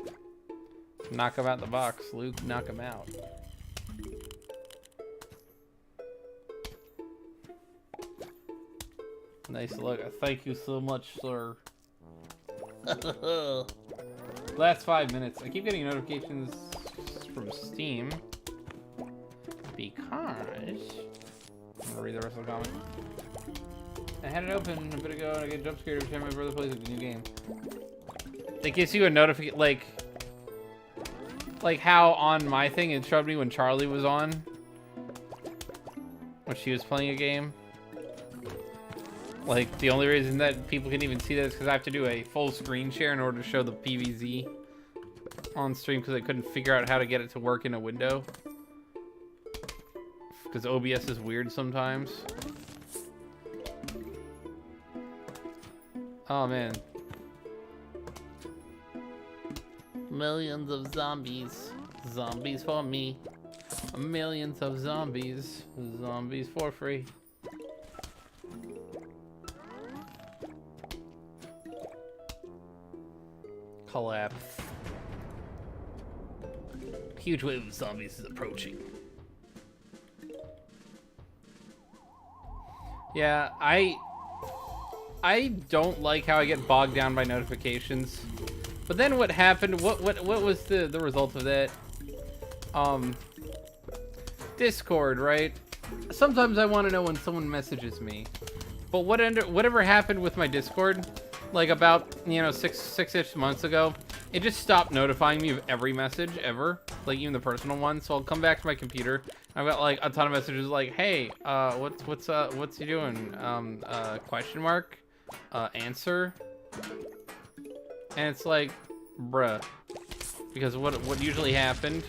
Knock him out the box, Luke. Knock him out. Nice look. Thank you so much, sir. Last 5 minutes. I keep getting notifications from Steam because I'm gonna read the rest of the comment. I had it open a bit ago and I get jump scared every time my brother plays a new game. It gives you a notification, like how on my thing it showed me when Charlie was on, when she was playing a game. Like, the only reason that people can even see that is because I have to do a full screen share in order to show the PVZ on stream, because I couldn't figure out how to get it to work in a window. Because OBS is weird sometimes. Oh, man. Millions of zombies. Zombies for me. Millions of zombies. Zombies for free. Collapse. Huge wave of zombies is approaching. Yeah, I don't like how I get bogged down by notifications. But then what happened? What was the result of that? Discord, right? Sometimes I want to know when someone messages me. But whatever happened with my Discord, like about, you know, six-ish months ago, it just stopped notifying me of every message ever, like even the personal ones. So I'll come back to my computer. I've got like a ton of messages like, hey, what's you doing? Question mark, answer. And it's like, bruh, because what usually happened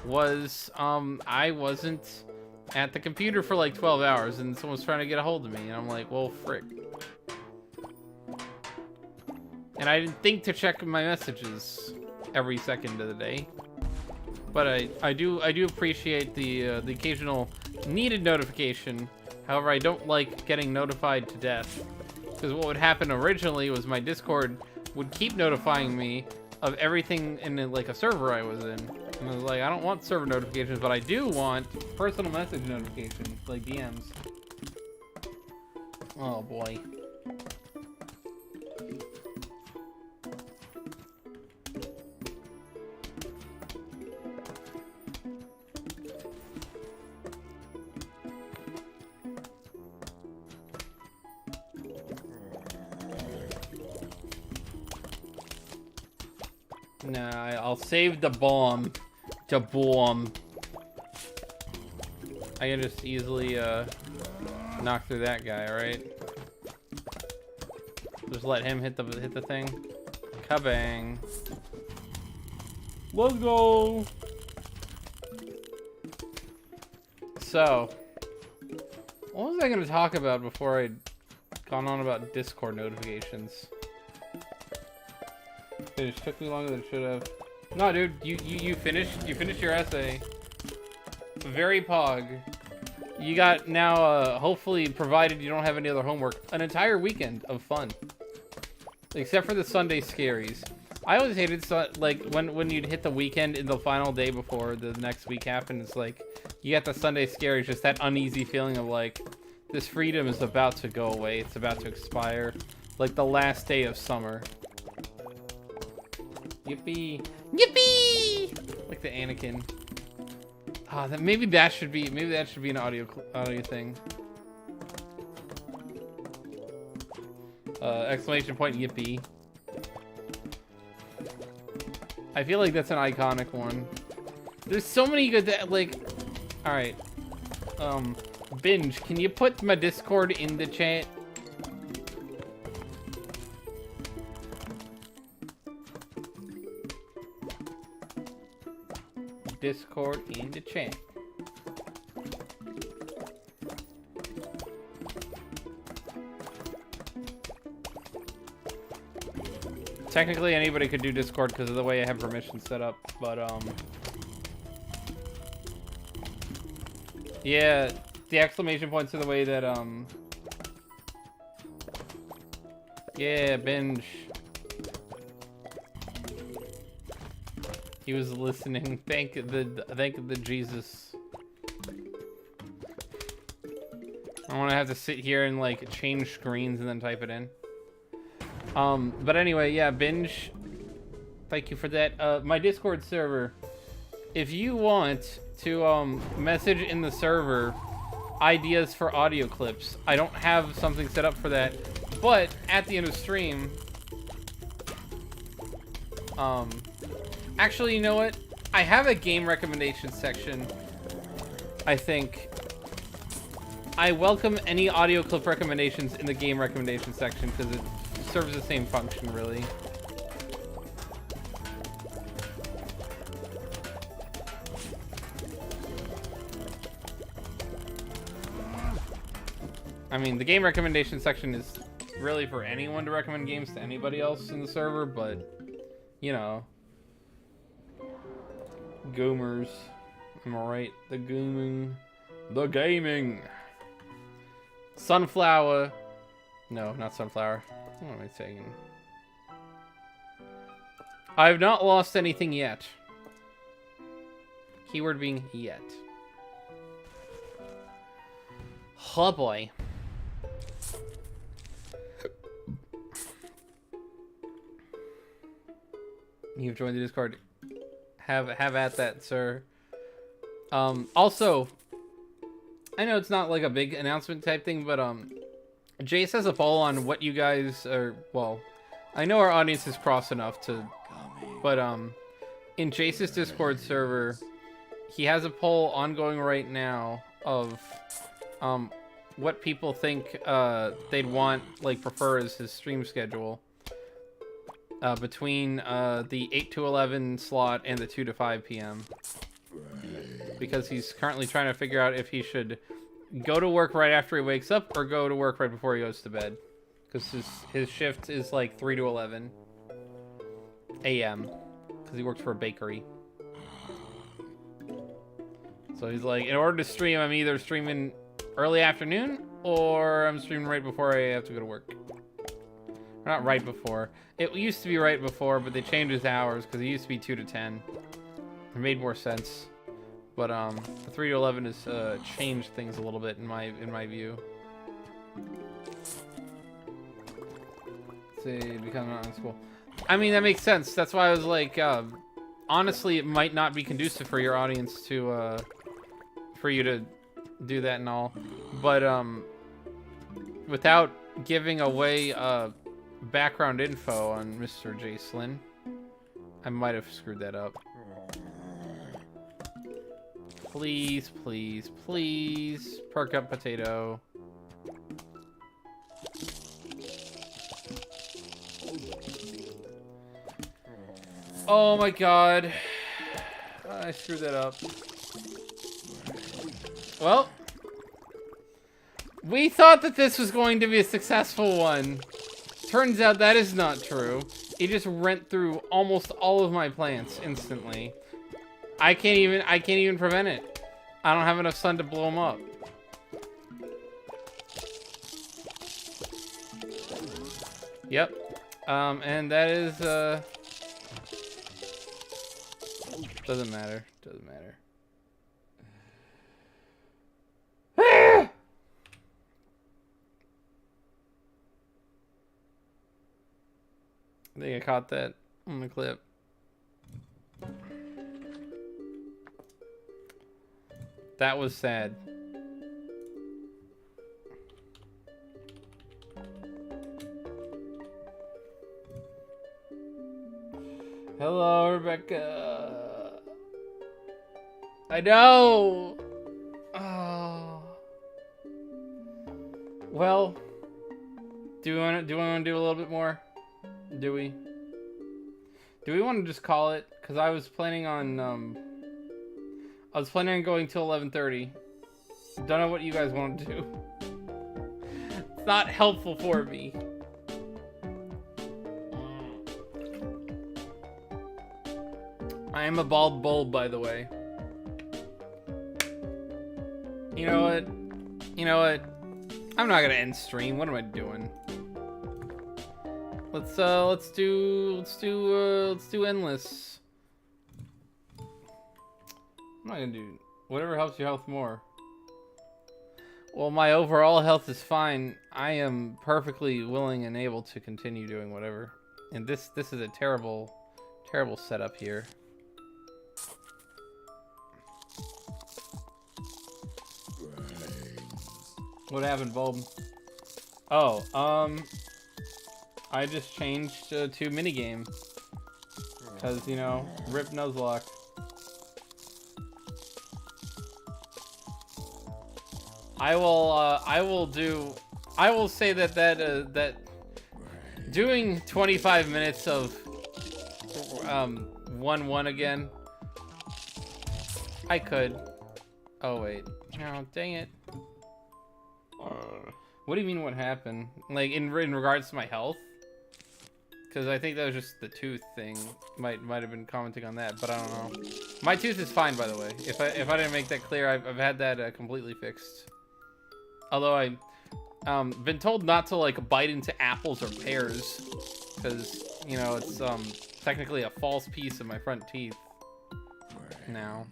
was I wasn't at the computer for like 12 hours and someone was trying to get a hold of me, and I'm like, well, frick. And I didn't think to check my messages every second of the day. But I do appreciate the occasional needed notification. However, I don't like getting notified to death. Because what would happen originally was my Discord would keep notifying me of everything in like a server I was in. And I was like, I don't want server notifications, but I do want personal message notifications, like DMs. Oh boy. Nah, I'll save the bomb. The bomb. I can just easily knock through that guy, right? Just let him hit the thing. Kabang. Let's go. So, what was I gonna talk about before I'd gone on about Discord notifications? It just took me longer than it should have. No, dude, you finished your essay. Very pog. You got now, hopefully, provided you don't have any other homework, an entire weekend of fun. Except for the Sunday scaries. I always hated, like, when you'd hit the weekend in the final day before the next week happened, it's like, you get the Sunday scaries, just that uneasy feeling of, like, this freedom is about to go away, it's about to expire. Like the last day of summer. Yippee! Yippee! Like the Anakin. Ah, maybe that should be an audio thing. Exclamation point! Yippee! I feel like that's an iconic one. There's so many good like. All right. Binge. Can you put my Discord in the chat? Discord in the chat. Technically, anybody could do Discord because of the way I have permissions set up, but yeah, the exclamation points are the way that yeah, binge. He was listening. Thank the Jesus. I want to have to sit here and like change screens and then type it in. But anyway, yeah, Binge. Thank you for that. My Discord server. If you want to message in the server ideas for audio clips, I don't have something set up for that. But at the end of stream, actually, you know what? I have a game recommendation section. I think I welcome any audio clip recommendations in the game recommendation section because it serves the same function, really. I mean, the game recommendation section is really for anyone to recommend games to anybody else in the server, but, you know. Goomers. Am I right? The gooming. The gaming. Sunflower. No, not sunflower. What am I saying? I have not lost anything yet. Keyword being yet. Oh boy. You've joined the Discord. Have at that, sir. Also, I know it's not like a big announcement type thing, but Jace has a poll on what you guys are. Well, I know our audience is cross enough to, but in Jace's Discord server, he has a poll ongoing right now of what people think they'd want, like, prefer as his stream schedule. Between the 8 to 11 slot and the 2 to 5 p.m. Because he's currently trying to figure out if he should go to work right after he wakes up or go to work right before he goes to bed. Because his shift is like 3 to 11 a.m. Because he works for a bakery. So he's like, in order to stream, I'm either streaming early afternoon or I'm streaming right before I have to go to work. Not right before. It used to be right before, but they changed his hours because it used to be 2 to 10. It made more sense. But the 3 to 11 has changed things a little bit in my view. Say become not in school. I mean, that makes sense. That's why I was like, honestly, it might not be conducive for your audience to for you to do that and all. But without giving away background info on Mr. Jacelyn, I might have screwed that up. Please, please, please, perk up potato. Oh my god. I screwed that up. Well, we thought that this was going to be a successful one. Turns out that is not true. He just rent through almost all of my plants instantly. I can't even prevent it. I don't have enough sun to blow them up. Yep. And that is doesn't matter. Doesn't matter. I think I caught that on the clip. That was sad. Hello, Rebecca. I know. Oh. Well, do we want to do a little bit more? Do we want to just call it? Because I was planning on going till 11:30. Don't know what you guys want to do. It's not helpful for me. I am a bald bulb, by the way. You know what? You know what? I'm not gonna end stream. What am I doing? Let's do endless. I'm not gonna do whatever helps your health more. Well, my overall health is fine. I am perfectly willing and able to continue doing whatever. And this is a terrible, terrible setup here. What happened, Bulb? Oh, I just changed to minigame. Because, you know, rip Nuzlocke. I will say that doing 25 minutes of 1-1 again, I could. Oh wait, oh dang it. What do you mean what happened? Like in regards to my health? Because I think that was just the tooth thing. Might have been commenting on that, but I don't know. My tooth is fine, by the way. If I didn't make that clear, I've had that completely fixed. Although I've been told not to like bite into apples or pears, because you know it's technically a false piece of my front teeth now.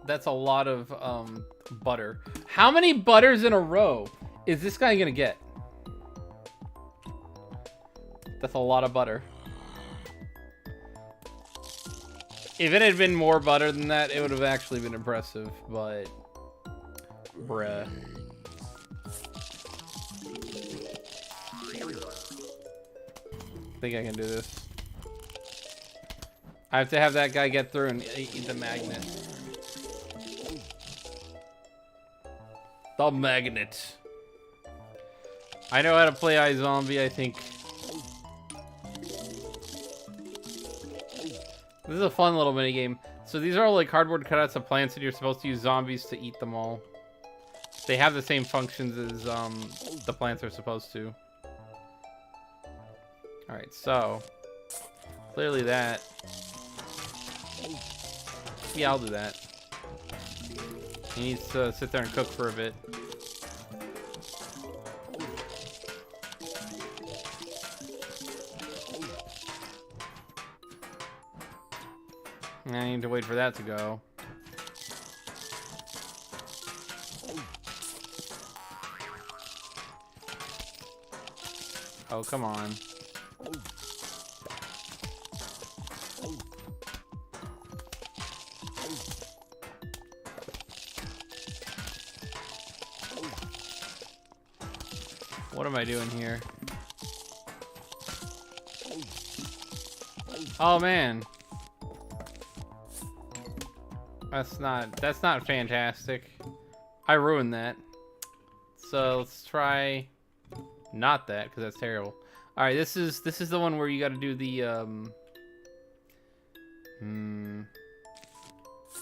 That's a lot of butter. How many butters in a row is this guy gonna get? That's a lot of butter. If it had been more butter than that, it would have actually been impressive, but bruh. I think I can do this. I have to have that guy get through and eat the magnet. The magnet. I know how to play iZombie, I think. This is a fun little mini game. So these are all like cardboard cutouts of plants, and you're supposed to use zombies to eat them all. They have the same functions as the plants are supposed to. Alright, so clearly that. Yeah, I'll do that. He needs to sit there and cook for a bit. I need to wait for that to go. Oh, come on. What am I doing here? Oh man. That's not fantastic. I ruined that. So let's try not that, because that's terrible. Alright, this is the one where you gotta do the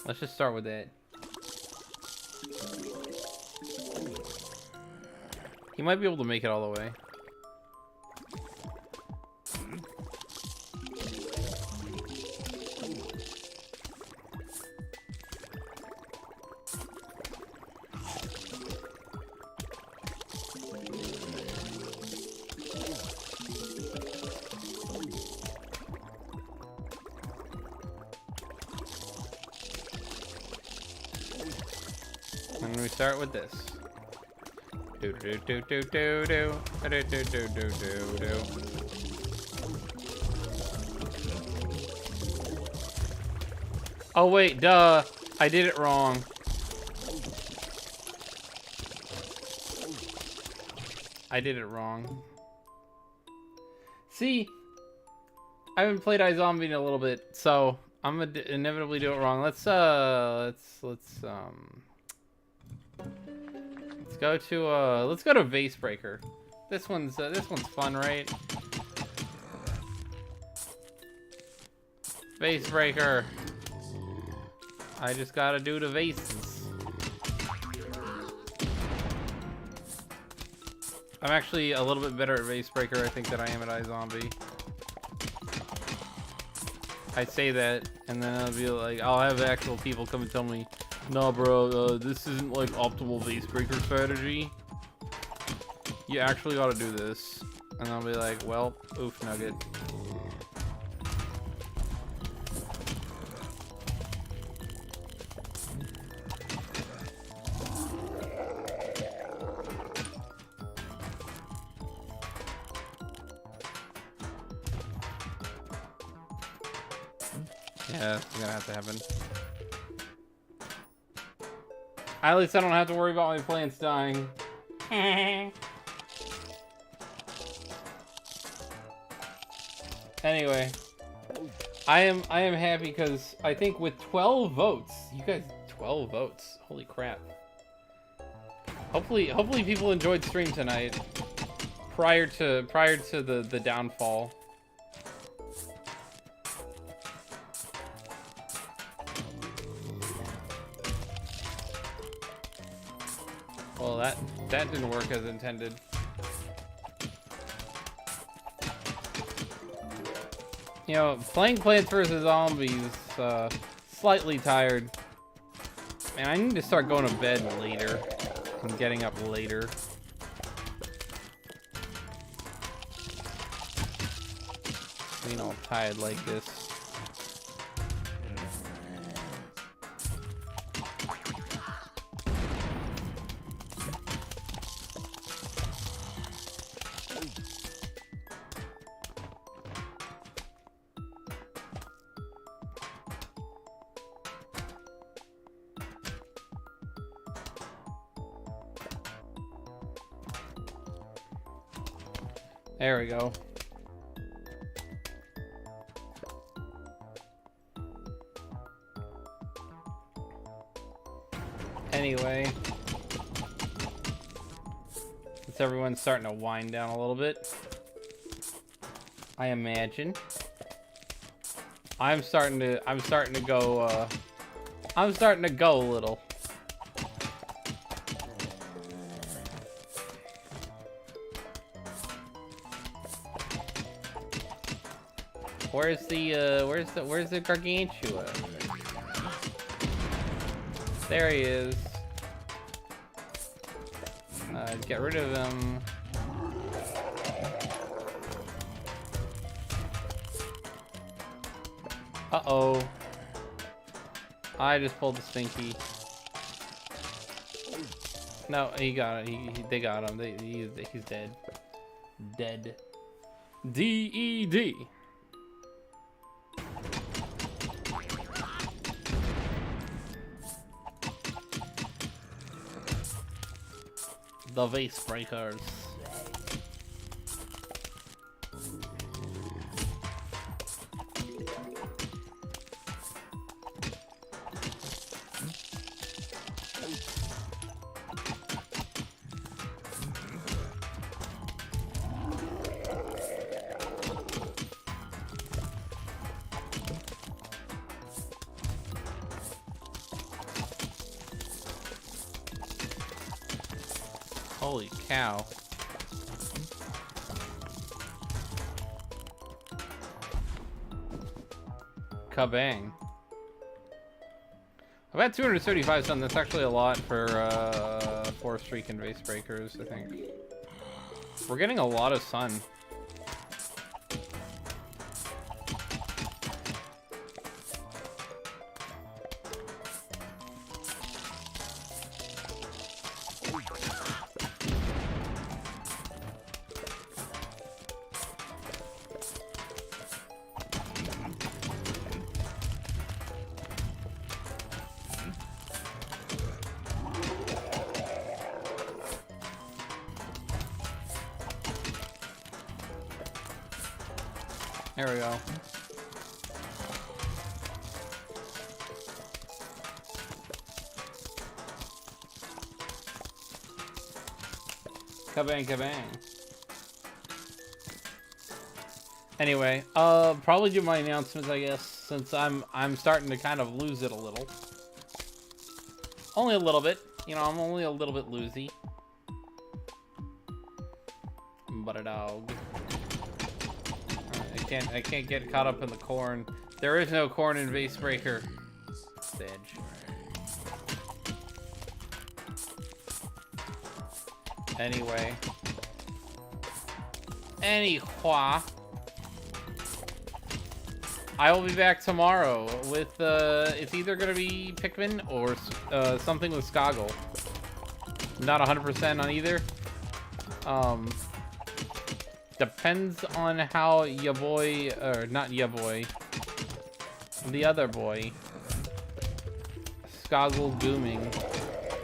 let's just start with that. He might be able to make it all the way. And we start with this. Do do do do do do do do do do do do. Oh wait, duh! I did it wrong. I did it wrong. See, I haven't played iZombie in a little bit, so I'm gonna inevitably do it wrong. Let's go to Vase Breaker. This one's fun, right? Vase Breaker. I just gotta do the vases. I'm actually a little bit better at Vase Breaker, I think, than I am at iZombie. I say that, and then I'll be like, I'll have actual people come and tell me, "No, bro, this isn't like optimal Vase Breaker strategy. You actually gotta do this." And I'll be like, "Well, oof, nugget." Yeah, it's gonna have to happen. At least I don't have to worry about my plants dying. Anyway, I am happy because I think with 12 votes, you guys 12 votes. Holy crap. Hopefully people enjoyed stream tonight prior to the downfall. Well, that didn't work as intended. You know, playing Plants vs. Zombies, slightly tired. Man, I need to start going to bed later and getting up later. Being all tired like this. There we go. Anyway, since everyone's starting to wind down a little bit, I imagine I'm starting to go a little. Where's the Gargantua? There he is. Get rid of him. Uh-oh. I just pulled the stinky. No, he got it. They got him. He's dead. Dead. D-E-D. The vase breakers. Holy cow. Kabang. I've had 235 sun. That's actually a lot for 4-streak and vase breakers, I think. We're getting a lot of sun. There we go. Kabang, kabang. Anyway, probably do my announcements, I guess, since I'm starting to kind of lose it a little. Only a little bit. You know, I'm only a little bit loosey. But a dog. I can't get caught up in the corn. There is no corn in Vase Breaker. Sedge. Anyway. Anyway. I will be back tomorrow with, it's either gonna be Pikmin or something with Skoggle. Not 100% on either. Depends on how ya boy, or not ya boy, the other boy, Skoggle Gooming.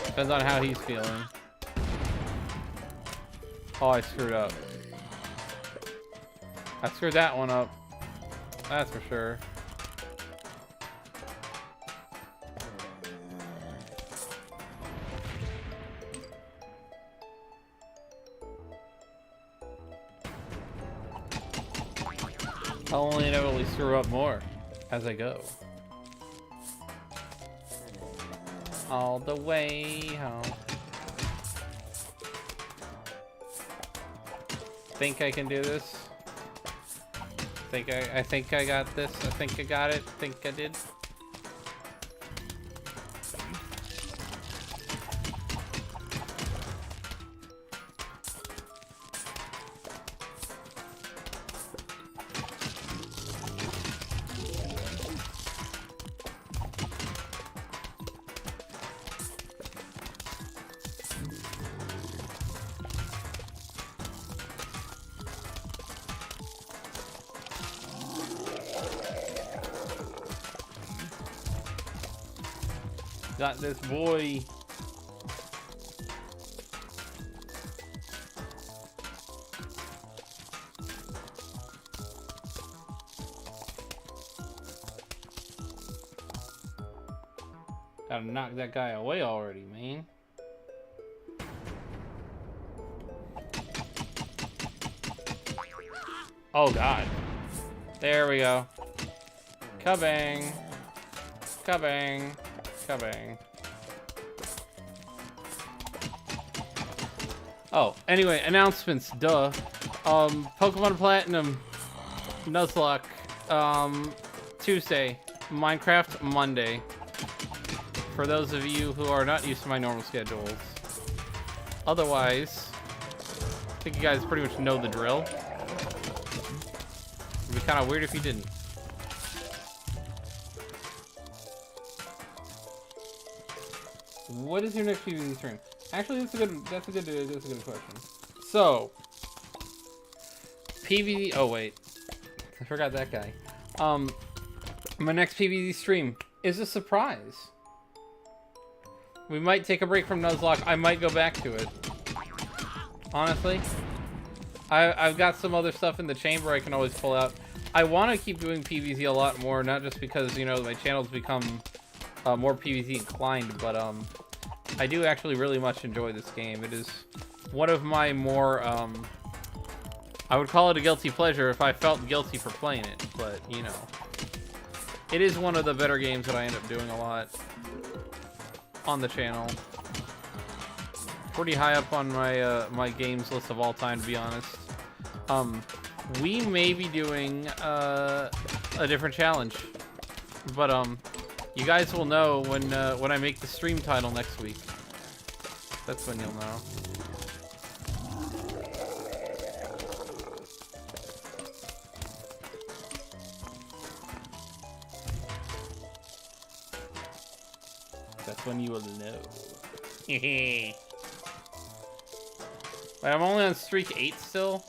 Depends on how he's feeling. Oh, I screwed up. I screwed that one up. That's for sure. I'll only inevitably screw up more as I go. All the way home. Think I can do this? I think I got this. I think I got it. Think I did. Got this boy. Gotta knock that guy away already, man. Oh god. There we go. Kabang. Kabang. Kabang. Oh, anyway, announcements, duh. Pokemon Platinum, Nuzlocke, Tuesday, Minecraft Monday. For those of you who are not used to my normal schedules. Otherwise, I think you guys pretty much know the drill. It'd be kind of weird if you didn't. What is your next PvZ stream? Actually, that's a good question. So, PvZ. Oh wait, I forgot that guy. My next PvZ stream is a surprise. We might take a break from Nuzlocke. I might go back to it. Honestly, I've got some other stuff in the chamber I can always pull out. I want to keep doing PvZ a lot more, not just because, you know, my channel's become more PvZ inclined, but I do actually really much enjoy this game. It is one of my more, I would call it a guilty pleasure if I felt guilty for playing it, but, you know. It is one of the better games that I end up doing a lot on the channel. Pretty high up on my my games list of all time, to be honest. We may be doing a different challenge, but you guys will know when I make the stream title next week. That's when you'll know. That's when you will know. Wait, I'm only on streak 8 still?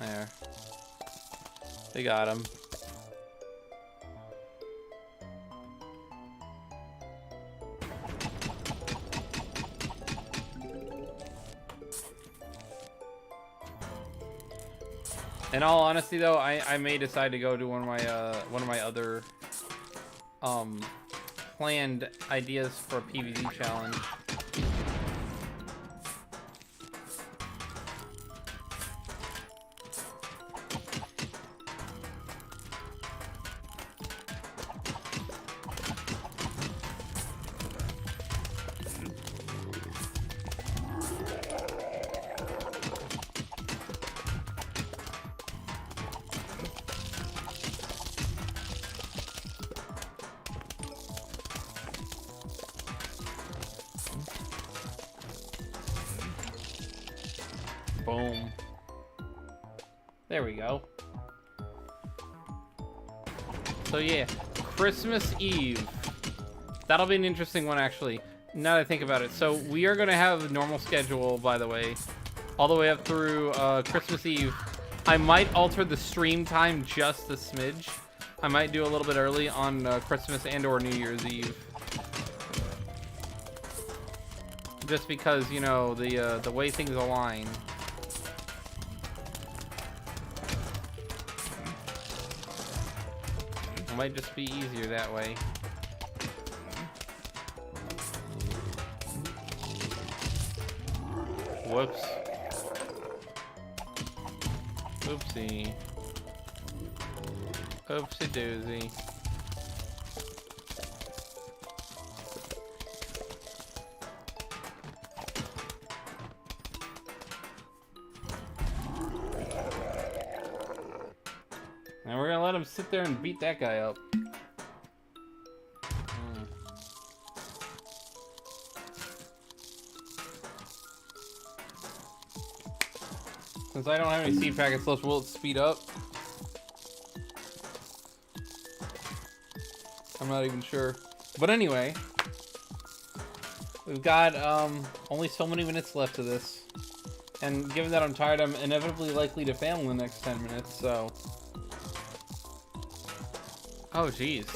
There. They got him. In all honesty, though, I may decide to go to one of my other planned ideas for a PvZ challenge. Boom. There we go. So yeah, Christmas Eve. That'll be an interesting one, actually, now that I think about it. So we are going to have a normal schedule, by the way, all the way up through Christmas Eve. I might alter the stream time just a smidge. I might do a little bit early on Christmas and or New Year's Eve. Just because, you know, the way things align. It might just be easier that way. Whoops. Oopsie. Oopsie doozy. And we're gonna let him sit there and beat that guy up. Since I don't have any seed packets left, will it speed up? I'm not even sure. But anyway, we've got only so many minutes left of this. And given that I'm tired, I'm inevitably likely to fail in the next 10 minutes, so... Oh, jeez.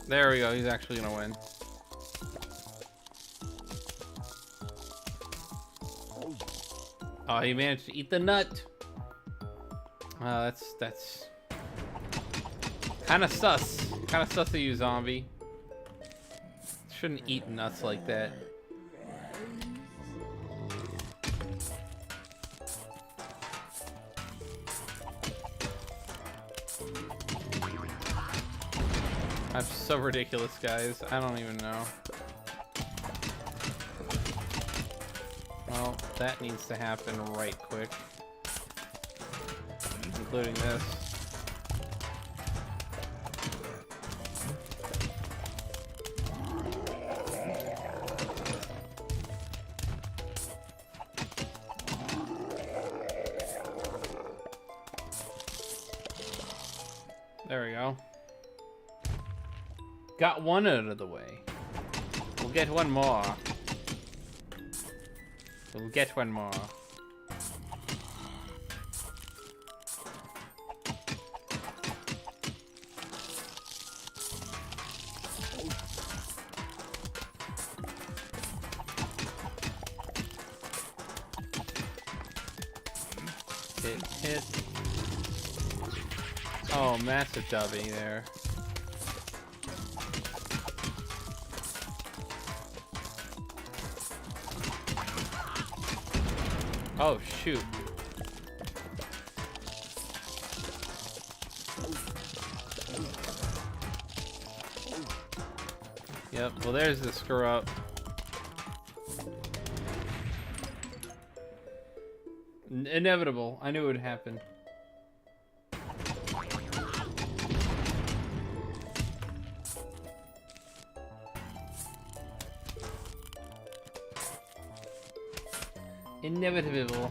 There we go, he's actually gonna win. Oh, he managed to eat the nut. That's kind of sus. Kind of sus of you, zombie. Shouldn't eat nuts like that. I'm so ridiculous, guys. I don't even know. Well, that needs to happen right quick. Including this. There we go. Got one out of the way. We'll get one more. We'll get one more. Hit. Oh, massive dubby there. Oh, shoot. Yep, well there's the screw up. Inevitable. I knew it would happen. Inevitable.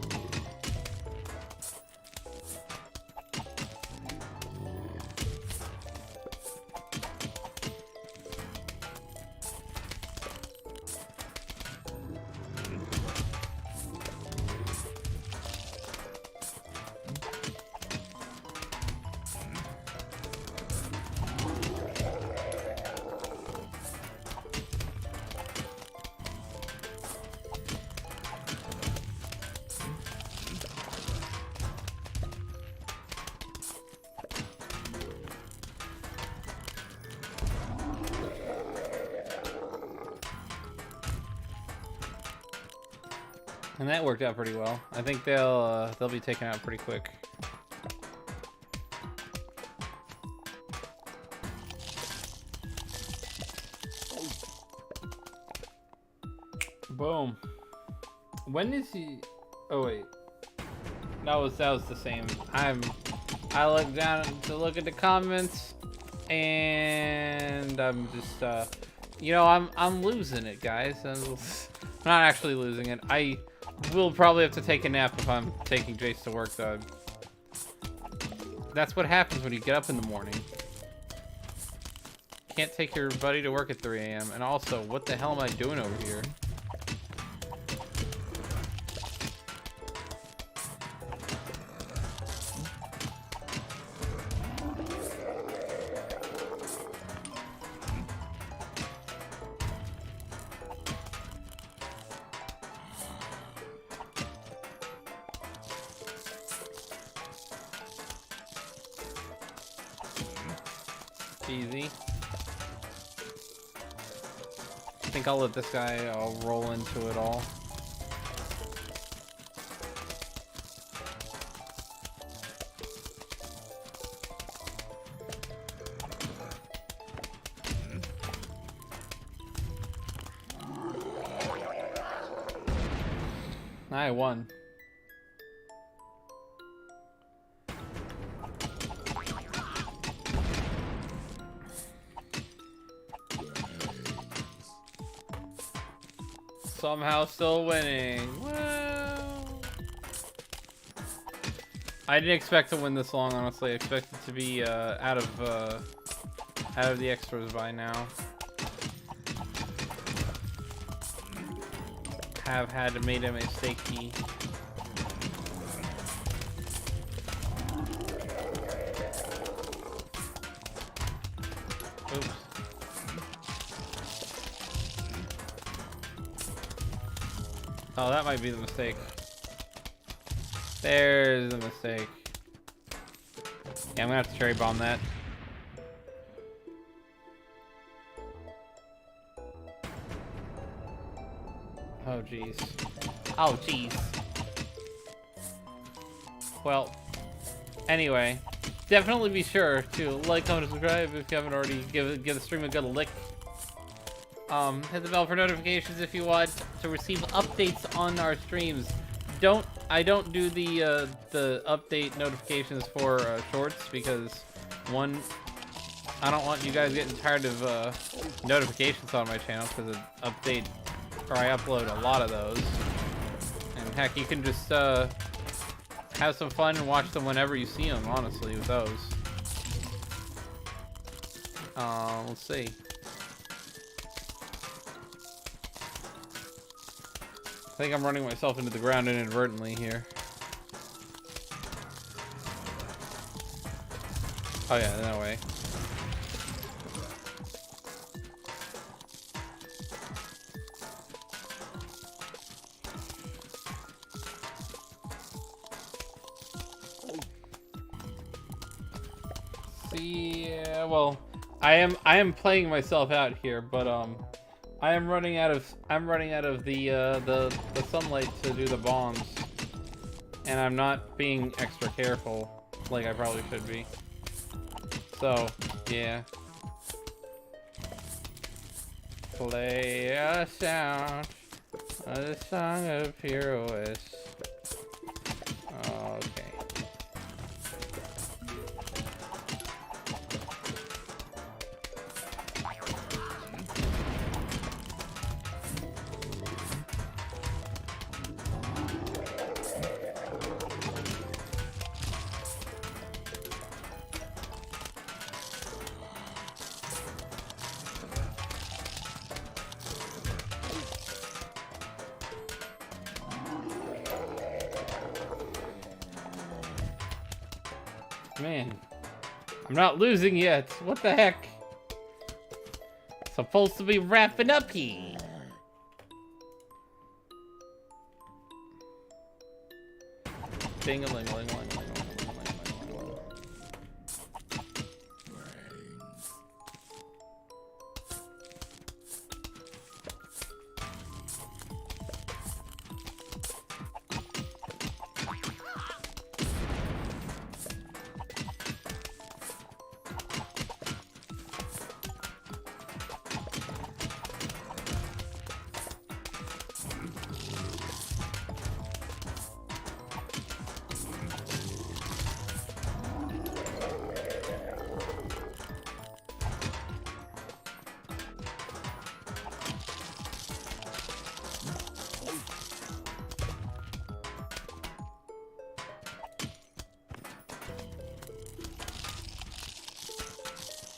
And that worked out pretty well. I think they'll be taken out pretty quick. Boom. When is he? Oh wait, that was the same. I look down to look at the comments, and I'm just you know, I'm losing it, guys. I'm not actually losing it. I will probably have to take a nap if I'm taking Jace to work, though. That's what happens when you get up in the morning. Can't take your buddy to work at 3 a.m. And also, what the hell am I doing over here? Easy. I think I'll let this guy roll into it all. I won. Somehow still winning. Well, I didn't expect to win this long, honestly. I expected to be out of the extras by now. Have had made a mistake. Oops. Oh, that might be the mistake. There's the mistake. Yeah, I'm gonna have to cherry bomb that. Oh, jeez. Oh, jeez. Well, anyway, definitely be sure to like, comment, and subscribe if you haven't already. Give the stream a good lick. Hit the bell for notifications if you want to receive updates on our streams. I don't do the update notifications for shorts because one, I don't want you guys getting tired of notifications on my channel because I upload a lot of those. And heck, you can just have some fun and watch them whenever you see them. Honestly, with those. Let's see. I think I'm running myself into the ground inadvertently here. Oh yeah, that way. See, yeah, well, I am playing myself out here, but I'm running out of the sunlight to do the bombs, and I'm not being extra careful like I probably should be. So yeah, play a sound, a song of heroes. Okay. Man, I'm not losing yet. What the heck? Supposed to be wrapping up here. Ding-a-ling-a-ling-a-ling.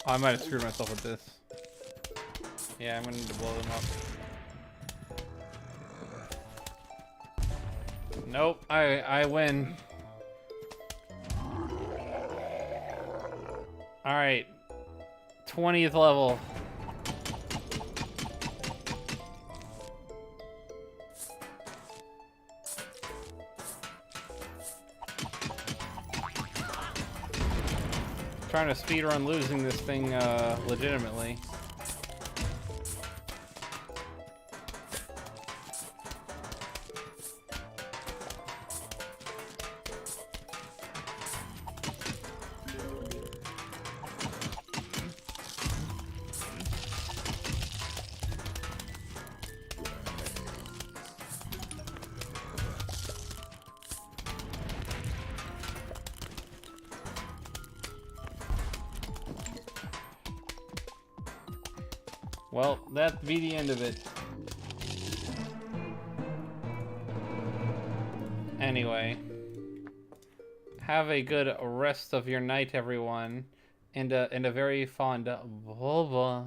Oh, I might have screwed myself with this. Yeah, I'm gonna need to blow them up. Nope, I win. Alright. 20th level. trying to speedrun losing this thing legitimately. Well, that'd be the end of it. Anyway, have a good rest of your night, everyone, and a very fond bye-bye.